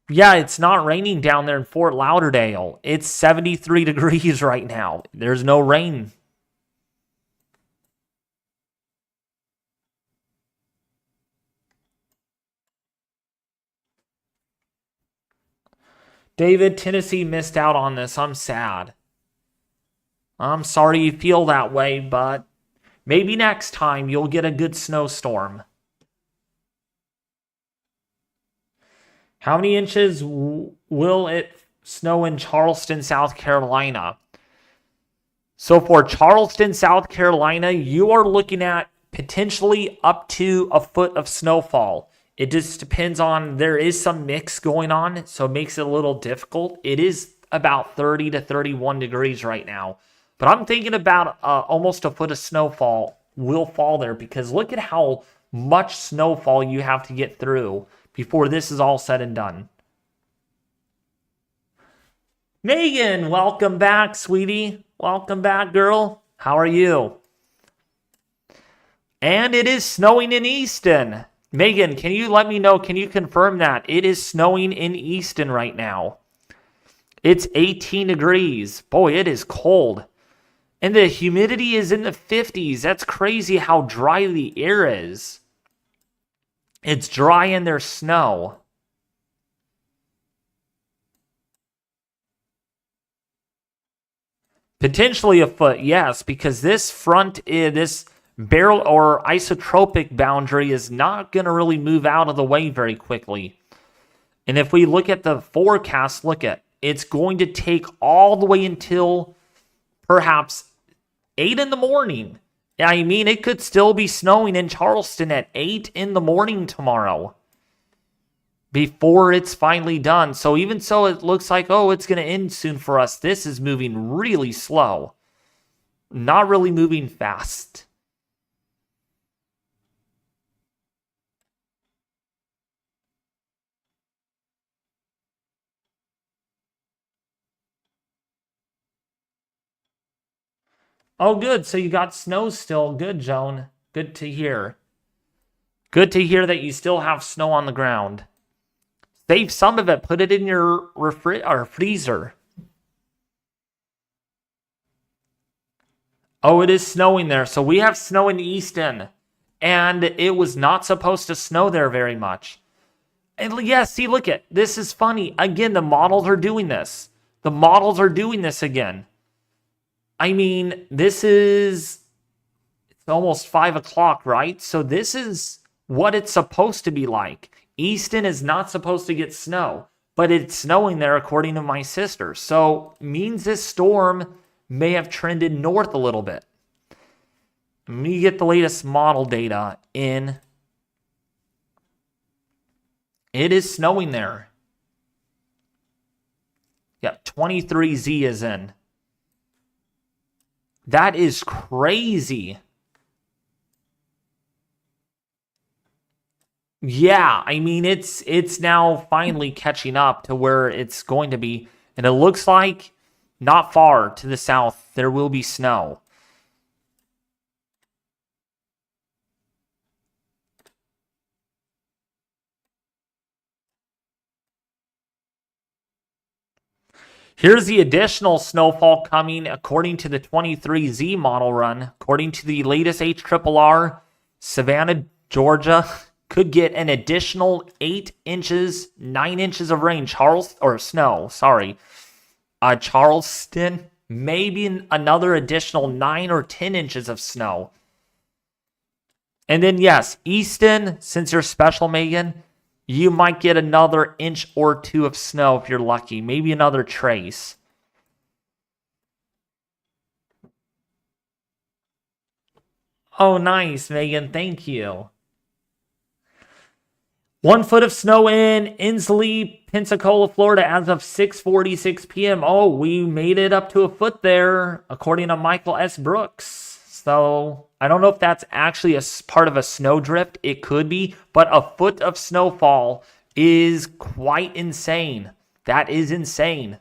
Yeah, it's not raining down there in Fort Lauderdale. It's 73 degrees right now. There's no rain. David, Tennessee missed out on this. I'm sad. I'm sorry you feel that way, but maybe next time you'll get a good snowstorm. How many inches will it snow in Charleston, South Carolina? So for Charleston, South Carolina, you are looking at potentially up to a foot of snowfall. It just depends on, there is some mix going on, so it makes it a little difficult. It is about 30 to 31 degrees right now. But I'm thinking about almost a foot of snowfall will fall there, because look at how much snowfall you have to get through before this is all said and done. Megan, welcome back, sweetie. Welcome back, girl. How are you? And it is snowing in Easton. Megan, can you let me know? Can you confirm that? It is snowing in Easton right now. It's 18 degrees. Boy, it is cold. And the humidity is in the 50s. That's crazy how dry the air is. It's dry and there's snow. Potentially a foot, yes, because this this barrel or isotropic boundary is not going to really move out of the way very quickly. And if we look at the forecast, it's going to take all the way until perhaps 8 in the morning. I mean, it could still be snowing in Charleston at 8 in the morning tomorrow before it's finally done. So even so, it looks like, oh, it's going to end soon for us. This is moving really slow, not really moving fast. Oh, good. So you got snow still. Good, Joan. Good to hear. Good to hear that you still have snow on the ground. Save some of it. Put it in your freezer. Oh, it is snowing there. So we have snow in Easton. And it was not supposed to snow there very much. And yeah, see, look at this is funny. Again, the models are doing this. The models are doing this again. I mean, it's almost 5 o'clock, right? So this is what it's supposed to be like. Easton is not supposed to get snow, but it's snowing there according to my sister. So means this storm may have trended north a little bit. Let me get the latest model data in. It is snowing there. Yeah, 23Z is in. That is crazy. Yeah, I mean, it's now finally catching up to where it's going to be. And it looks like not far to the south, there will be snow. Here's the additional snowfall coming according to the 23Z model run. According to the latest HRRR, Savannah, Georgia could get an additional 8 inches, 9 inches of rain. Charleston, maybe another additional 9 or 10 inches of snow. And then, yes, Easton, since you're special, Megan, you might get another inch or 2 of snow if you're lucky. Maybe another trace. Oh, nice, Megan. Thank you. 1 foot of snow in Inslee, Pensacola, Florida as of 6:46 p.m. Oh, we made it up to a foot there, according to Michael S. Brooks. So I don't know if that's actually a part of a snowdrift. It could be, but a foot of snowfall is quite insane. That is insane.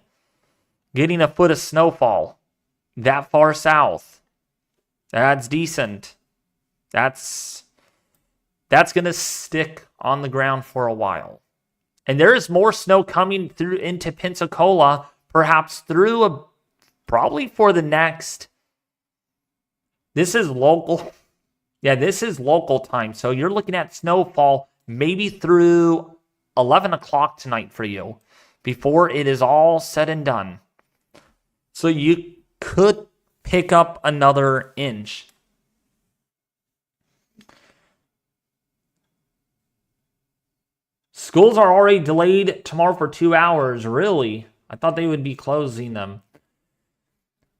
Getting a foot of snowfall that far south. That's decent. That's going to stick on the ground for a while. And there is more snow coming through into Pensacola, perhaps probably for the next. This is local. Yeah, this is local time. So you're looking at snowfall maybe through 11 o'clock tonight for you before it is all said and done. So you could pick up another inch. Schools are already delayed tomorrow for 2 hours. Really? I thought they would be closing them.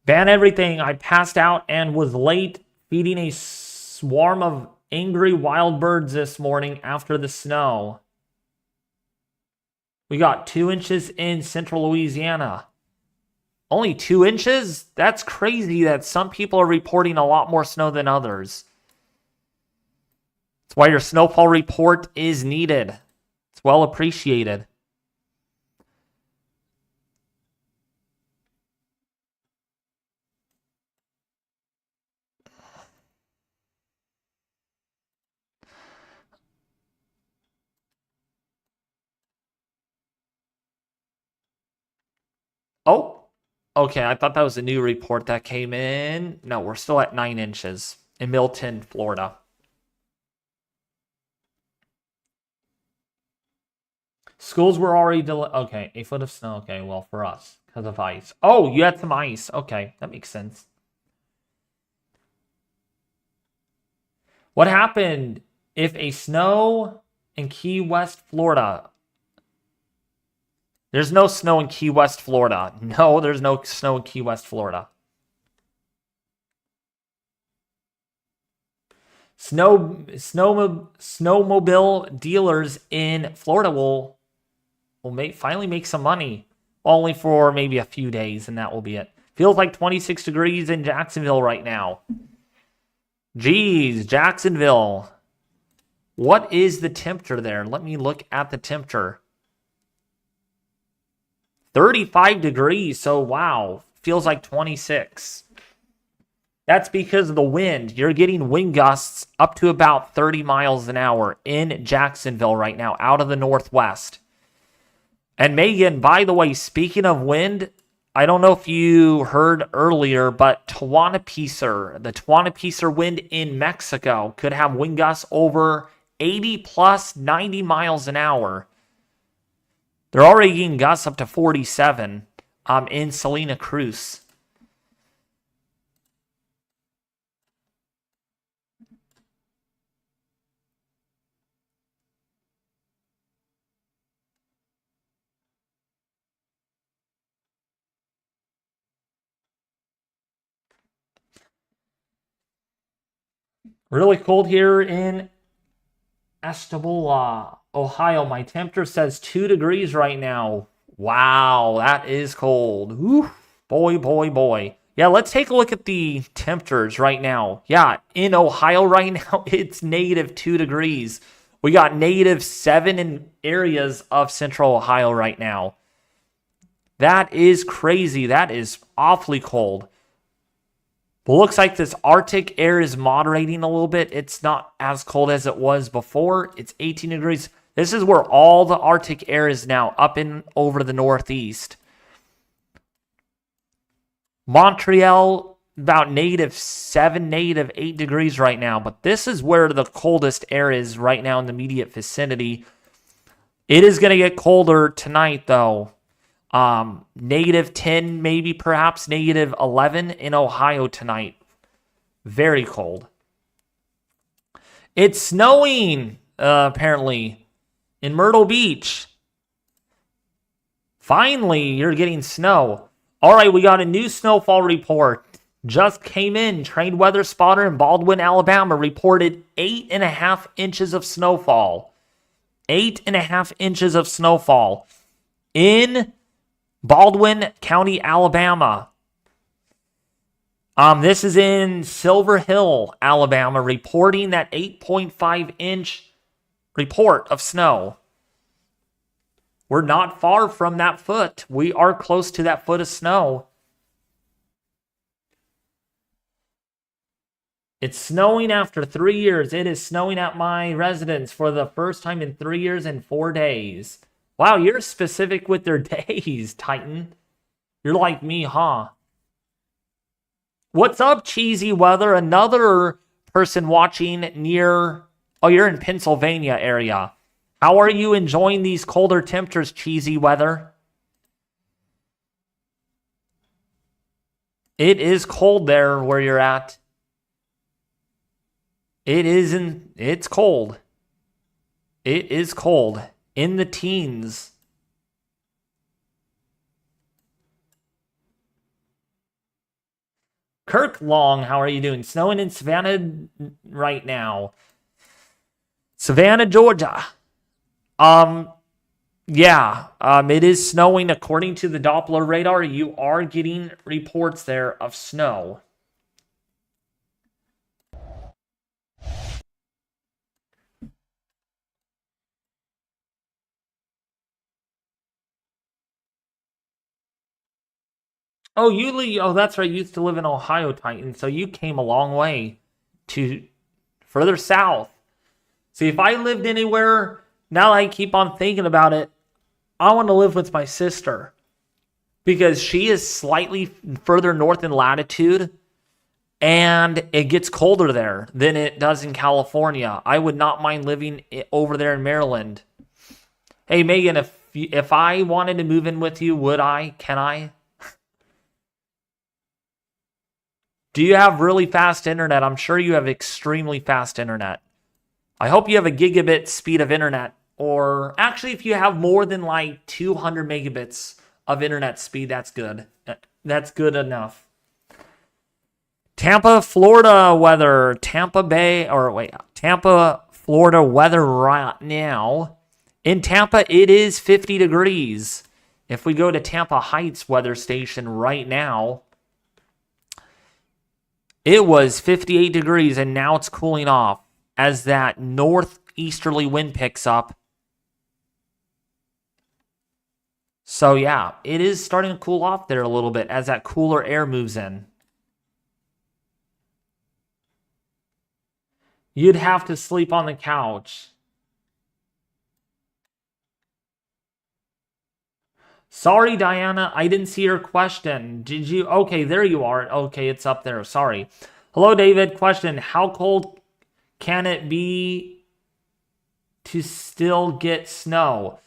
Ban everything. I passed out and was late feeding a swarm of angry wild birds this morning after the snow. We got 2 inches in central Louisiana. Only 2 inches? That's crazy that some people are reporting a lot more snow than others. That's why your snowfall report is needed. It's well appreciated. Oh, okay. I thought that was a new report that came in. No, we're still at 9 inches in Milton, Florida. Schools were already delayed. Okay, 8 foot of snow. Okay, well, for us, because of ice. Oh, you had some ice. Okay, that makes sense. What happened if a snow in Key West, Florida? There's no snow in Key West, Florida. No, there's no snow in Key West, Florida. Snowmobile dealers in Florida will finally make some money. Only for maybe a few days, and that will be it. Feels like 26 degrees in Jacksonville right now. Geez, Jacksonville. What is the temperature there? Let me look at the temperature. 35 degrees, so wow. Feels like 26. That's because of the wind. You're getting wind gusts up to about 30 miles an hour in Jacksonville right now, out of the northwest. And Megan, by the way, speaking of wind, I don't know if you heard earlier, but the Tehuantepec wind in Mexico could have wind gusts over 80 plus 90 miles an hour. They're already getting gusts up to 47 in Salina Cruz. Really cold here in Ashtabula, Ohio. My temperature says 2 degrees right now. Wow, that is cold. Oof, boy, boy, boy. Yeah, let's take a look at the temperatures right now. Yeah, in Ohio right now, it's negative 2 degrees. We got -7 in areas of central Ohio right now. That is crazy. That is awfully cold. But looks like this Arctic air is moderating a little bit. It's not as cold as it was before. It's 18 degrees. This is where all the Arctic air is now, up and over the northeast. Montreal, about -7, -8 degrees right now. But this is where the coldest air is right now in the immediate vicinity. It is going to get colder tonight, though. -10, maybe perhaps -11 in Ohio tonight. Very cold. It's snowing, apparently, in Myrtle Beach. Finally, you're getting snow. All right, we got a new snowfall report. Just came in. Trained weather spotter in Baldwin, Alabama reported 8.5 inches of snowfall. 8.5 inches of snowfall in Baldwin County, Alabama. This is in Silver Hill, Alabama, reporting that 8.5 inch report of snow. We're not far from that foot. We are close to that foot of snow. It's snowing after 3 years. It is snowing at my residence for the first time in 3 years and 4 days. Wow, you're specific with their days, Titan. You're like me, huh? What's up, Cheesy Weather? Another person watching near... Oh, you're in Pennsylvania area. How are you enjoying these colder temperatures, Cheesy Weather? It is cold there where you're at. It's cold. It is cold. In the teens. Kirk Long, how are you doing? Snowing in Savannah right now. Savannah, Georgia. Yeah, it is snowing according to the Doppler radar. You are getting reports there of snow. Oh, oh, that's right. You used to live in Ohio, Titan. So you came a long way to further south. See, if I lived anywhere, now I keep on thinking about it, I want to live with my sister because she is slightly further north in latitude and it gets colder there than it does in California. I would not mind living over there in Maryland. Hey, Megan, if I wanted to move in with you, would I? Can I? Do you have really fast internet? I'm sure you have extremely fast internet. I hope you have a gigabit speed of internet. Or actually, if you have more than like 200 megabits of internet speed, that's good. That's good enough. Tampa, Florida weather. Tampa, Florida weather right now. In Tampa, it is 50 degrees. If we go to Tampa Heights weather station right now, it was 58 degrees and now it's cooling off as that northeasterly wind picks up. So yeah, it is starting to cool off there a little bit as that cooler air moves in. You'd have to sleep on the couch. Sorry, Diana, I didn't see your question. Did you? Okay, there you are. Okay, it's up there. Sorry. Hello, David. Question: how cold can it be to still get snow?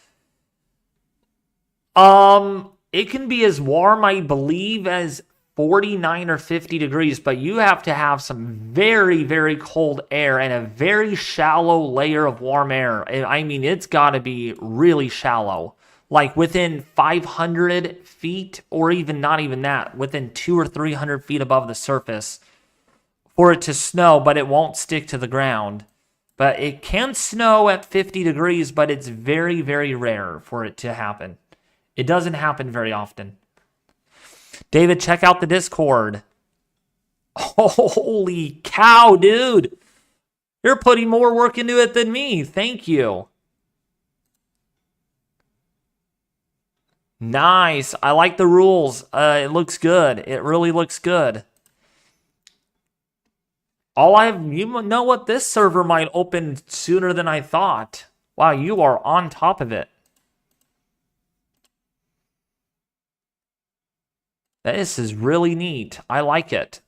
It can be as warm, I believe, as 49 or 50 degrees, but you have to have some very, very cold air and a very shallow layer of warm air. I mean, it's got to be really shallow. Like within 500 feet, or even not even that, within 200 or 300 feet above the surface for it to snow, but it won't stick to the ground. But it can snow at 50 degrees, but it's very, very rare for it to happen. It doesn't happen very often. David, check out the Discord. Holy cow, dude. You're putting more work into it than me. Thank you. Nice. I like the rules. It looks good. It really looks good. You know what? This server might open sooner than I thought. Wow, you are on top of it. This is really neat. I like it.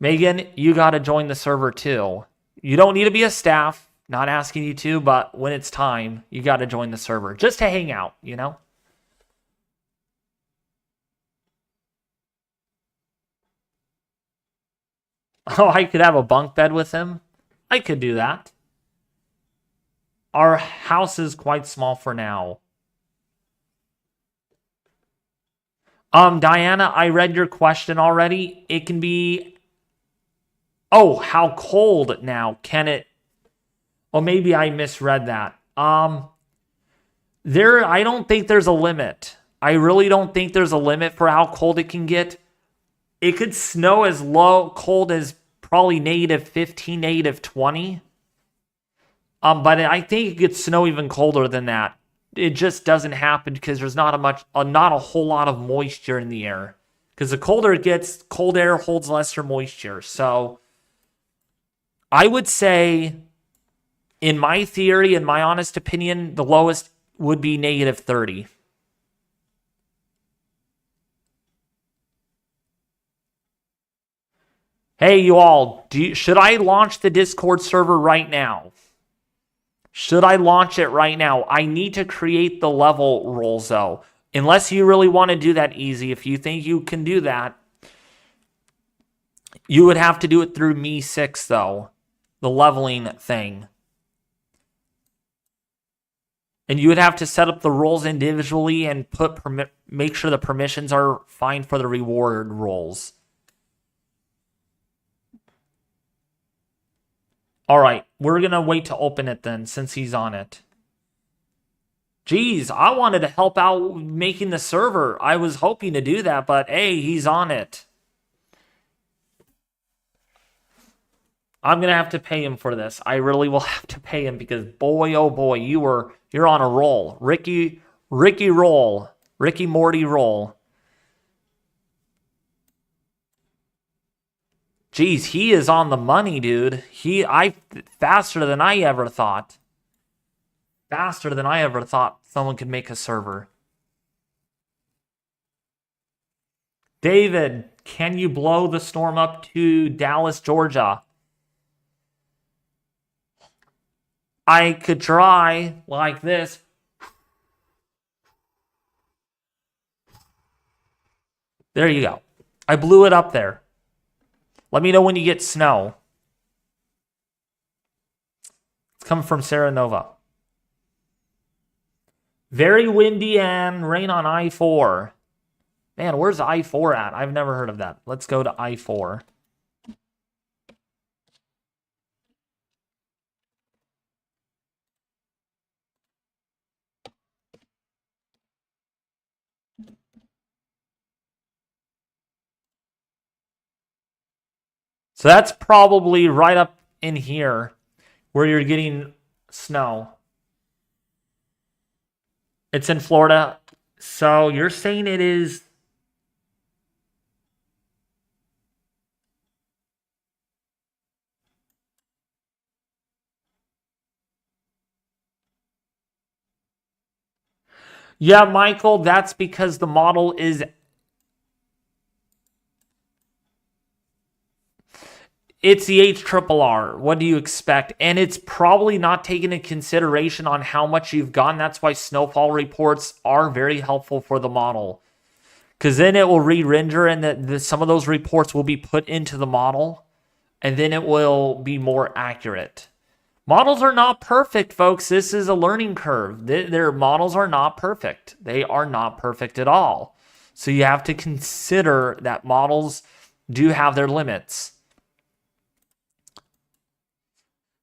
Megan, you got to join the server too. You don't need to be a staff. Not asking you to, but when it's time, you got to join the server. Just to hang out, you know? Oh, I could have a bunk bed with him. I could do that. Our house is quite small for now. Diana, I read your question already. It can be... Oh, how cold now? Can it... Oh, maybe I misread that. I don't think there's a limit. I really don't think there's a limit for how cold it can get. It could snow as cold as probably -15, -20. But I think it could snow even colder than that. It just doesn't happen because there's not a whole lot of moisture in the air. Because the colder it gets, cold air holds lesser moisture. So I would say, in my theory, in my honest opinion, the lowest would be -30. Hey, you all, should I launch the Discord server right now? Should I launch it right now? I need to create the level roles, though. Unless you really want to do that easy, if you think you can do that, you would have to do it through Me6, though. The leveling thing. And you would have to set up the roles individually and make sure the permissions are fine for the reward roles. All right, we're going to wait to open it then since he's on it. Geez, I wanted to help out making the server. I was hoping to do that, but hey, he's on it. I'm going to have to pay him for this. I really will have to pay him because boy, oh boy, you're on a roll. Ricky roll. Ricky Morty roll. Geez, he is on the money, dude. Faster than I ever thought. Faster than I ever thought someone could make a server. David, can you blow the storm up to Dallas, Georgia? I could try like this. There you go. I blew it up there. Let me know when you get snow. It's coming from Sarah Nova. Very windy and rain on I-4. Man, where's I-4 at? I've never heard of that. Let's go to I-4. So that's probably right up in here where you're getting snow. It's in Florida. So you're saying it is... Yeah, Michael, that's because the model is... It's the HRRR. What do you expect? And it's probably not taken into consideration on how much you've gotten. That's why snowfall reports are very helpful for the model. Because then it will re-render and some of those reports will be put into the model. And then it will be more accurate. Models are not perfect, folks. This is a learning curve. Their models are not perfect. They are not perfect at all. So you have to consider that models do have their limits.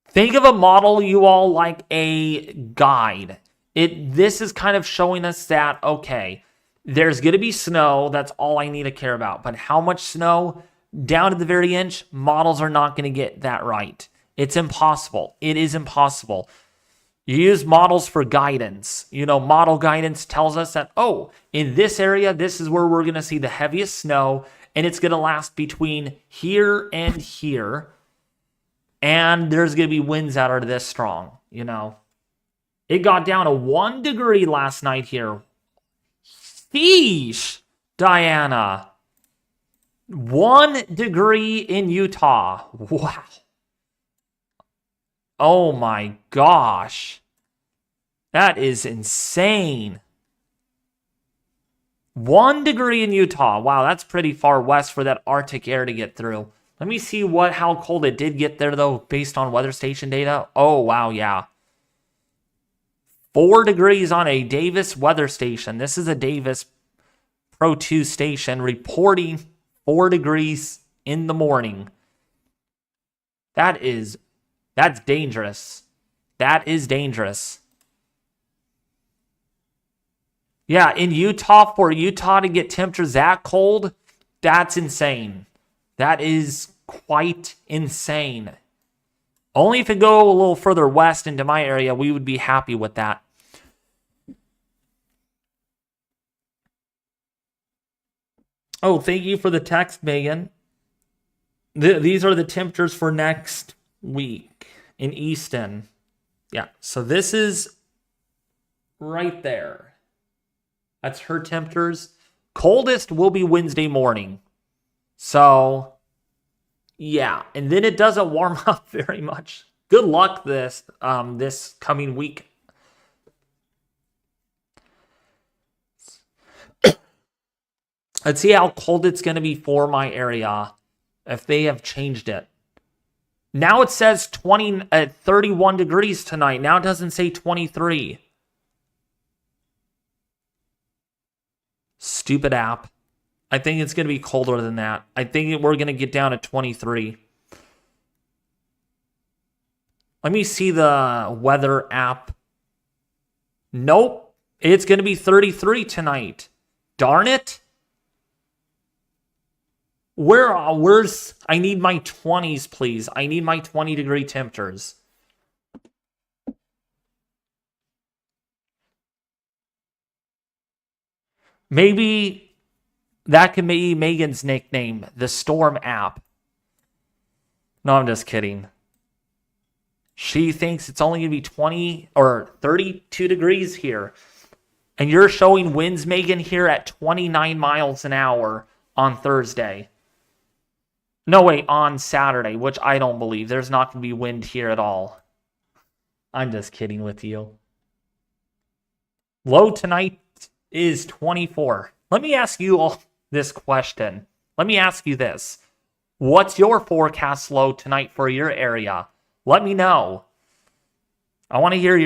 Think of a model, you all, like a guide. This is kind of showing us that, okay, there's going to be snow. That's all I need to care about. But how much snow? Down to the very inch, models are not going to get that right. It's impossible. It is impossible. You use models for guidance. You know, model guidance tells us that, oh, in this area, this is where we're going to see the heaviest snow, and it's going to last between here and here. And there's going to be winds that are this strong, you know. It got down to 1 degree last night here. Sheesh, Diana. 1 degree in Utah. Wow. Oh my gosh. That is insane. 1 degree in Utah. Wow, that's pretty far west for that Arctic air to get through. Let me see how cold it did get there, though, based on weather station data. Oh, wow, yeah. 4 degrees on a Davis weather station. This is a Davis Pro 2 station reporting 4 degrees in the morning. That's dangerous. That is dangerous. Yeah, in Utah, for Utah to get temperatures that cold, that's insane. That is quite insane. Only if it go a little further west into my area, we would be happy with that. Oh, thank you for the text, Megan. These are the temperatures for next week in Easton. Yeah, so this is right there. That's her temperatures. Coldest will be Wednesday morning. So, yeah, and then it doesn't warm up very much. Good luck this coming week. Let's see how cold it's going to be for my area if they have changed it. Now it says 31 degrees tonight. Now it doesn't say 23. Stupid app. I think it's going to be colder than that. I think we're going to get down to 23. Let me see the weather app. Nope. It's going to be 33 tonight. Darn it. Where's... I need my 20s, please. I need my 20-degree temperatures. Maybe that can be Megan's nickname, the Storm app. No, I'm just kidding. She thinks it's only going to be 20 or 32 degrees here. And you're showing winds, Megan, here at 29 miles an hour on Thursday. No, wait, on Saturday, which I don't believe. There's not going to be wind here at all. I'm just kidding with you. Low tonight is 24. Let me ask you all this question. Let me ask you this. What's your forecast low tonight for your area? Let me know. I want to hear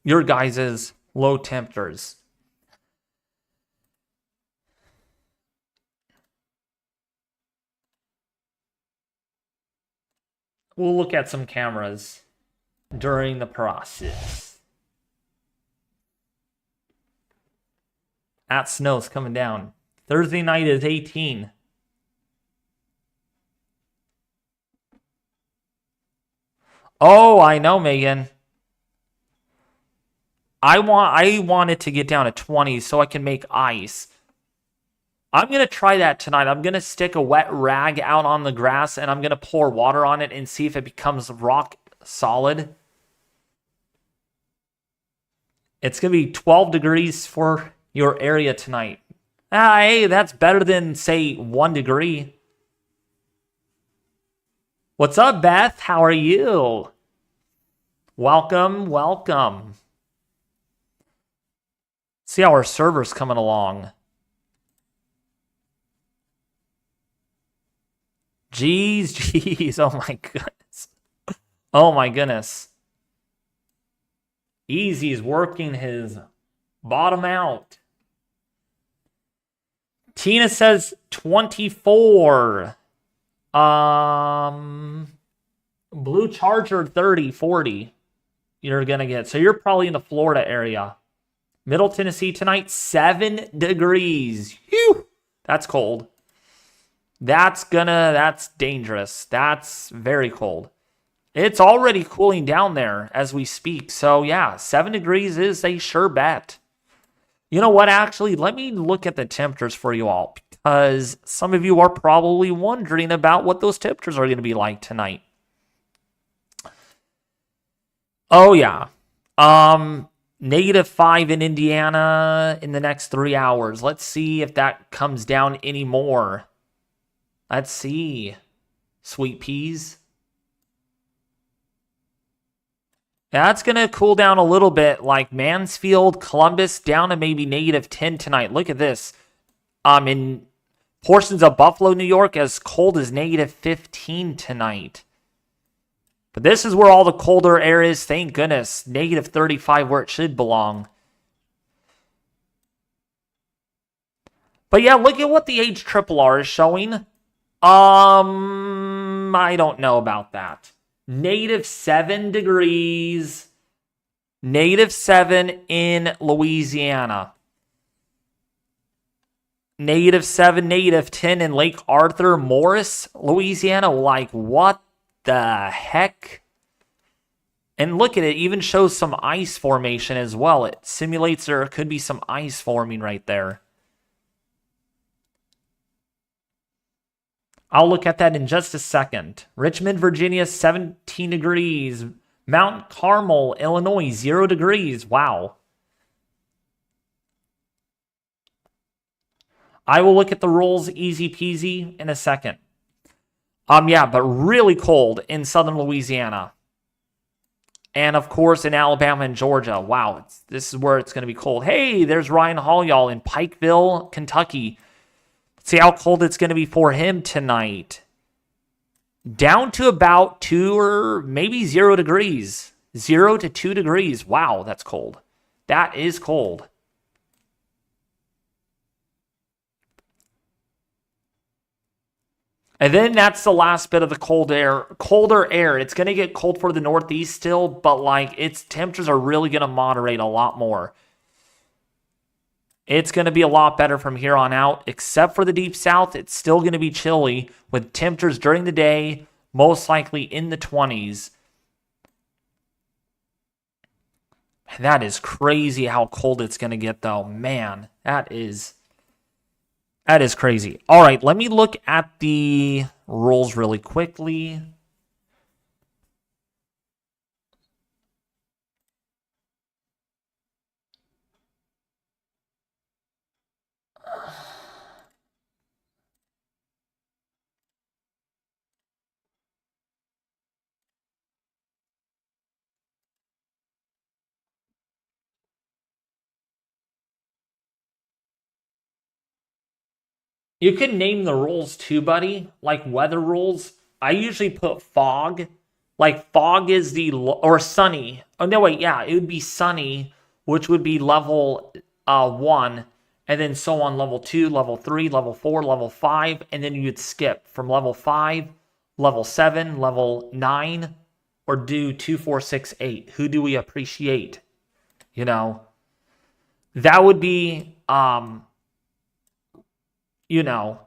your guys' low temperatures. We'll look at some cameras during the process. That snow's coming down. Thursday night is 18. Oh, I know, Megan. I want it to get down to 20 so I can make ice. I'm going to try that tonight. I'm going to stick a wet rag out on the grass and I'm going to pour water on it and see if it becomes rock solid. It's going to be 12 degrees for your area tonight. Hey, that's better than, say, 1 degree. What's up, Beth? How are you? Welcome, welcome. See how our server's coming along. Jeez. Oh my goodness. Oh my goodness. Easy's working his bottom out. Tina says 24. Blue Charger 30, 40. You're going to get. So you're probably in the Florida area. Middle Tennessee tonight, 7 degrees. Whew. That's cold. That's dangerous. That's very cold. It's already cooling down there as we speak. So yeah, 7 degrees is a sure bet. You know what, actually, let me look at the temperatures for you all, because some of you are probably wondering about what those temperatures are going to be like tonight. Oh yeah. -5 in Indiana in the next 3 hours. Let's see if that comes down any more. Let's see. Sweet peas. That's going to cool down a little bit, like Mansfield, Columbus, down to maybe -10 tonight. Look at this. In portions of Buffalo, New York, as cold as -15 tonight. But this is where all the colder air is, thank goodness. -35 where it should belong. But yeah, look at what the HRRR is showing. I don't know about that. -7 degrees. -7 in Louisiana. -7, -10 in Lake Arthur, Morris, Louisiana. Like, what the heck? And look at it, even shows some ice formation as well. It simulates there could be some ice forming right there. I'll look at that in just a second. Richmond, Virginia, 17 degrees. Mount Carmel, Illinois, 0 degrees. Wow. I will look at the rolls easy peasy in a second. Yeah, but really cold in southern Louisiana. And, of course, in Alabama and Georgia. Wow, this is where it's going to be cold. Hey, there's Ryan Hall, y'all, in Pikeville, Kentucky. See how cold it's going to be for him tonight. Down to about 2 or maybe 0 degrees. 0 to 2 degrees. Wow, that's cold. That is cold. And then that's the last bit of the colder air. It's going to get cold for the Northeast still, but like its temperatures are really going to moderate a lot more. It's going to be a lot better from here on out, except for the deep south. It's still going to be chilly with temperatures during the day, most likely in the 20s. That is crazy how cold it's going to get, though. Man, that is crazy. All right, let me look at the rules really quickly. You can name the rules too, buddy, like weather rules. I usually put fog. Like fog is or sunny. Oh no, wait, yeah, it would be sunny, which would be level 1, and then so on level 2, level 3, level 4, level 5, and then you'd skip from level 5, level 7, level 9, or do 2, 4, 6, 8. Who do we appreciate? You know, that would be you know,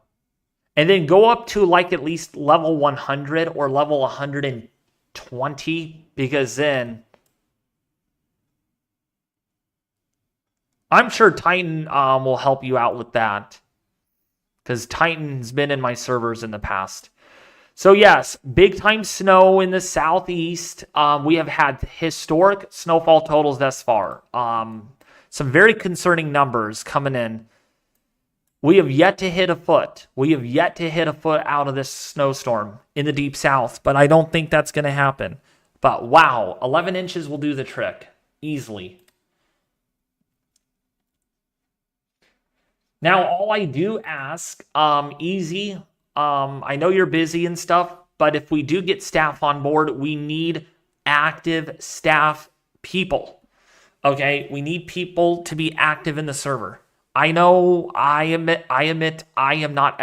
and then go up to like at least level 100 or level 120, because then I'm sure Titan will help you out with that, because Titan's been in my servers in the past. So yes, big time snow in the southeast. We have had historic snowfall totals thus far. Some very concerning numbers coming in. We have yet to hit a foot. We have yet to hit a foot out of this snowstorm in the deep south, but I don't think that's going to happen. But wow, 11 inches will do the trick easily. Now, all I do ask, easy, I know you're busy and stuff, but if we do get staff on board, we need active staff people. Okay, we need people to be active in the server. I know, I admit, I've not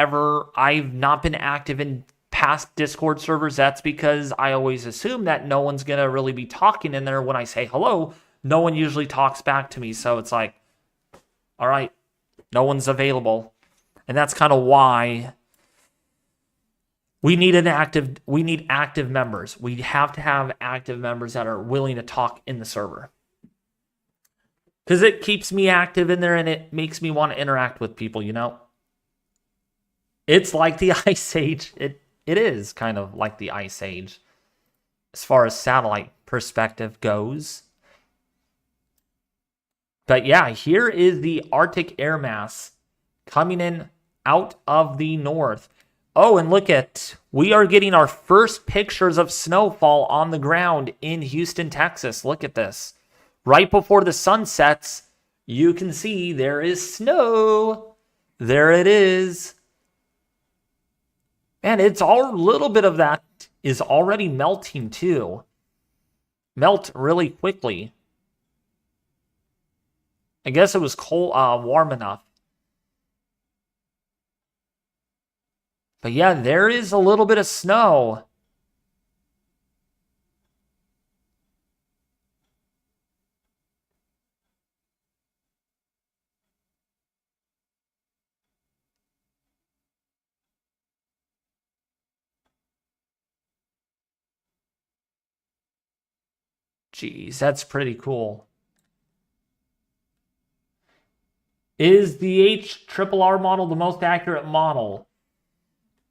been active in past Discord servers. That's because I always assume that no one's going to really be talking in there when I say hello. No one usually talks back to me, so it's like, all right, no one's available. And that's kind of why we need active members. We have to have active members that are willing to talk in the server. Because it keeps me active in there and it makes me want to interact with people, you know? It's like the Ice Age. It is kind of like the Ice Age as far as satellite perspective goes. But yeah, here is the Arctic air mass coming in out of the north. Oh, and look we are getting our first pictures of snowfall on the ground in Houston, Texas. Look at this. Right before the sun sets, you can see there is snow. There it is. And it's all a little bit of that is already melting too. Melt really quickly. I guess it was cold, warm enough. But yeah, there is a little bit of snow. Jeez, that's pretty cool. Is the HRRR model the most accurate model?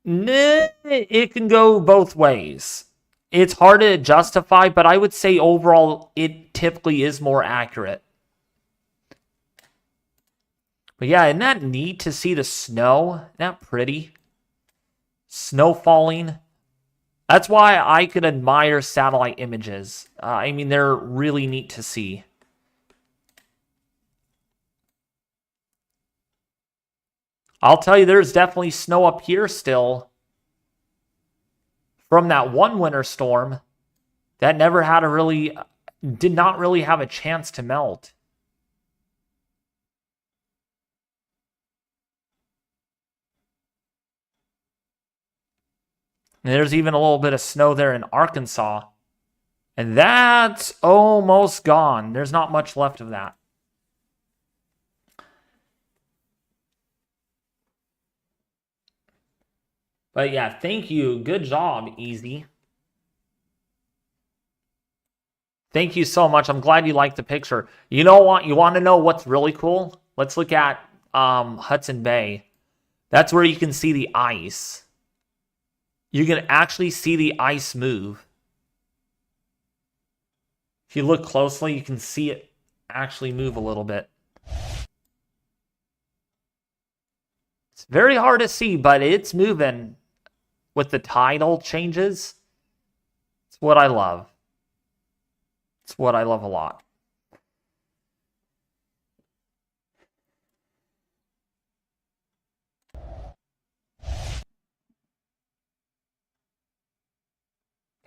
Nah, it can go both ways. It's hard to justify, but I would say overall it typically is more accurate. But yeah, isn't that neat to see the snow? Isn't that pretty? Snow falling. That's why I could admire satellite images. I mean, they're really neat to see. I'll tell you, there's definitely snow up here still. From that one winter storm that never had did not really have a chance to melt. And there's even a little bit of snow there in Arkansas. And that's almost gone. There's not much left of that. But yeah, thank you. Good job, Easy. Thank you so much. I'm glad you liked the picture. You know what? You want to know what's really cool? Let's look at Hudson Bay. That's where you can see the ice. You can actually see the ice move. If you look closely, you can see it actually move a little bit. It's very hard to see, but it's moving with the tidal changes. It's what I love. It's what I love a lot.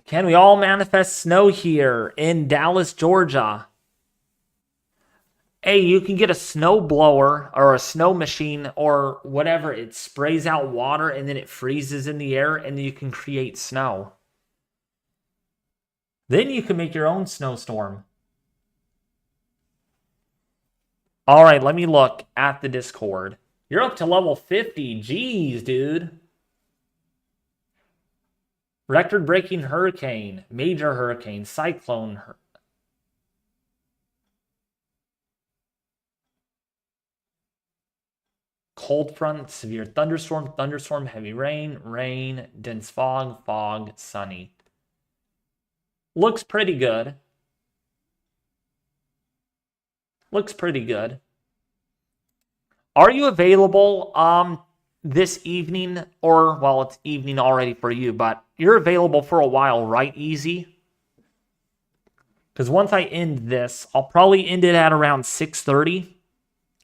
Can we all manifest snow here in Dallas, Georgia? Hey, you can get a snow blower or a snow machine or whatever. It sprays out water and then it freezes in the air and then you can create snow. Then you can make your own snowstorm. All right, let me look at the Discord. You're up to level 50. Jeez, dude. Record-breaking hurricane, major hurricane, cyclone. Cold front, severe thunderstorm, heavy rain, dense fog, sunny. Looks pretty good. Looks pretty good. Are you available this evening? Or, well, it's evening already for you, but you're available for a while, right, Easy? Because once I end this, I'll probably end it at around 6:30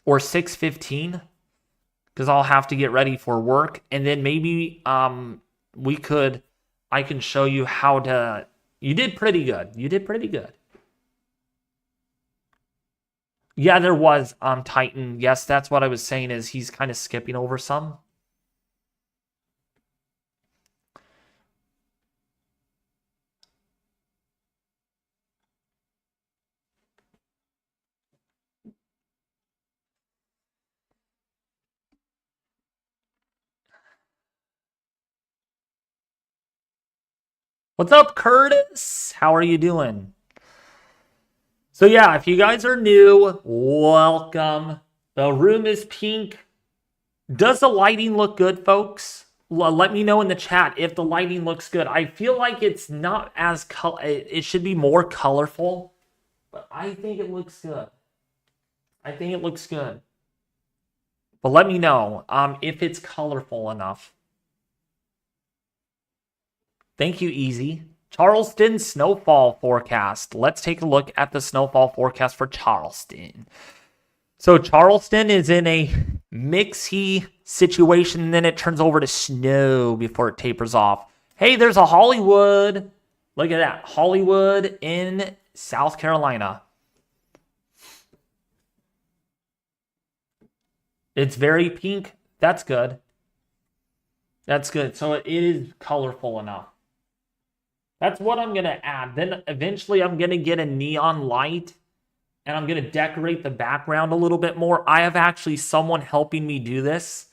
or 6:15. Because I'll have to get ready for work. And then maybe I can show you how to... You did pretty good. You did pretty good. Yeah, there was Titan. Yes, that's what I was saying is he's kind of skipping over some. What's up, Curtis? How are you doing? So yeah, if you guys are new, welcome. The room is pink. Does the lighting look good, folks? Let me know in the chat if the lighting looks good. I feel like it's not as it should be more colorful, but I think it looks good. I think it looks good. But let me know if it's colorful enough. Thank you, Easy. Charleston snowfall forecast. Let's take a look at the snowfall forecast for Charleston. So Charleston is in a mixy situation, and then it turns over to snow before it tapers off. Hey, there's a Hollywood. Look at that. Hollywood in South Carolina. It's very pink. That's good. That's good. So it is colorful enough. That's what I'm going to add. Then eventually I'm going to get a neon light and I'm going to decorate the background a little bit more. I have actually someone helping me do this.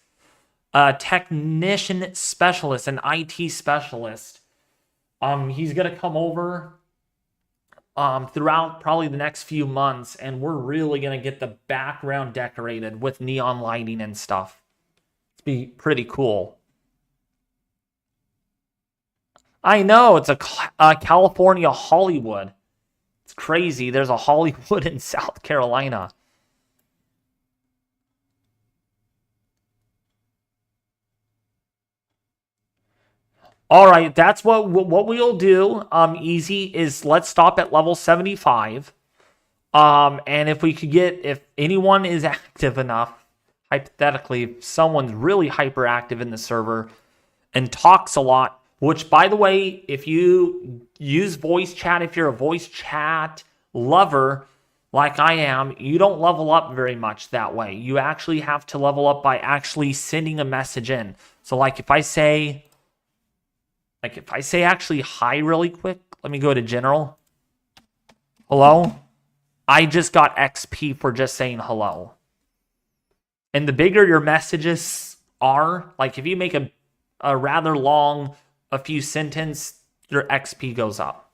A technician specialist, an IT specialist. He's going to come over throughout probably the next few months, and we're really going to get the background decorated with neon lighting and stuff. It's be pretty cool. I know, it's a California Hollywood. It's crazy. There's a Hollywood in South Carolina. All right, that's what we'll do. Easy is let's stop at level 75. And if we could if anyone is active enough, hypothetically, if someone's really hyperactive in the server and talks a lot, which, by the way, if you use voice chat, if you're a voice chat lover like I am, you don't level up very much that way. You actually have to level up by actually sending a message in. So like if I say actually hi really quick, let me go to general. Hello? I just got XP for just saying hello. And the bigger your messages are, like if you make a rather long, a few sentence, your XP goes up.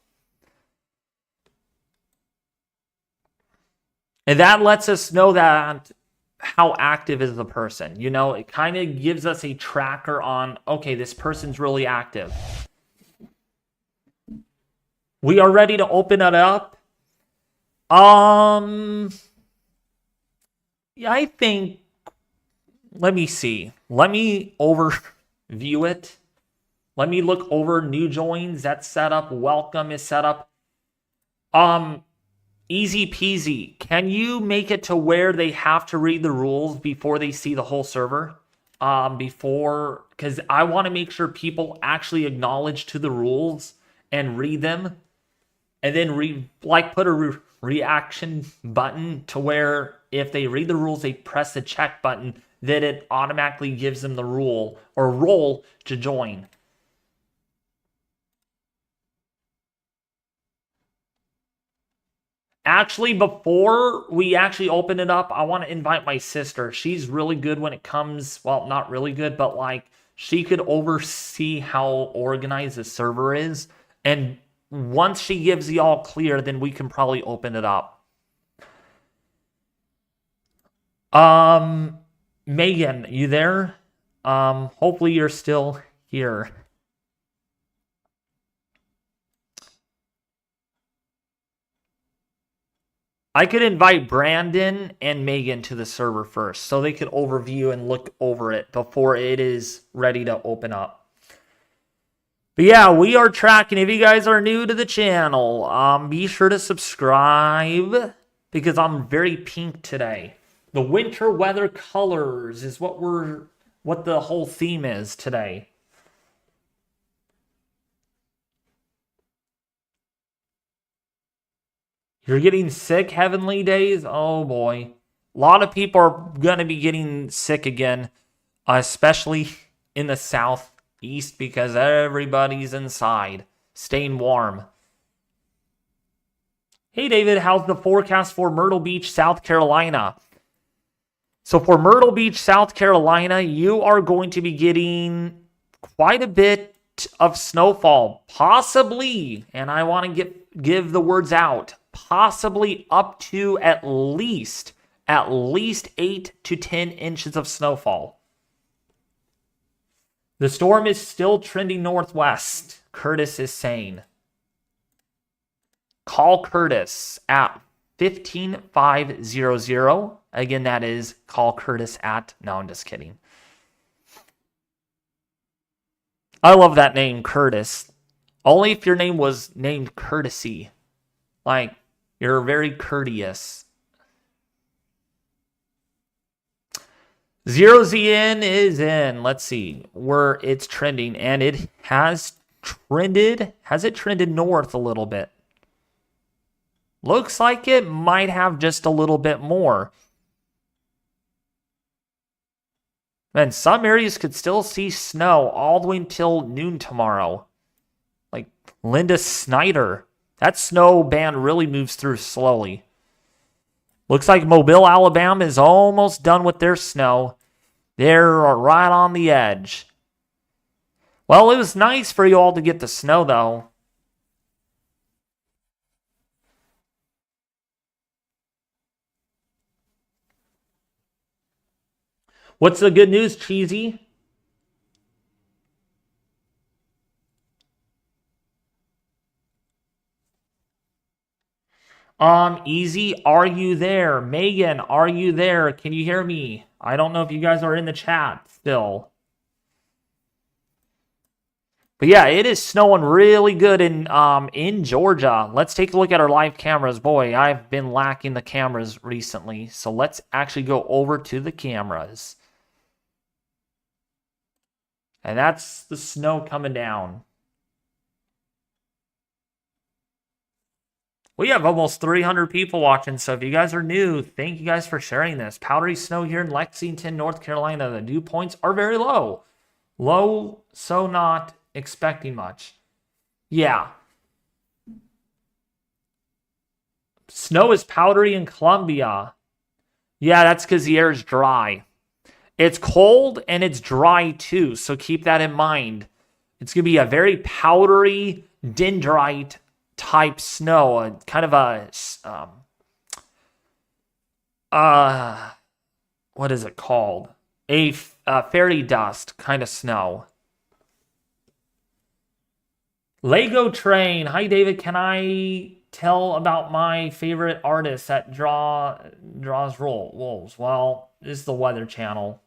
And that lets us know that how active is the person. You know, it kind of gives us a tracker on, okay, this person's really active. We are ready to open it up. Yeah, I think, let me see. Let me overview it. Let me look over new joins. That's set up. Welcome is set up. Easy peasy. Can you make it to where they have to read the rules before they see the whole server? Because I want to make sure people actually acknowledge to the rules and read them, and then put a reaction button to where if they read the rules, they press the check button, then it automatically gives them the rule or role to join. Actually, before we actually open it up, I want to invite my sister. She's really good when it comes, well, not really good, but like she could oversee how organized the server is. And once she gives the all clear, then we can probably open it up. Megan, you there? Hopefully you're still here. I could invite Brandon and Megan to the server first so they could overview and look over it before it is ready to open up. But yeah, we are tracking. If you guys are new to the channel, be sure to subscribe because I'm very pink today. The winter weather colors is what the whole theme is today. You're getting sick, Heavenly Days? Oh boy. A lot of people are going to be getting sick again, especially in the southeast because everybody's inside, staying warm. Hey David, how's the forecast for Myrtle Beach, South Carolina? So for Myrtle Beach, South Carolina, you are going to be getting quite a bit of snowfall, possibly, and I want to give the words out, possibly up to at least 8 to 10 inches of snowfall. The storm is still trending northwest, Curtis is saying. Call Curtis at 15500. Again, that is call Curtis at, no, I'm just kidding. I love that name, Curtis. Only if your name was named Courtesy. Like, you're very courteous. 0ZN is in. Let's see where it's trending. And it has trended. Has it trended north a little bit? Looks like it might have just a little bit more. And some areas could still see snow all the way until noon tomorrow. Like Linda Snyder. That snow band really moves through slowly. Looks like Mobile, Alabama is almost done with their snow. They're right on the edge. Well, it was nice for you all to get the snow, though. What's the good news, Cheesy? Easy, are you there? Megan, are you there? Can you hear me? I don't know if you guys are in the chat still. But yeah, it is snowing really good in Georgia. Let's take a look at our live cameras. Boy, I've been lacking the cameras recently. So let's actually go over to the cameras. And that's the snow coming down. We have almost 300 people watching, so if you guys are new, thank you guys for sharing this. Powdery snow here in Lexington, North Carolina. The dew points are very low. Low, so not expecting much. Yeah. Snow is powdery in Columbia. Yeah, that's because the air is dry. It's cold and it's dry too, so keep that in mind. It's going to be a very powdery, dendrite type snow, kind of a What is it called? Fairy dust kind of snow. Lego Train. Hi, David. Can I tell about my favorite artist that draws wolves? Well, this is the Weather Channel.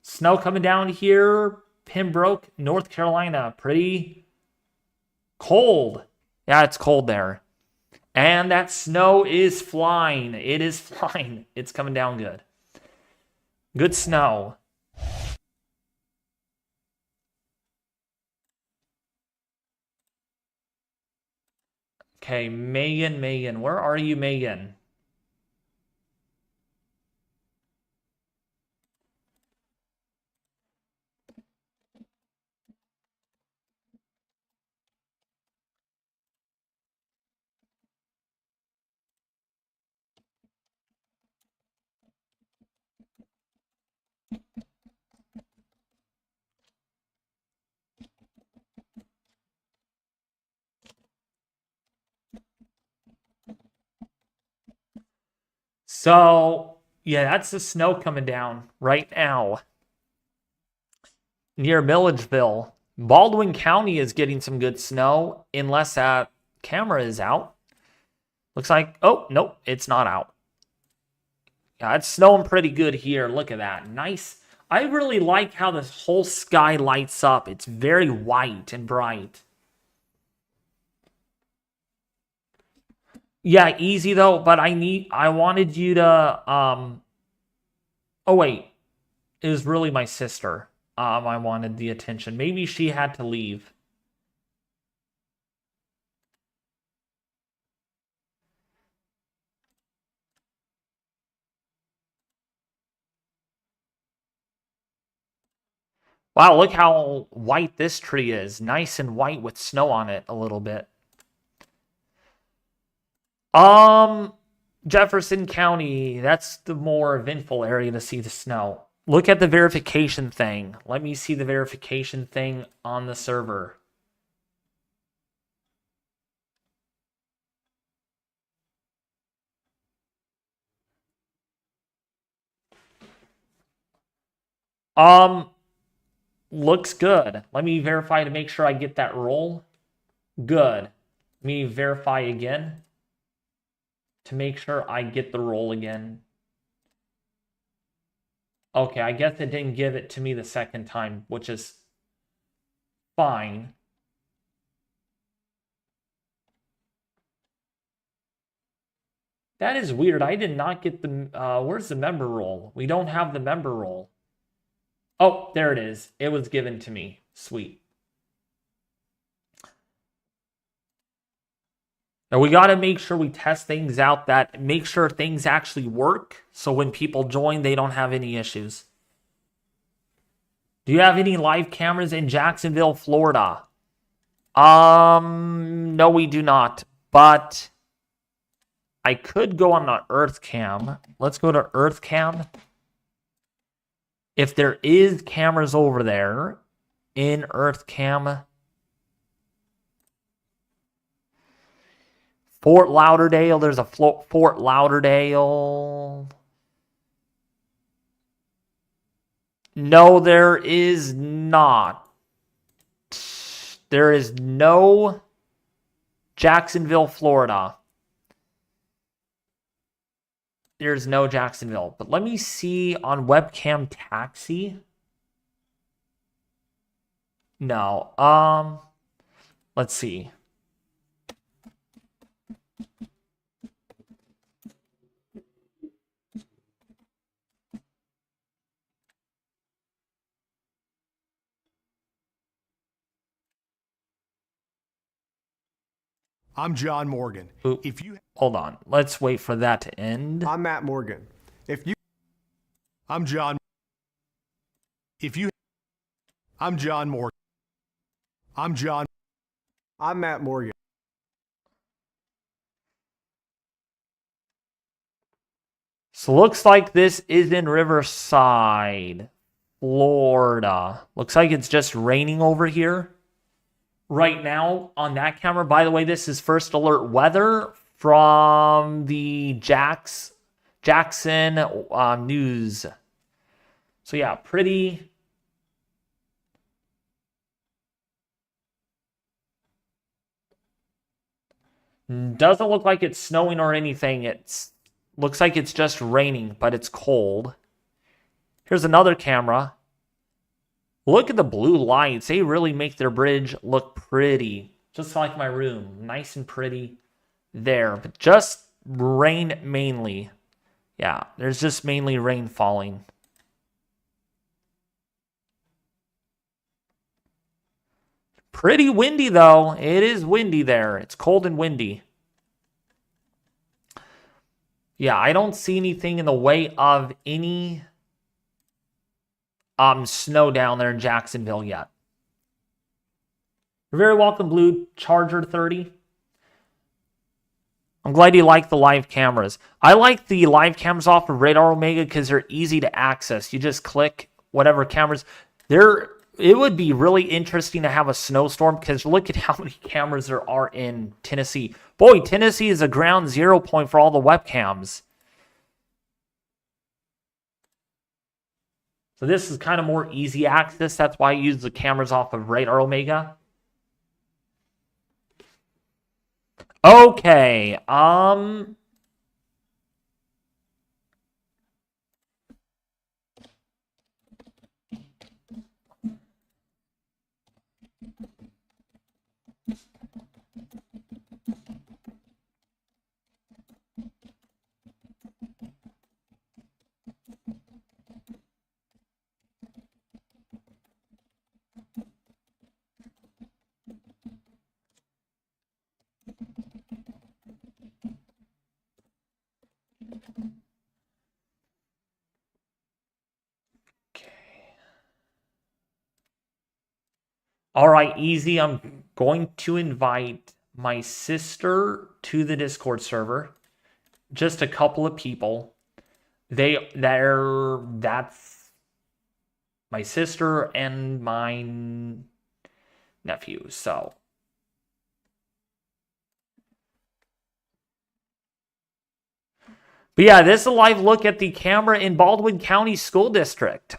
Snow coming down here. Pembroke, North Carolina. Pretty cold. Yeah, it's cold there. And that snow is flying. It is flying. It's coming down good. Good snow. Okay, Megan. Where are you, Megan? So, yeah, that's the snow coming down right now near Milledgeville. Baldwin County is getting some good snow, unless that camera is out. Looks like, oh, nope, it's not out. Yeah, it's snowing pretty good here. Look at that. Nice. I really like how this whole sky lights up. It's very white and bright. Yeah, easy though, but I wanted you to oh wait. It was really my sister. I wanted the attention. Maybe she had to leave. Wow, look how white this tree is. Nice and white with snow on it a little bit. Jefferson County, that's the more eventful area to see the snow. Look at the verification thing. Let me see the verification thing on the server. Looks good. Let me verify to make sure I get that roll. Good. Let me verify again to make sure I get the roll again. Okay, I guess it didn't give it to me the second time, which is fine. That is weird. I did not get the... where's the member roll? We don't have the member roll. Oh, there it is. It was given to me. Sweet. Now we got to make sure we test things out, that make sure things actually work, so when people join, they don't have any issues. Do you have any live cameras in Jacksonville, Florida? No, we do not. But I could go on the Earth Cam. Let's go to Earth Cam. If there is cameras over there in Earth Cam, Fort Lauderdale, there's a Fort Lauderdale. No, there is not. There is no Jacksonville, Florida. There's no Jacksonville. But let me see on webcam taxi. No. Let's see. I'm John Morgan. Ooh, hold on. Let's wait for that to end. I'm Matt Morgan. I'm John Morgan. I'm Matt Morgan. So looks like this is in Riverside, Florida. Looks like it's just raining over here right now on that camera. By the way, this is first alert weather from the Jax Jackson News. So yeah, pretty. Doesn't look like it's snowing or anything. It looks like it's just raining, but it's cold. Here's another camera. Look at the blue lights. They really make their bridge look pretty. Just like my room. Nice and pretty there. But just rain mainly. Yeah, there's just mainly rain falling. Pretty windy, though. It is windy there. It's cold and windy. Yeah, I don't see anything in the way of any snow down there in Jacksonville yet. You're very welcome, Blue Charger 30. I'm glad you like the live cameras. I like the live cameras off of Radar Omega because they're easy to access. You just click whatever cameras. It would be really interesting to have a snowstorm because look at how many cameras there are in Tennessee. Boy, Tennessee is a ground zero point for all the webcams. So this is kind of more easy access. That's why I use the cameras off of Radar Omega. Okay. All right, easy. I'm going to invite my sister to the Discord server. Just a couple of people. That's my sister and my nephew. So but yeah, this is a live look at the camera in Baldwin County School District.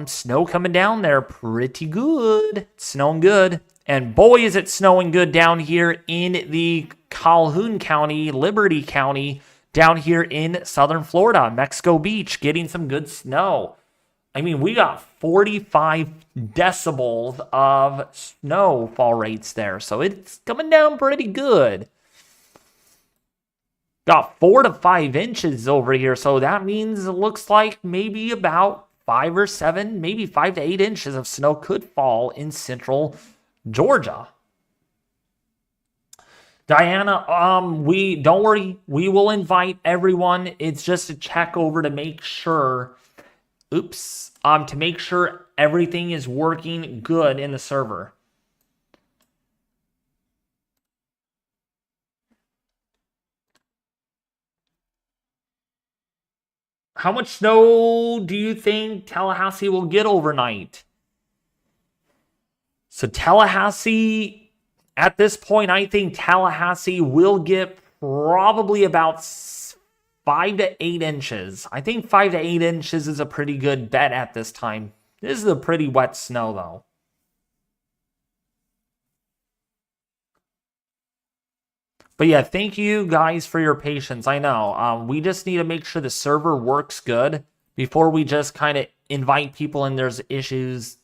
Snow coming down there pretty good. It's snowing good. And boy, is it snowing good down here in the Calhoun County, Liberty County, down here in southern Florida, Mexico Beach, getting some good snow. I mean, we got 45 decibels of snowfall rates there. So it's coming down pretty good. Got 4 to 5 inches over here, so that means it looks like maybe about 5 or 7, maybe 5 to 8 inches of snow could fall in central Georgia. Diana, don't worry, we will invite everyone. It's just a check over to make sure, to make sure everything is working good in the server. How much snow do you think Tallahassee will get overnight? So Tallahassee, at this point, I think Tallahassee will get probably about 5 to 8 inches. I think 5 to 8 inches is a pretty good bet at this time. This is a pretty wet snow, though. But yeah, thank you guys for your patience. I know. We just need to make sure the server works good before we just kind of invite people and there's issues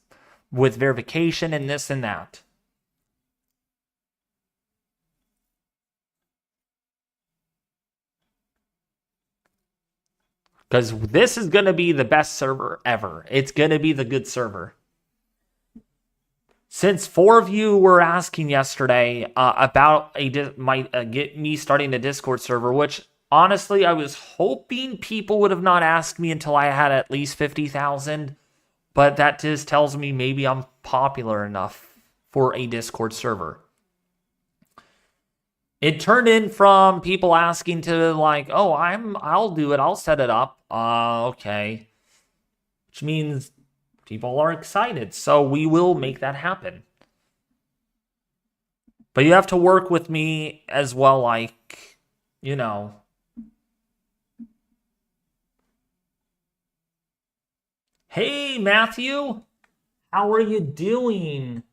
with verification and this and that. Because this is going to be the best server ever. It's going to be the good server. Since 4 of you were asking yesterday about get me starting a Discord server, which honestly I was hoping people would have not asked me until I had at least 50,000, but that just tells me maybe I'm popular enough for a Discord server. It turned in from people asking to like, oh, I'll do it, I'll set it up. Okay, which means people are excited, so we will make that happen. But you have to work with me as well, like, you know. Hey, Matthew. How are you doing?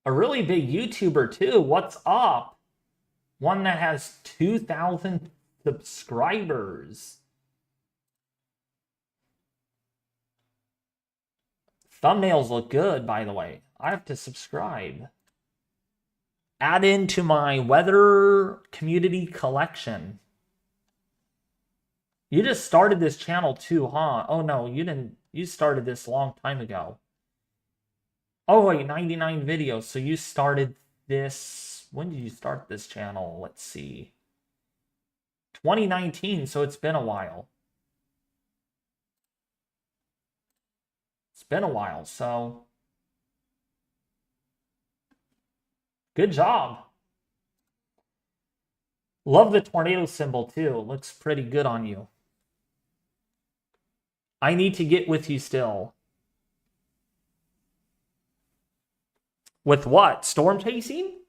A really big YouTuber, too. What's up? One that has 2,000 subscribers. Thumbnails look good, by the way. I have to subscribe. Add into my weather community collection. You just started this channel too, huh? Oh no, you didn't. You started this a long time ago. Oh wait, 99 videos. So you started this. When did you start this channel? Let's see. 2019, so it's been a while. It's been a while, so good job. Love the tornado symbol too. It looks pretty good on you. I need to get with you still. With what? Storm chasing?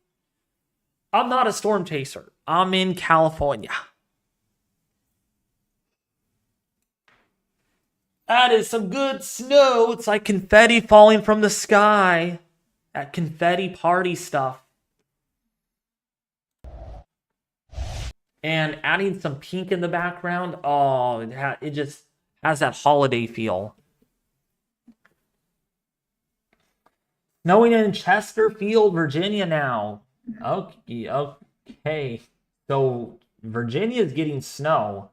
I'm not a storm chaser. I'm in California. That is some good snow. It's like confetti falling from the sky. That confetti party stuff. And adding some pink in the background. Oh, it just has that holiday feel. Snowing in Chesterfield, Virginia now. Okay. So Virginia is getting snow.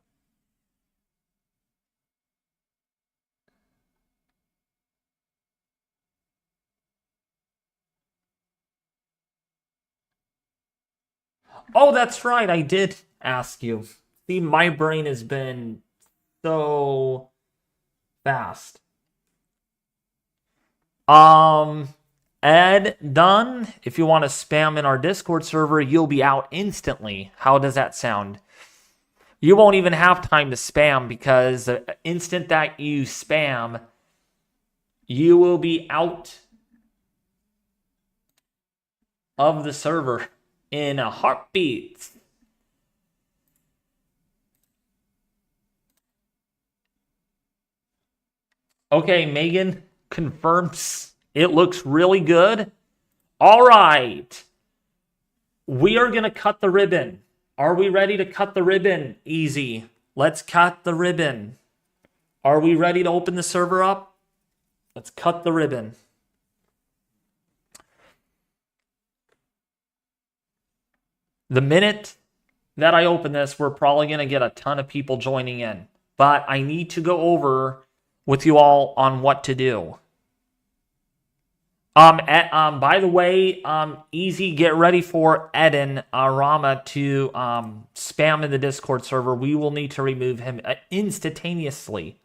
Oh, that's right. I did ask you. See, my brain has been so fast. Ed Dunn, if you want to spam in our Discord server, you'll be out instantly. How does that sound? You won't even have time to spam because the instant that you spam, you will be out of the server in a heartbeat. Okay, Megan confirms it looks really good. All right. We are going to cut the ribbon. Are we ready to cut the ribbon? Easy. Let's cut the ribbon. Are we ready to open the server up? Let's cut the ribbon. The minute that I open this, we're probably going to get a ton of people joining in. But I need to go over with you all on what to do. By the way, Easy, get ready for Eden Rama to spam in the Discord server. We will need to remove him instantaneously.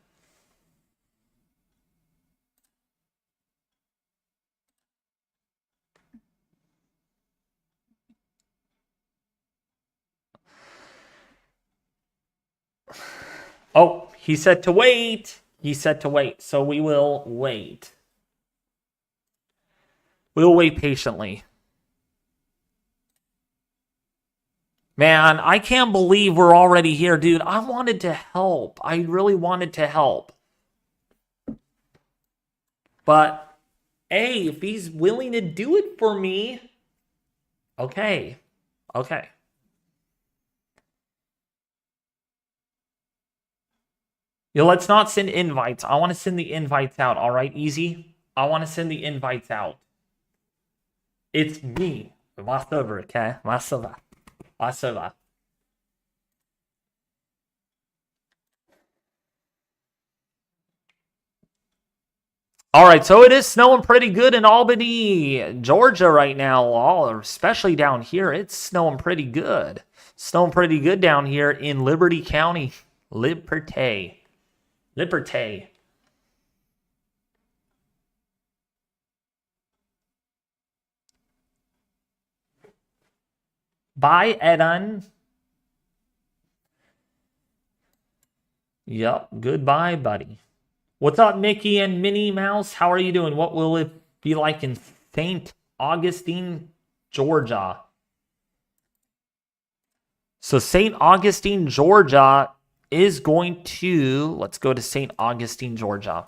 Oh, he said to wait. He said to wait, so we will wait. We'll wait patiently. Man, I can't believe we're already here, dude. I wanted to help. I really wanted to help. But, hey, if he's willing to do it for me, okay. Okay. Let's not send invites. I want to send the invites out, all right, Easy? I want to send the invites out. It's me. My server, okay? My server. My server. All right, so it is snowing pretty good in Albany, Georgia right now, especially down here. It's snowing pretty good. Snowing pretty good down here in Liberty County. Liberty. Bye, Eden. Yep, goodbye, buddy. What's up, Mickey and Minnie Mouse? How are you doing? What will it be like in St. Augustine, Georgia? So St. Augustine, Georgia is going to, let's go to St. Augustine, Georgia.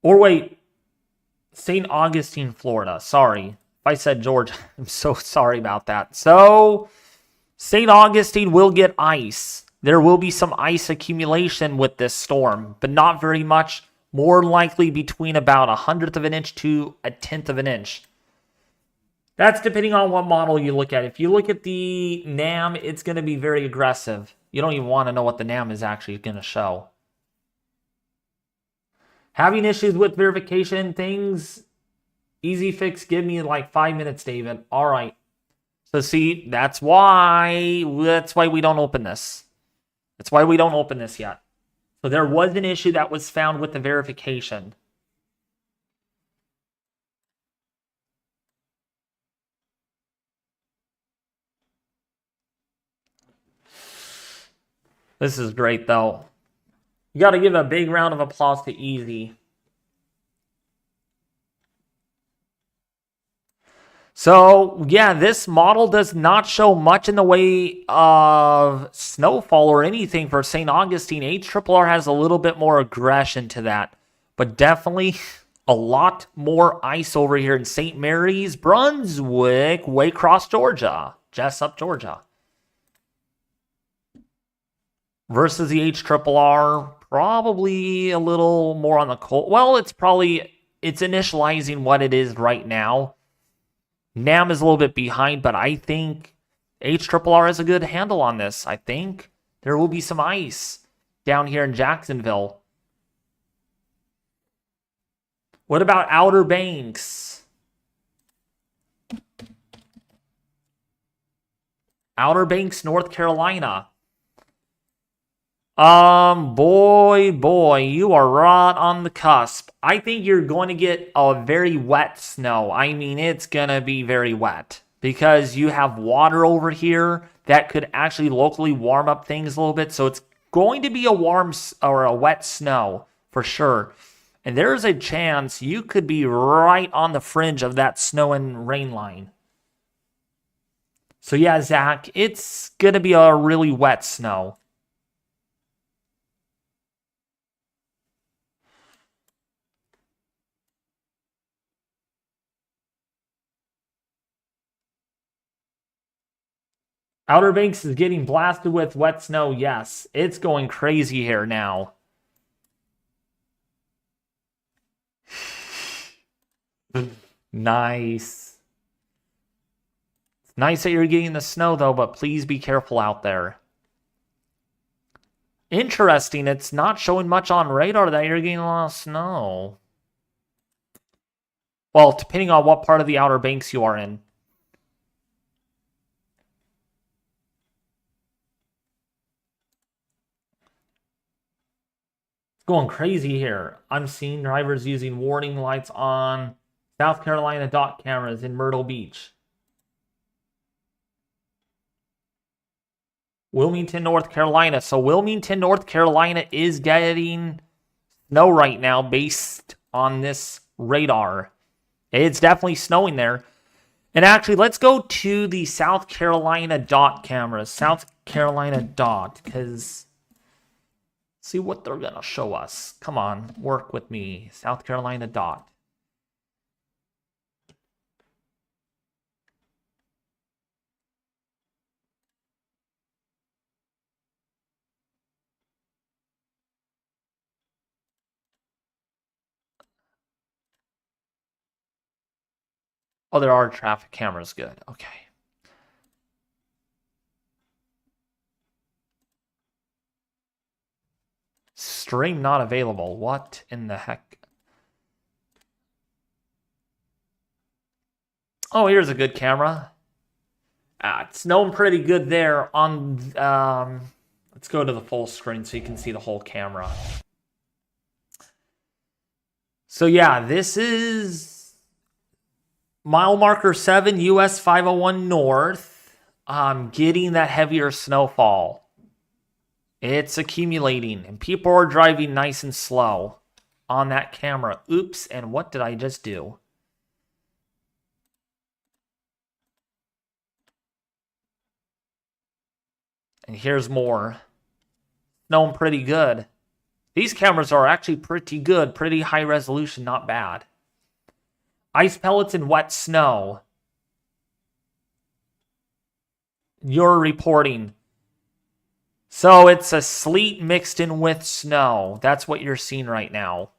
Or wait, St. Augustine, Florida. Sorry. If I said Georgia, I'm so sorry about that. So St. Augustine will get ice. There will be some ice accumulation with this storm, but not very much. More likely between about 1/100 of an inch to 1/10 of an inch. That's depending on what model you look at. If you look at the NAM, it's going to be very aggressive. You don't even want to know what the NAM is actually going to show. Having issues with verification things, easy fix, give me like 5 minutes, David. All right. So see, that's why we don't open this. That's why we don't open this yet. So there was an issue that was found with the verification. This is great, though. You got to give a big round of applause to Easy. So, yeah, this model does not show much in the way of snowfall or anything for St. Augustine. HRRR has a little bit more aggression to that. But definitely a lot more ice over here in St. Mary's, Brunswick, Waycross, Georgia. Jessup, Georgia. Versus the HRRR, probably a little more on the cold. Well, it's initializing what it is right now. NAM is a little bit behind, but I think HRRR has a good handle on this. I think there will be some ice down here in Jacksonville. What about Outer Banks? Outer Banks, North Carolina. Boy, you are right on the cusp. I think you're going to get a very wet snow. I mean, it's going to be very wet because you have water over here that could actually locally warm up things a little bit. So it's going to be a warm or a wet snow for sure. And there's a chance you could be right on the fringe of that snow and rain line. So yeah, Zach, it's going to be a really wet snow. Outer Banks is getting blasted with wet snow. Yes, it's going crazy here now. Nice. It's nice that you're getting the snow, though, but please be careful out there. Interesting. It's not showing much on radar that you're getting a lot of snow. Well, depending on what part of the Outer Banks you are in. Going crazy here. I'm seeing drivers using warning lights on South Carolina dot cameras in Myrtle Beach. Wilmington, North Carolina. So Wilmington, North Carolina is getting snow right now based on this radar. It's definitely snowing there. And actually, let's go to the South Carolina dot cameras. South Carolina dot, because see what they're going to show us. Come on, work with me. South Carolina dot. Oh, there are traffic cameras. Good. Okay. Stream not available. What in the heck? Oh, here's a good camera. It's snowing pretty good there on... let's go to the full screen so you can see the whole camera. So yeah, this is mile marker 7, US 501 North. Getting that heavier snowfall. It's accumulating, and people are driving nice and slow. on that camera. Oops, and what did I just do? And here's more. Snowing pretty good. These cameras are actually pretty good. Pretty high resolution, not bad. Ice pellets and wet snow. You're reporting. So it's a sleet mixed in with snow. That's what you're seeing right now.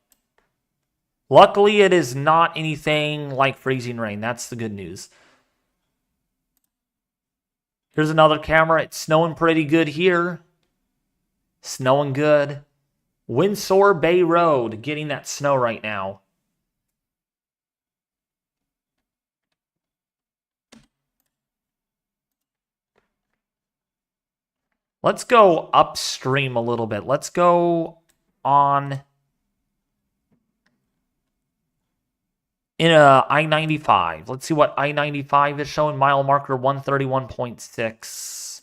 Luckily, it is not anything like freezing rain. That's the good news. Here's another camera. It's snowing pretty good here. Snowing good. Windsor Bay Road, getting that snow right now. Let's go upstream a little bit. Let's go on in a I-95. Let's see what I-95 is showing. Mile marker 131.6.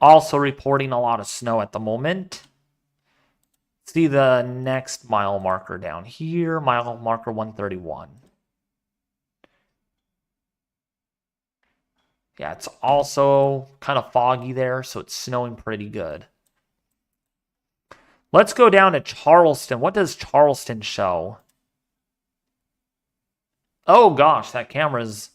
Also reporting a lot of snow at the moment. See the next mile marker down here. Mile marker 131. Yeah, it's also kind of foggy there, so it's snowing pretty good. Let's go down to Charleston. What does Charleston show? Oh gosh, that camera's...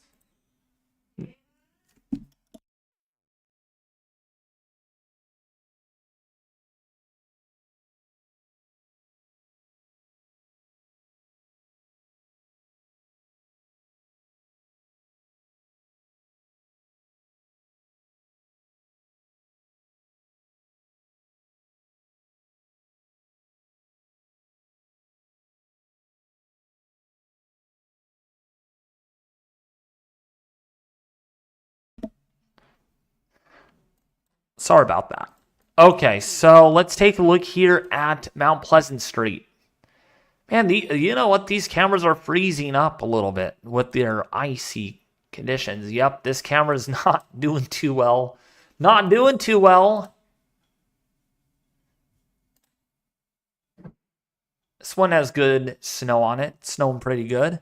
Sorry about that. Okay, so let's take a look here at Mount Pleasant Street. Man, you know what? These cameras are freezing up a little bit with their icy conditions. Yep, this camera's not doing too well. Not doing too well. This one has good snow on it. Snowing pretty good.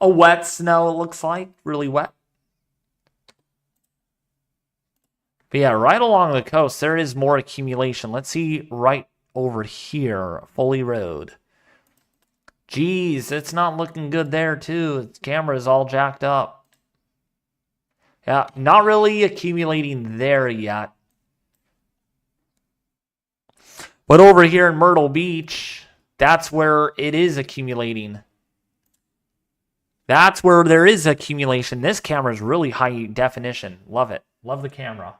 A wet snow, it looks like. Really wet. But yeah, right along the coast, there is more accumulation. Let's see right over here. Foley Road. Geez, it's not looking good there, too. The camera is all jacked up. Yeah, not really accumulating there yet. But over here in Myrtle Beach, that's where it is accumulating. That's where there is accumulation. This camera is really high definition. Love it. Love the camera.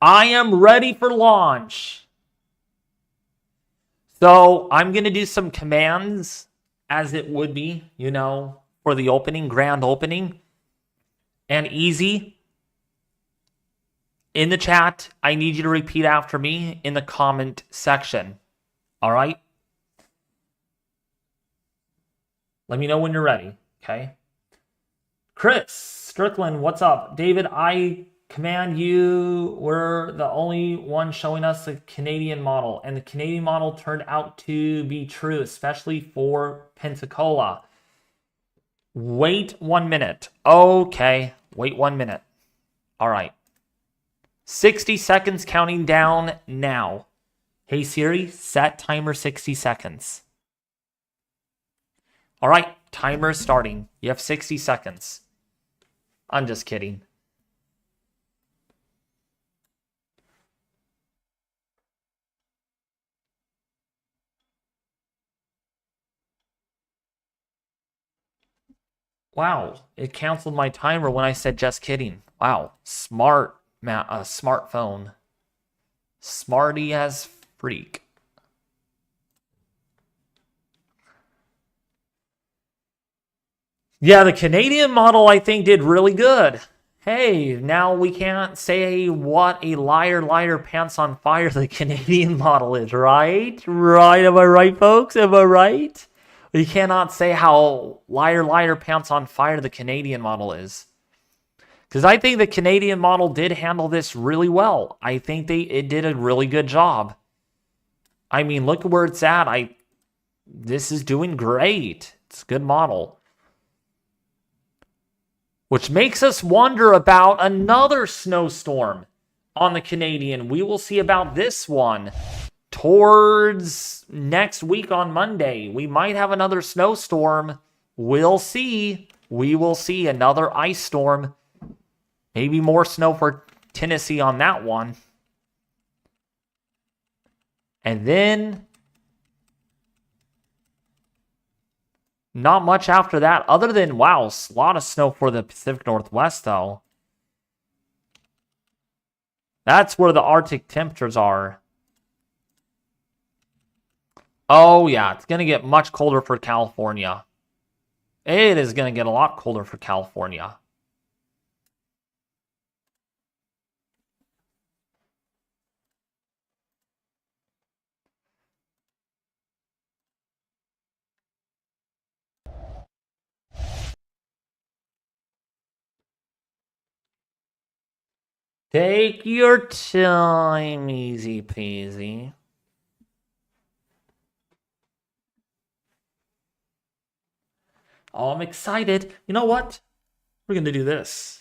I am ready for launch. So I'm going to do some commands as it would be, you know, for the opening, grand opening. And easy. In the chat, I need you to repeat after me in the comment section. All right? Let me know when you're ready, okay? Chris Strickland, what's up? David, I command you were the only one showing us the Canadian model, and the Canadian model turned out to be true, especially for Pensacola. Wait 1 minute. Okay, wait 1 minute. All right. 60 seconds counting down now. Hey Siri, set timer 60 seconds. All right, timer starting. You have 60 seconds. I'm just kidding. Wow, it canceled my timer when I said just kidding. Wow, smartphone. Smarty as freak. Yeah, the Canadian model, I think, did really good. Hey, now we can't say what a liar pants on fire the Canadian model is, right? Right, am I right, folks? Am I right? We cannot say how liar pants on fire the Canadian model is. Because I think the Canadian model did handle this really well. I think it did a really good job. I mean, look at where it's at. This is doing great. It's a good model. Which makes us wonder about another snowstorm on the Canadian. We will see about this one towards next week on Monday. We might have another snowstorm. We'll see. We will see another ice storm. Maybe more snow for Tennessee on that one. And then not much after that, other than, wow, a lot of snow for the Pacific Northwest, though. That's where the Arctic temperatures are. Oh, yeah, it's going to get much colder for California. It is going to get a lot colder for California. Take your time, easy peasy. Oh, I'm excited. You know what? We're going to do this.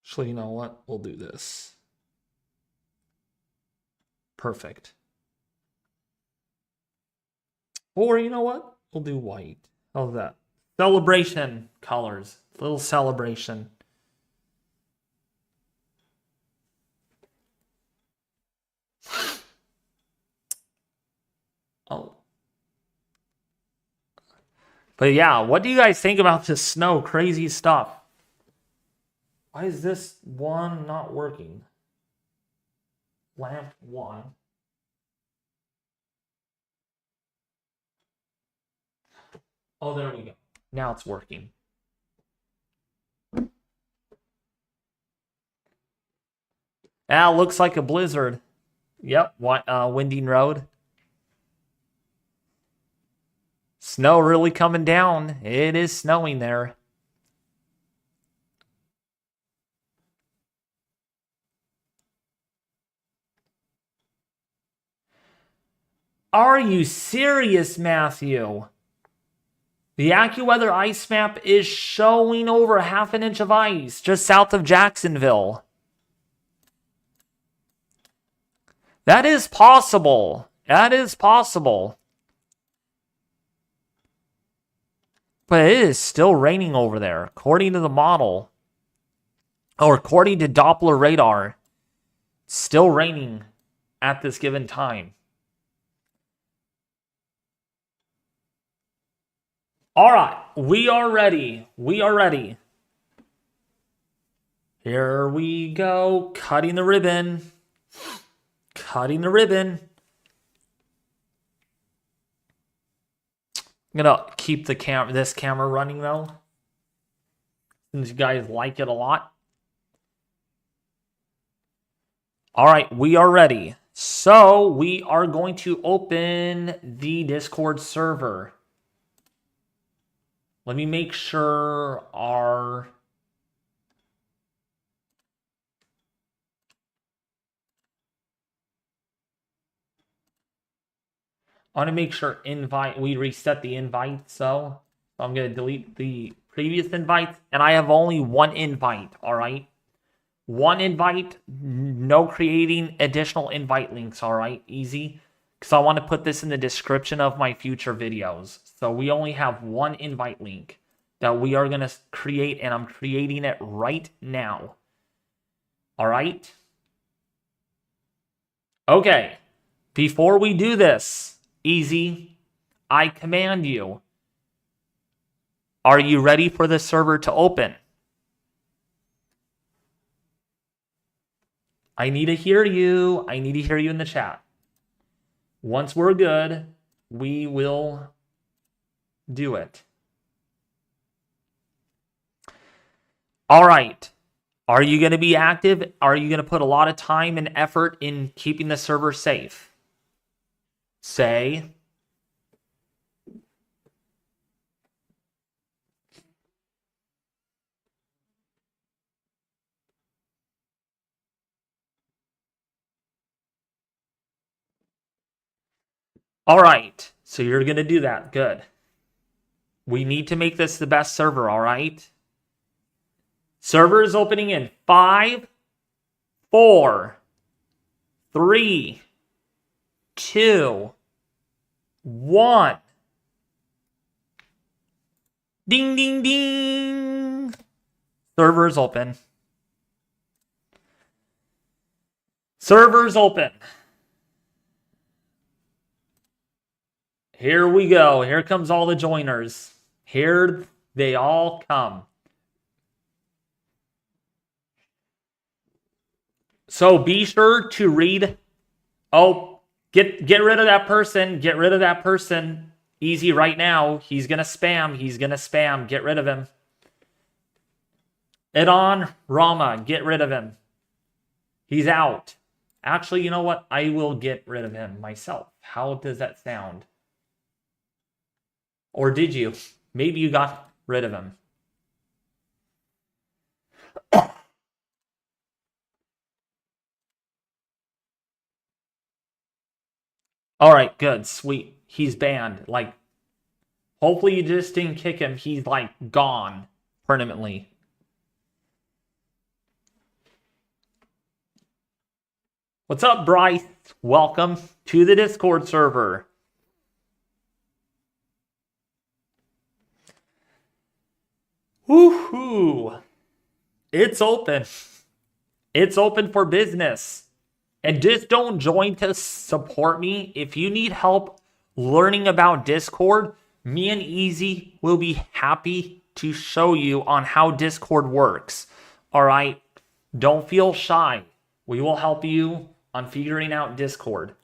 Actually, you know what? We'll do this. Perfect. Or, you know what? We'll do white. How's that? Celebration colors. Little celebration. Oh. But yeah, what do you guys think about this snow? Crazy stuff. Why is this one not working? Lamp 1. Oh, there we go. Now it's working. Looks like a blizzard. Yep, Winding Road. Snow really coming down. It is snowing there. Are you serious, Matthew? The AccuWeather ice map is showing over half an inch of ice just south of Jacksonville. That is possible. That is possible. But it is still raining over there, according to the model. Or according to Doppler radar. It's still raining at this given time. All right, we are ready. We are ready. Here we go. Cutting the ribbon. Cutting the ribbon. I'm gonna keep this camera running though, since you guys like it a lot. All right, we are ready. So we are going to open the Discord server. Let me make sure our I want to make sure we reset the invite. So I'm going to delete the previous invites, and I have only one invite. All right. One invite, no creating additional invite links. All right. Easy. Because I want to put this in the description of my future videos. So we only have one invite link that we are going to create, and I'm creating it right now. All right. Okay. Before we do this, easy, I command you, Are you ready for the server to open? I need to hear you. I need to hear you in the chat. Once we're good, we will do it. All right. Are you going to be active? Are you going to put a lot of time and effort in keeping the server safe? Say. All right. So you're going to do that. Good. We need to make this the best server, all right? Server is opening in 5, 4, 3, 2, 1. Ding, ding, ding. Server is open. Server's open. Here we go. Here comes all the joiners. Here they all come. So be sure to read. Oh, get rid of that person. Get rid of that person. Easy right now. He's going to spam. He's going to spam. Get rid of him. Edon Rama, get rid of him. He's out. Actually, you know what? I will get rid of him myself. How does that sound? Or did you? Maybe you got rid of him. All right, good, sweet. He's banned. Like, hopefully you just didn't kick him. He's, like, gone permanently. What's up, Bryce? Welcome to the Discord server. Woohoo! It's open. It's open for business. And just don't join to support me. If you need help learning about Discord, me and Easy will be happy to show you on how Discord works. All right? Don't feel shy. We will help you on figuring out Discord.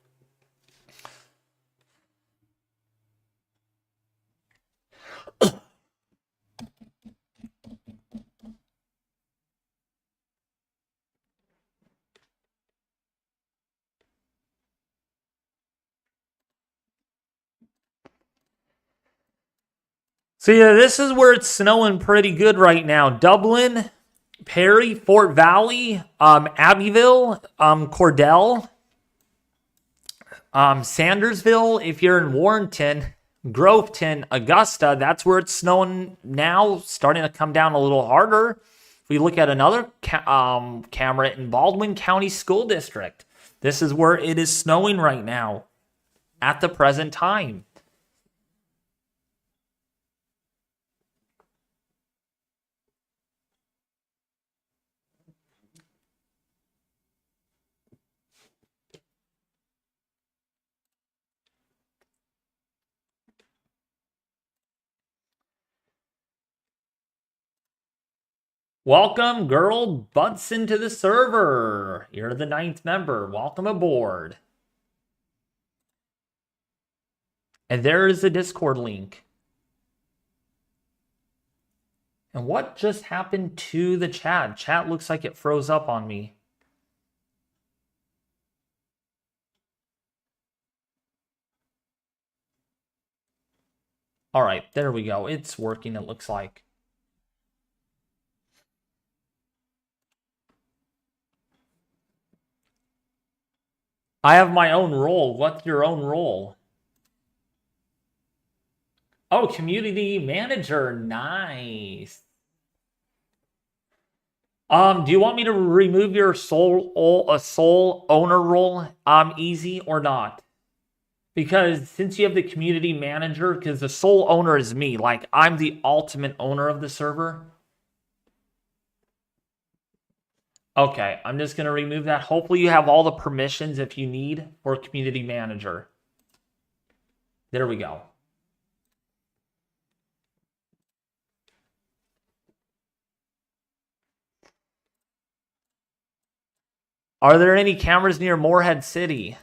So yeah, this is where it's snowing pretty good right now. Dublin, Perry, Fort Valley, Abbeville, Cordell, Sandersville, if you're in Warrenton, Groveton, Augusta, that's where it's snowing now, starting to come down a little harder. If we look at another camera in Baldwin County School District, this is where it is snowing right now at the present time. Welcome, girl Budson, to the server. You're the 9th member. Welcome aboard. And there is the Discord link. And what just happened to the chat? Chat looks like it froze up on me. All right, there we go. It's working, it looks like. I have my own role. What's your own role? Oh, community manager. Nice. Do you want me to remove your sole owner role, Easy, or not? Because since you have the community manager, because the sole owner is me, like I'm the ultimate owner of the server. Okay, I'm just going to remove that. Hopefully you have all the permissions if you need for community manager. There we go. Are there any cameras near Morehead City?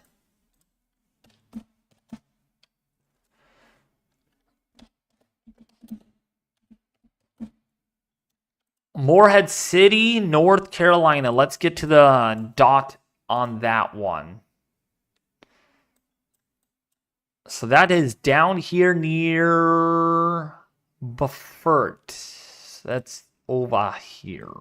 Morehead City, North Carolina. Let's get to the dot on that one. So that is down here near Beaufort. That's over here.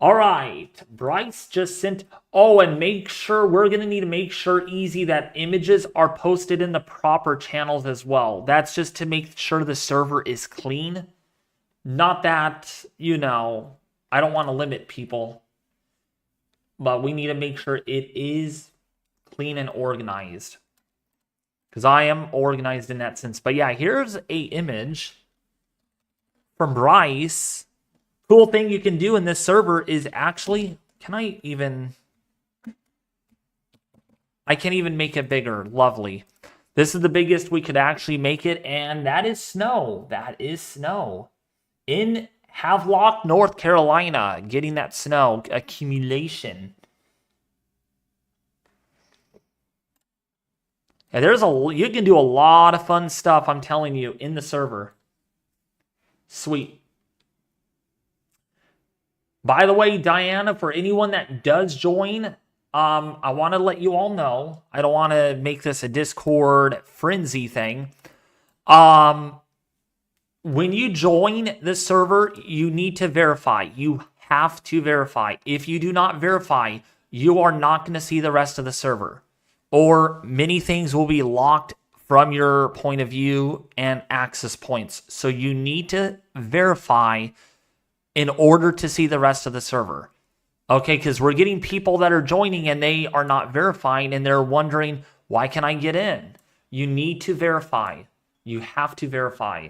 All right, Bryce just sent. Oh, and make sure, we're going to need to make sure, Easy, that images are posted in the proper channels as well. That's just to make sure the server is clean. Not that, you know, I don't want to limit people, but we need to make sure it is clean and organized. Because I am organized in that sense. But yeah, here's a image from Bryce. Cool thing you can do in this server is actually, I can't even make it bigger. Lovely. This is the biggest we could actually make it, and that is snow. That is snow. In Havelock, North Carolina, getting that snow accumulation. And you can do a lot of fun stuff, I'm telling you, in the server. Sweet. By the way, Diana, for anyone that does join, I want to let you all know, I don't want to make this a Discord frenzy thing. When you join the server, you need to verify. You have to verify. If you do not verify, you are not going to see the rest of the server. Or many things will be locked from your point of view and access points. So you need to verify in order to see the rest of the server. Okay, because we're getting people that are joining and they are not verifying and they're wondering, why can I get in? You need to verify. You have to verify.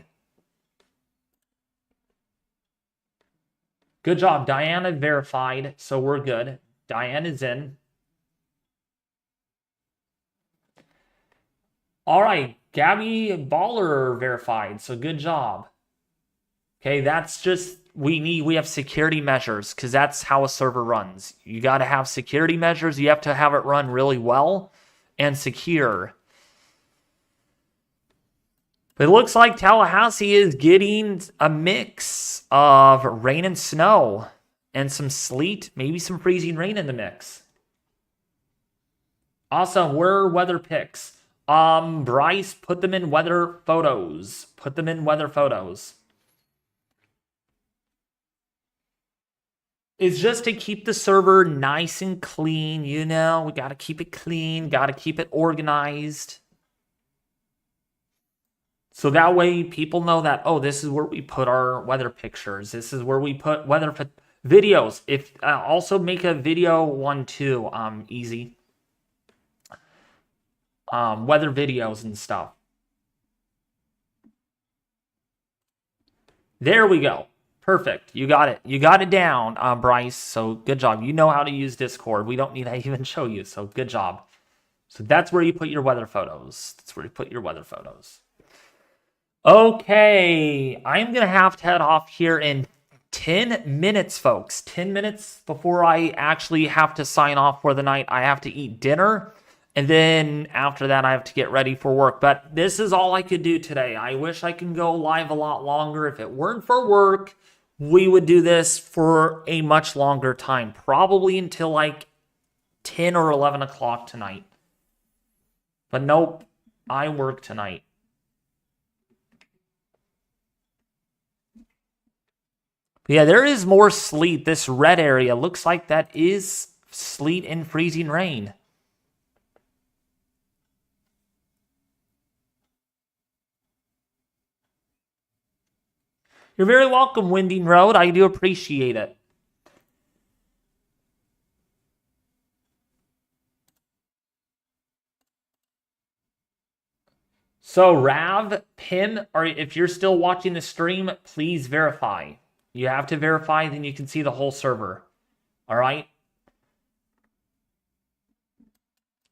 Good job. Diana verified, so we're good. Diane is in. All right, Gabby Baller verified, so good job. Okay, that's just, we have security measures because that's how a server runs. You got to have security measures. You have to have it run really well and secure. But it looks like Tallahassee is getting a mix of rain and snow and some sleet, maybe some freezing rain in the mix. Awesome. Where are weather pics? Bryce, put them in weather photos. Put them in weather photos. It's just to keep the server nice and clean, you know? We got to keep it clean, got to keep it organized. So that way people know that, oh, this is where we put our weather pictures. This is where we put weather videos. If also make a video one too, Easy. Weather videos and stuff. There we go. Perfect. You got it. You got it down, Bryce. So good job. You know how to use Discord. We don't need to even show you. So good job. So that's where you put your weather photos. That's where you put your weather photos. Okay. I'm going to have to head off here in 10 minutes, folks. 10 minutes before I actually have to sign off for the night. I have to eat dinner. And then after that, I have to get ready for work. But this is all I could do today. I wish I could go live a lot longer. If it weren't for work, we would do this for a much longer time. Probably until like 10 or 11 o'clock tonight. But nope, I work tonight. But yeah, there is more sleet. This red area looks like that is sleet and freezing rain. You're very welcome, Winding Road. I do appreciate it. So, Rav, Pim, or if you're still watching the stream, please verify. You have to verify, then you can see the whole server. All right?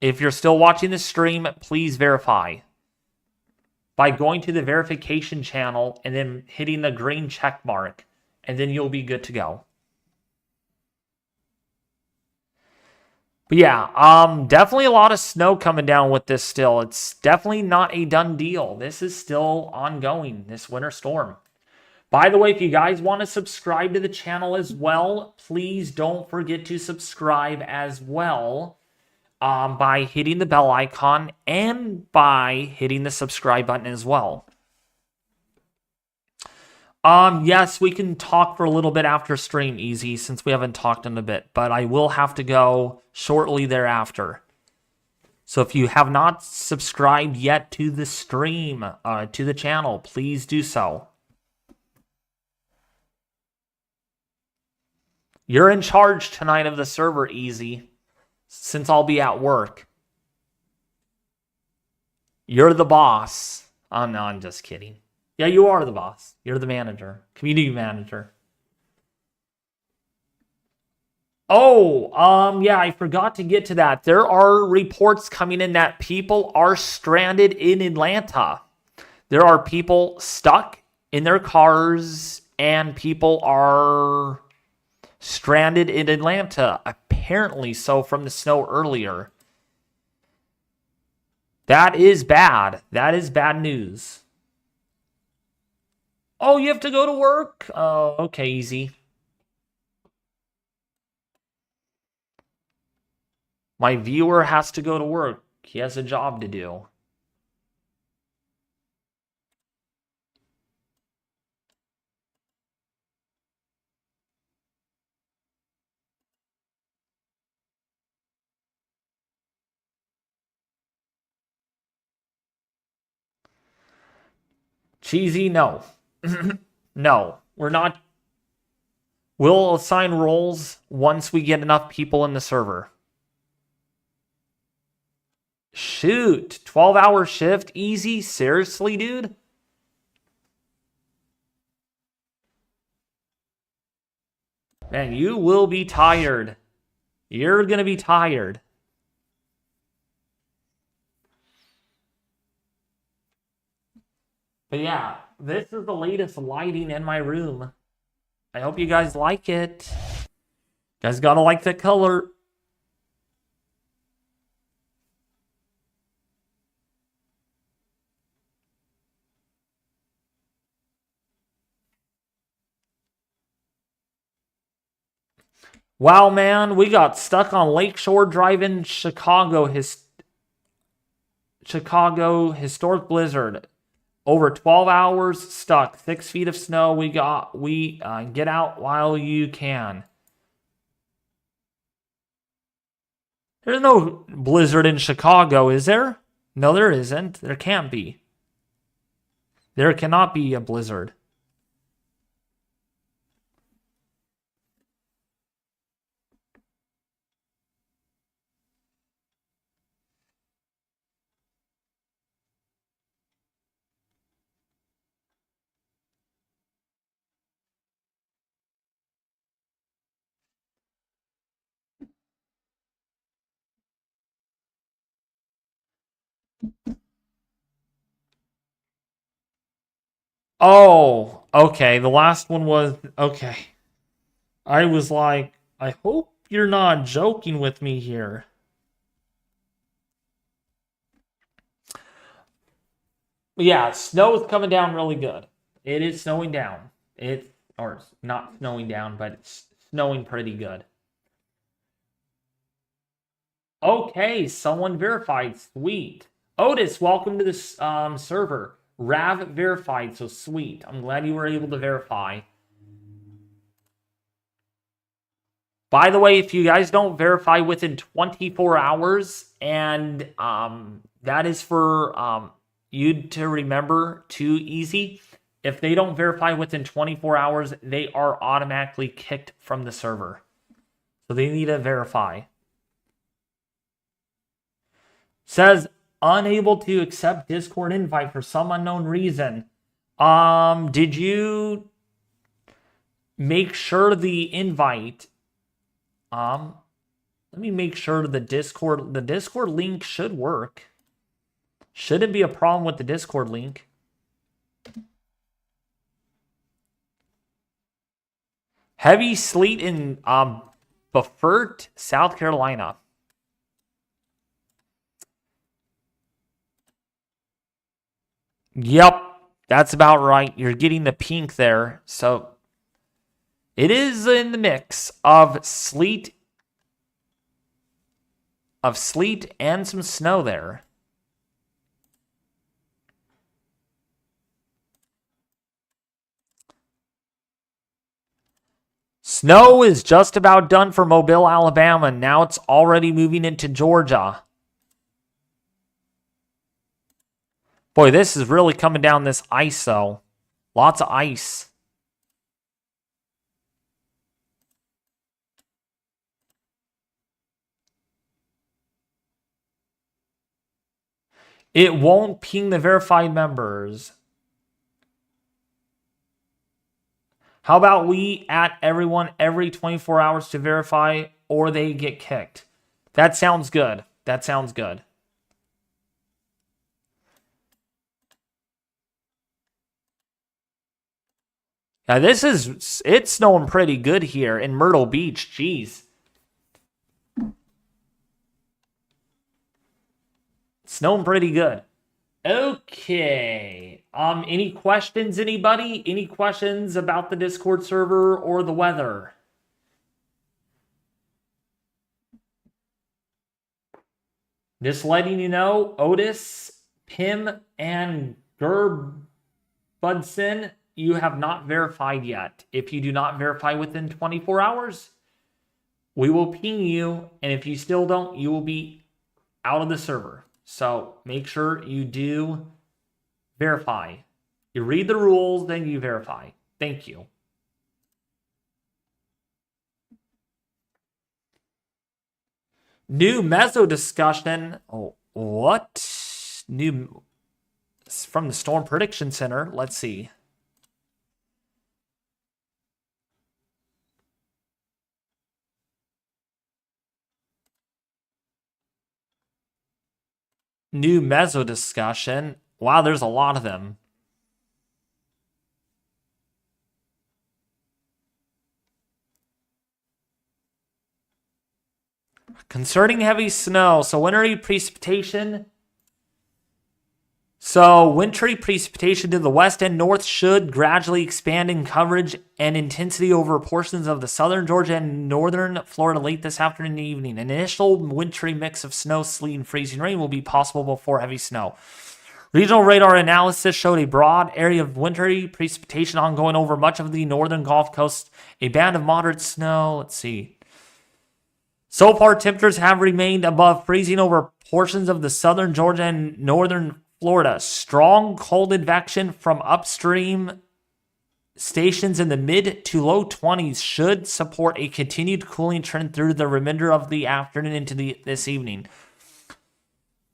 If you're still watching the stream, please verify. by going to the verification channel and then hitting the green check mark, and then you'll be good to go. But yeah, definitely a lot of snow coming down with this still. It's definitely not a done deal. This is still ongoing, this winter storm. By the way, if you guys want to subscribe to the channel as well, please don't forget to subscribe as well by hitting the bell icon and by hitting the subscribe button as well. Yes, we can talk for a little bit after stream, Easy, since we haven't talked in a bit, but I will have to go shortly thereafter. So if you have not subscribed yet to the stream, to the channel, please do so. You're in charge tonight of the server, Easy, since I'll be at work. You're the boss. Oh, no, I'm just kidding. Yeah, you are the boss. You're the manager. Community manager. Oh, yeah, I forgot to get to that. There are reports coming in that people are stranded in Atlanta. There are people stuck in their cars, and people are stranded in Atlanta. Apparently so from the snow earlier. That is bad. That is bad news. Oh, you have to go to work? Oh, okay, Easy. My viewer has to go to work. He has a job to do. Cheesy, no. No, we're not. We'll assign roles once we get enough people in the server. Shoot, 12-hour shift, Easy? Seriously, dude? Man, you will be tired. You're gonna be tired. But yeah, this is the latest lighting in my room. I hope you guys like it. You guys gotta like the color. Wow, man, we got stuck on Lakeshore Drive in Chicago. Chicago historic blizzard. Over 12 hours stuck. 6 feet of snow. We get out while you can. There's no blizzard in Chicago, is there? No, there isn't. There can't be. There cannot be a blizzard. Oh, okay. The last one was okay. I was like, I hope you're not joking with me here. Yeah, snow is coming down really good. It is snowing down. Or not snowing down, but it's snowing pretty good. Okay, someone verified. Sweet. Otis, welcome to this server. Rav verified, so sweet. I'm glad you were able to verify. By the way, if you guys don't verify within 24 hours, and that is for you to remember too, Easy. If they don't verify within 24 hours, they are automatically kicked from the server. So they need to verify. Says unable to accept Discord invite for some unknown reason. Did you make sure the invite? Let me make sure the Discord link should work. Shouldn't be a problem with the Discord link. Heavy sleet in Beaufort, South Carolina. Yep, that's about right. You're getting the pink there. So it is in the mix of sleet and some snow there. Snow is just about done for Mobile, Alabama. Now it's already moving into Georgia. Boy, this is really coming down this ice, though. Lots of ice. It won't ping the verified members. How about we at everyone every 24 hours to verify or they get kicked? That sounds good. That sounds good. Now it's snowing pretty good here in Myrtle Beach. Jeez. Snowing pretty good. Okay. Any questions, anybody? Any questions about the Discord server or the weather? Just letting you know, Otis, Pim, and Gerbudson, you have not verified yet. If you do not verify within 24 hours, we will ping you. And if you still don't, you will be out of the server. So make sure you do verify. You read the rules, then you verify. Thank you. New meso discussion. Oh, what? New from the Storm Prediction Center. Let's see. New meso discussion. Wow, there's a lot of them. Concerning heavy snow, so wintry precipitation. So wintry precipitation to the west and north should gradually expand in coverage and intensity over portions of the southern Georgia and northern Florida late this afternoon and evening. An initial wintry mix of snow, sleet, and freezing rain will be possible before heavy snow. Regional radar analysis showed a broad area of wintry precipitation ongoing over much of the northern Gulf Coast. A band of moderate snow. Let's see. So far, temperatures have remained above freezing over portions of the southern Georgia and northern Florida. Strong cold advection from upstream stations in the mid to low 20s should support a continued cooling trend through the remainder of the afternoon into this evening.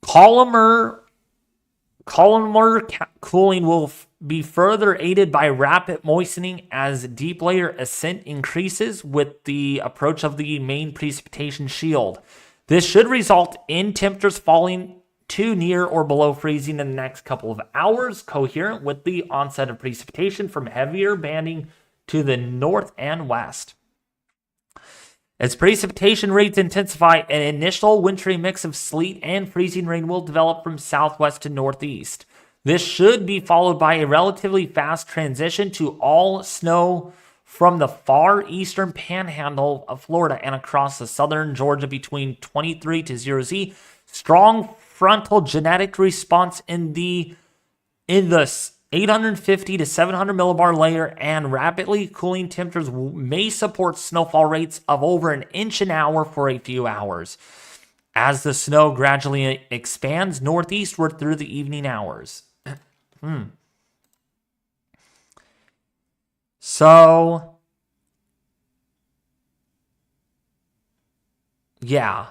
Columnar cooling will be further aided by rapid moistening as deep layer ascent increases with the approach of the main precipitation shield. This should result in temperatures falling to near or below freezing in the next couple of hours, coherent with the onset of precipitation from heavier banding to the north and west. As precipitation rates intensify, an initial wintry mix of sleet and freezing rain will develop from southwest to northeast. This should be followed by a relatively fast transition to all snow from the far eastern panhandle of Florida and across the southern Georgia between 23 to 0Z. Strong frontal genetic response in the 850 to 700 millibar layer and rapidly cooling temperatures may support snowfall rates of over an inch an hour for a few hours as the snow gradually expands northeastward through the evening hours. So, yeah.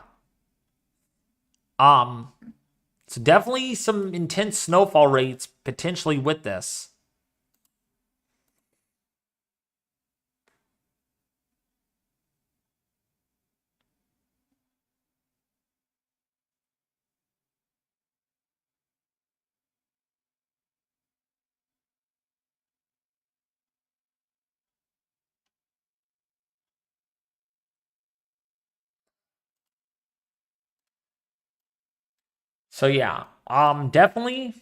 So definitely some intense snowfall rates potentially with this. So yeah, definitely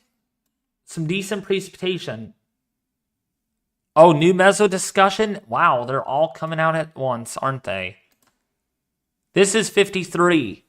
some decent precipitation. Oh, new meso discussion. Wow, they're all coming out at once, aren't they? This is 53.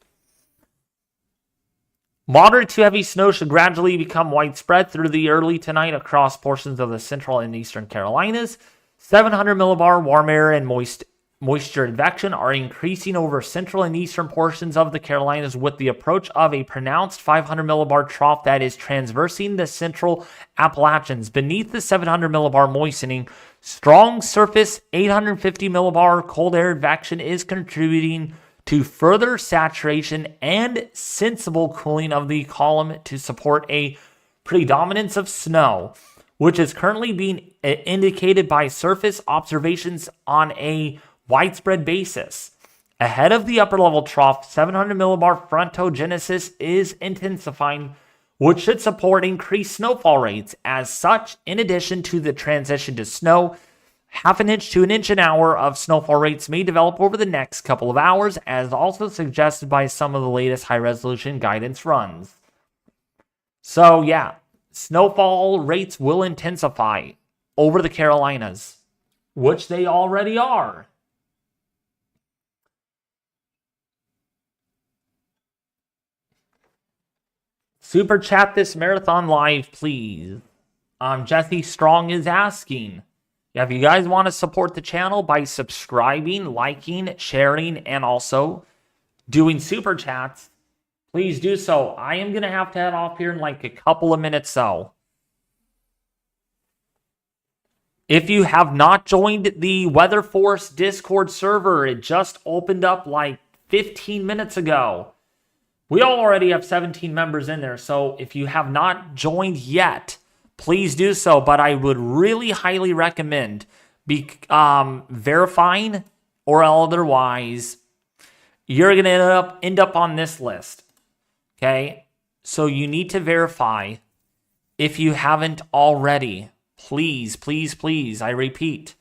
Moderate to heavy snow should gradually become widespread through the early tonight across portions of the central and eastern Carolinas. 700 millibar warm air and moisture advection are increasing over central and eastern portions of the Carolinas with the approach of a pronounced 500 millibar trough that is transversing the central Appalachians. Beneath the 700 millibar moistening, strong surface 850 millibar cold air advection is contributing to further saturation and sensible cooling of the column to support a predominance of snow, which is currently being indicated by surface observations on a widespread basis. Ahead of the upper level trough, 700 millibar frontogenesis is intensifying, which should support increased snowfall rates. As such, in addition to the transition to snow, half an inch to an inch an hour of snowfall rates may develop over the next couple of hours, as also suggested by some of the latest high-resolution guidance runs. So yeah, snowfall rates will intensify over the Carolinas, which they already are. Super chat this marathon live, please. Jesse Strong is asking, if you guys want to support the channel by subscribing, liking, sharing, and also doing super chats, please do so. I am going to have to head off here in like a couple of minutes, though. If you have not joined the Weather Force Discord server, it just opened up like 15 minutes ago. We already have 17 members in there, so if you have not joined yet, please do so. But I would really highly recommend verifying, or otherwise you're going to end up on this list. Okay? So you need to verify if you haven't already. Please, please, please. I repeat.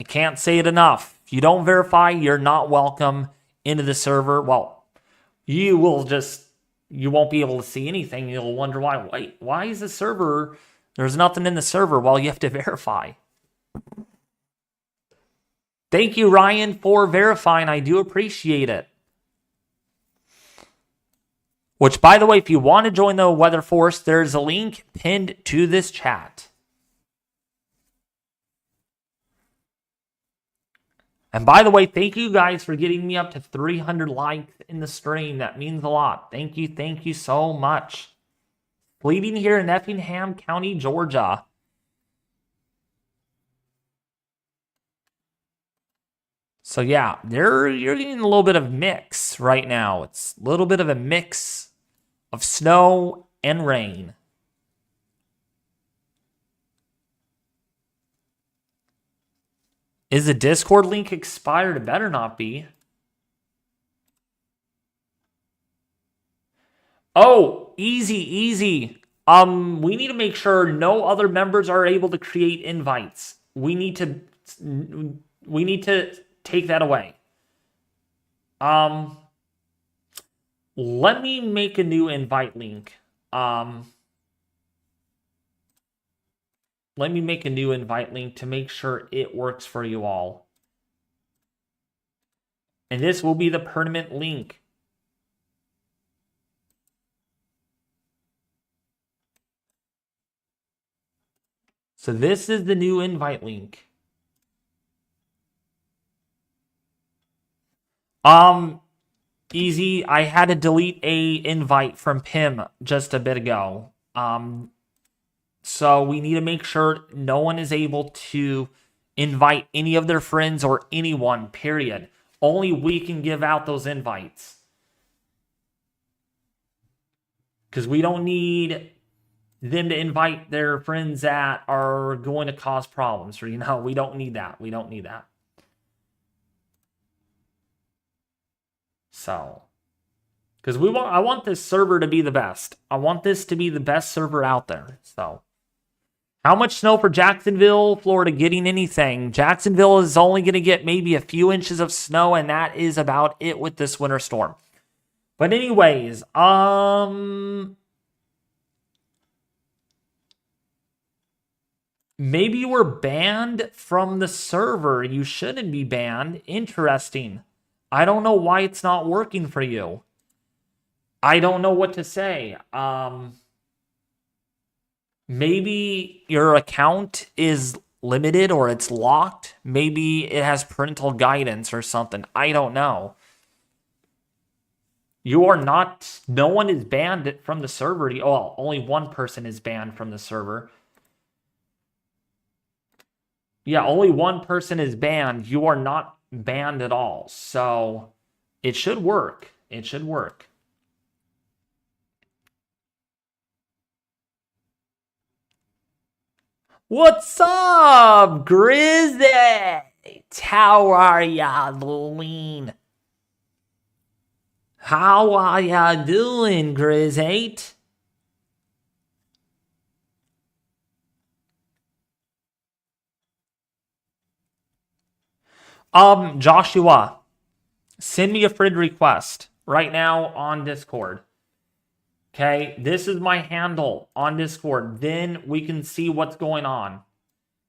I can't say it enough. If you don't verify, you're not welcome into the server. Well, you won't be able to see anything. You'll wonder why is the server, there's nothing in the server? Well, you have to verify. Thank you, Ryan, for verifying. I do appreciate it. Which, by the way, if you want to join the Weather Force, there's a link pinned to this chat. And by the way, thank you guys for getting me up to 300 likes in the stream. That means a lot. Thank you so much. Bleeding here in Effingham County, Georgia. So yeah, you're getting a little bit of mix right now. It's a little bit of a mix of snow and rain. Is the Discord link expired? It better not be. Oh, easy. We need to make sure no other members are able to create invites. We need to take that away. Let me make a new invite link. Let me make a new invite link to make sure it works for you all. And this will be the permanent link. So this is the new invite link. Easy. I had to delete a invite from Pim just a bit ago. So we need to make sure no one is able to invite any of their friends or anyone, period. Only we can give out those invites. Because we don't need them to invite their friends that are going to cause problems. Or, we don't need that. We don't need that. So, because I want this server to be the best. I want this to be the best server out there. So, how much snow for Jacksonville, Florida getting anything? Jacksonville is only going to get maybe a few inches of snow, and that is about it with this winter storm. But anyways, maybe you were banned from the server. You shouldn't be banned. Interesting. I don't know why it's not working for you. I don't know what to say. Maybe your account is limited or it's locked. Maybe it has parental guidance or something. I don't know. You are not, no one is banned from the server. Oh, only one person is banned from the server. Yeah, only one person is banned. You are not banned at all. So it should work. It should work. What's up, Grizzly? How are ya doing? How are ya doing, Grizz8? Joshua, send me a friend request right now on Discord. Okay, this is my handle on Discord. Then we can see what's going on.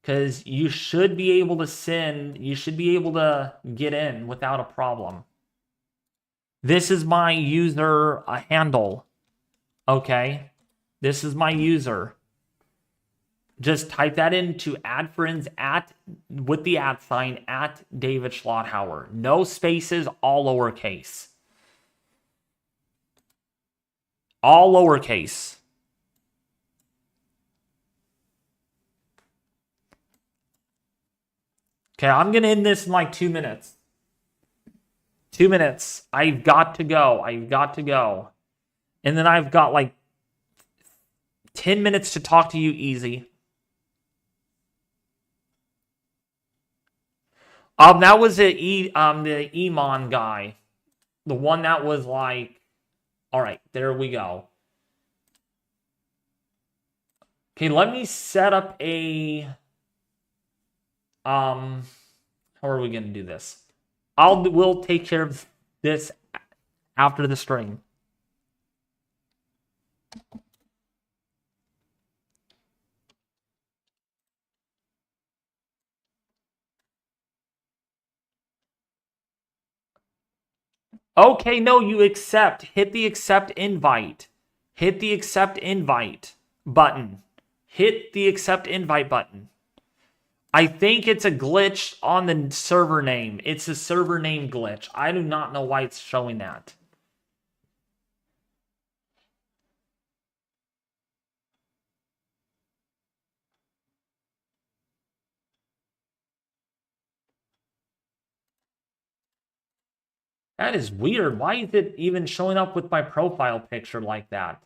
Because you should be able to get in without a problem. This is my user handle. Okay, this is my user. Just type that into add friends with the @ at David Schlotthauer. No spaces, all lowercase. All lowercase. Okay, I'm going to end this in like 2 minutes. 2 minutes. I've got to go. And then I've got like 10 minutes to talk to you easy. That was the Emon guy. The one that was like, all right, there we go. Okay, let me set up a, how are we going to do this? We'll take care of this after the stream. Okay, no, you accept. Hit the accept invite. Hit the accept invite button. Hit the accept invite button. I think it's a glitch on the server name. It's a server name glitch. I do not know why it's showing that. That is weird. Why is it even showing up with my profile picture like that?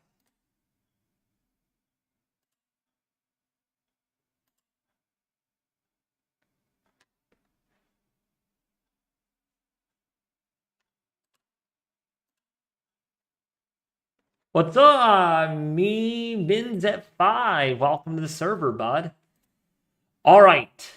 What's up? Me Bins at 5. Welcome to the server, bud. All right.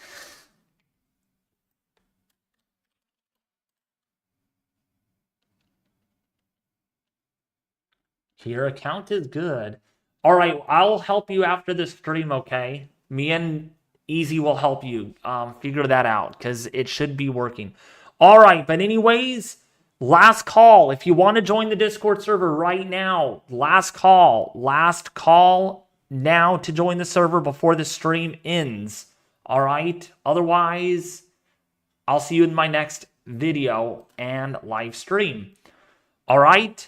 Your account is good. All right, I'll help you after the stream, okay? Me and Easy will help you figure that out because it should be working. All right, but anyways, last call. If you want to join the Discord server right now, last call. Last call now to join the server before the stream ends. All right? Otherwise, I'll see you in my next video and live stream. All right?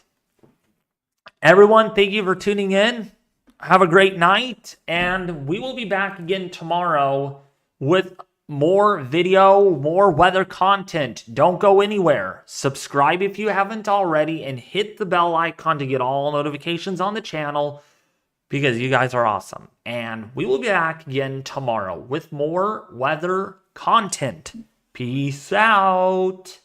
Everyone, thank you for tuning in. Have a great night, and we will be back again tomorrow with more video, more weather content. Don't go anywhere. Subscribe if you haven't already, and hit the bell icon to get all notifications on the channel because you guys are awesome. And we will be back again tomorrow with more weather content. Peace out.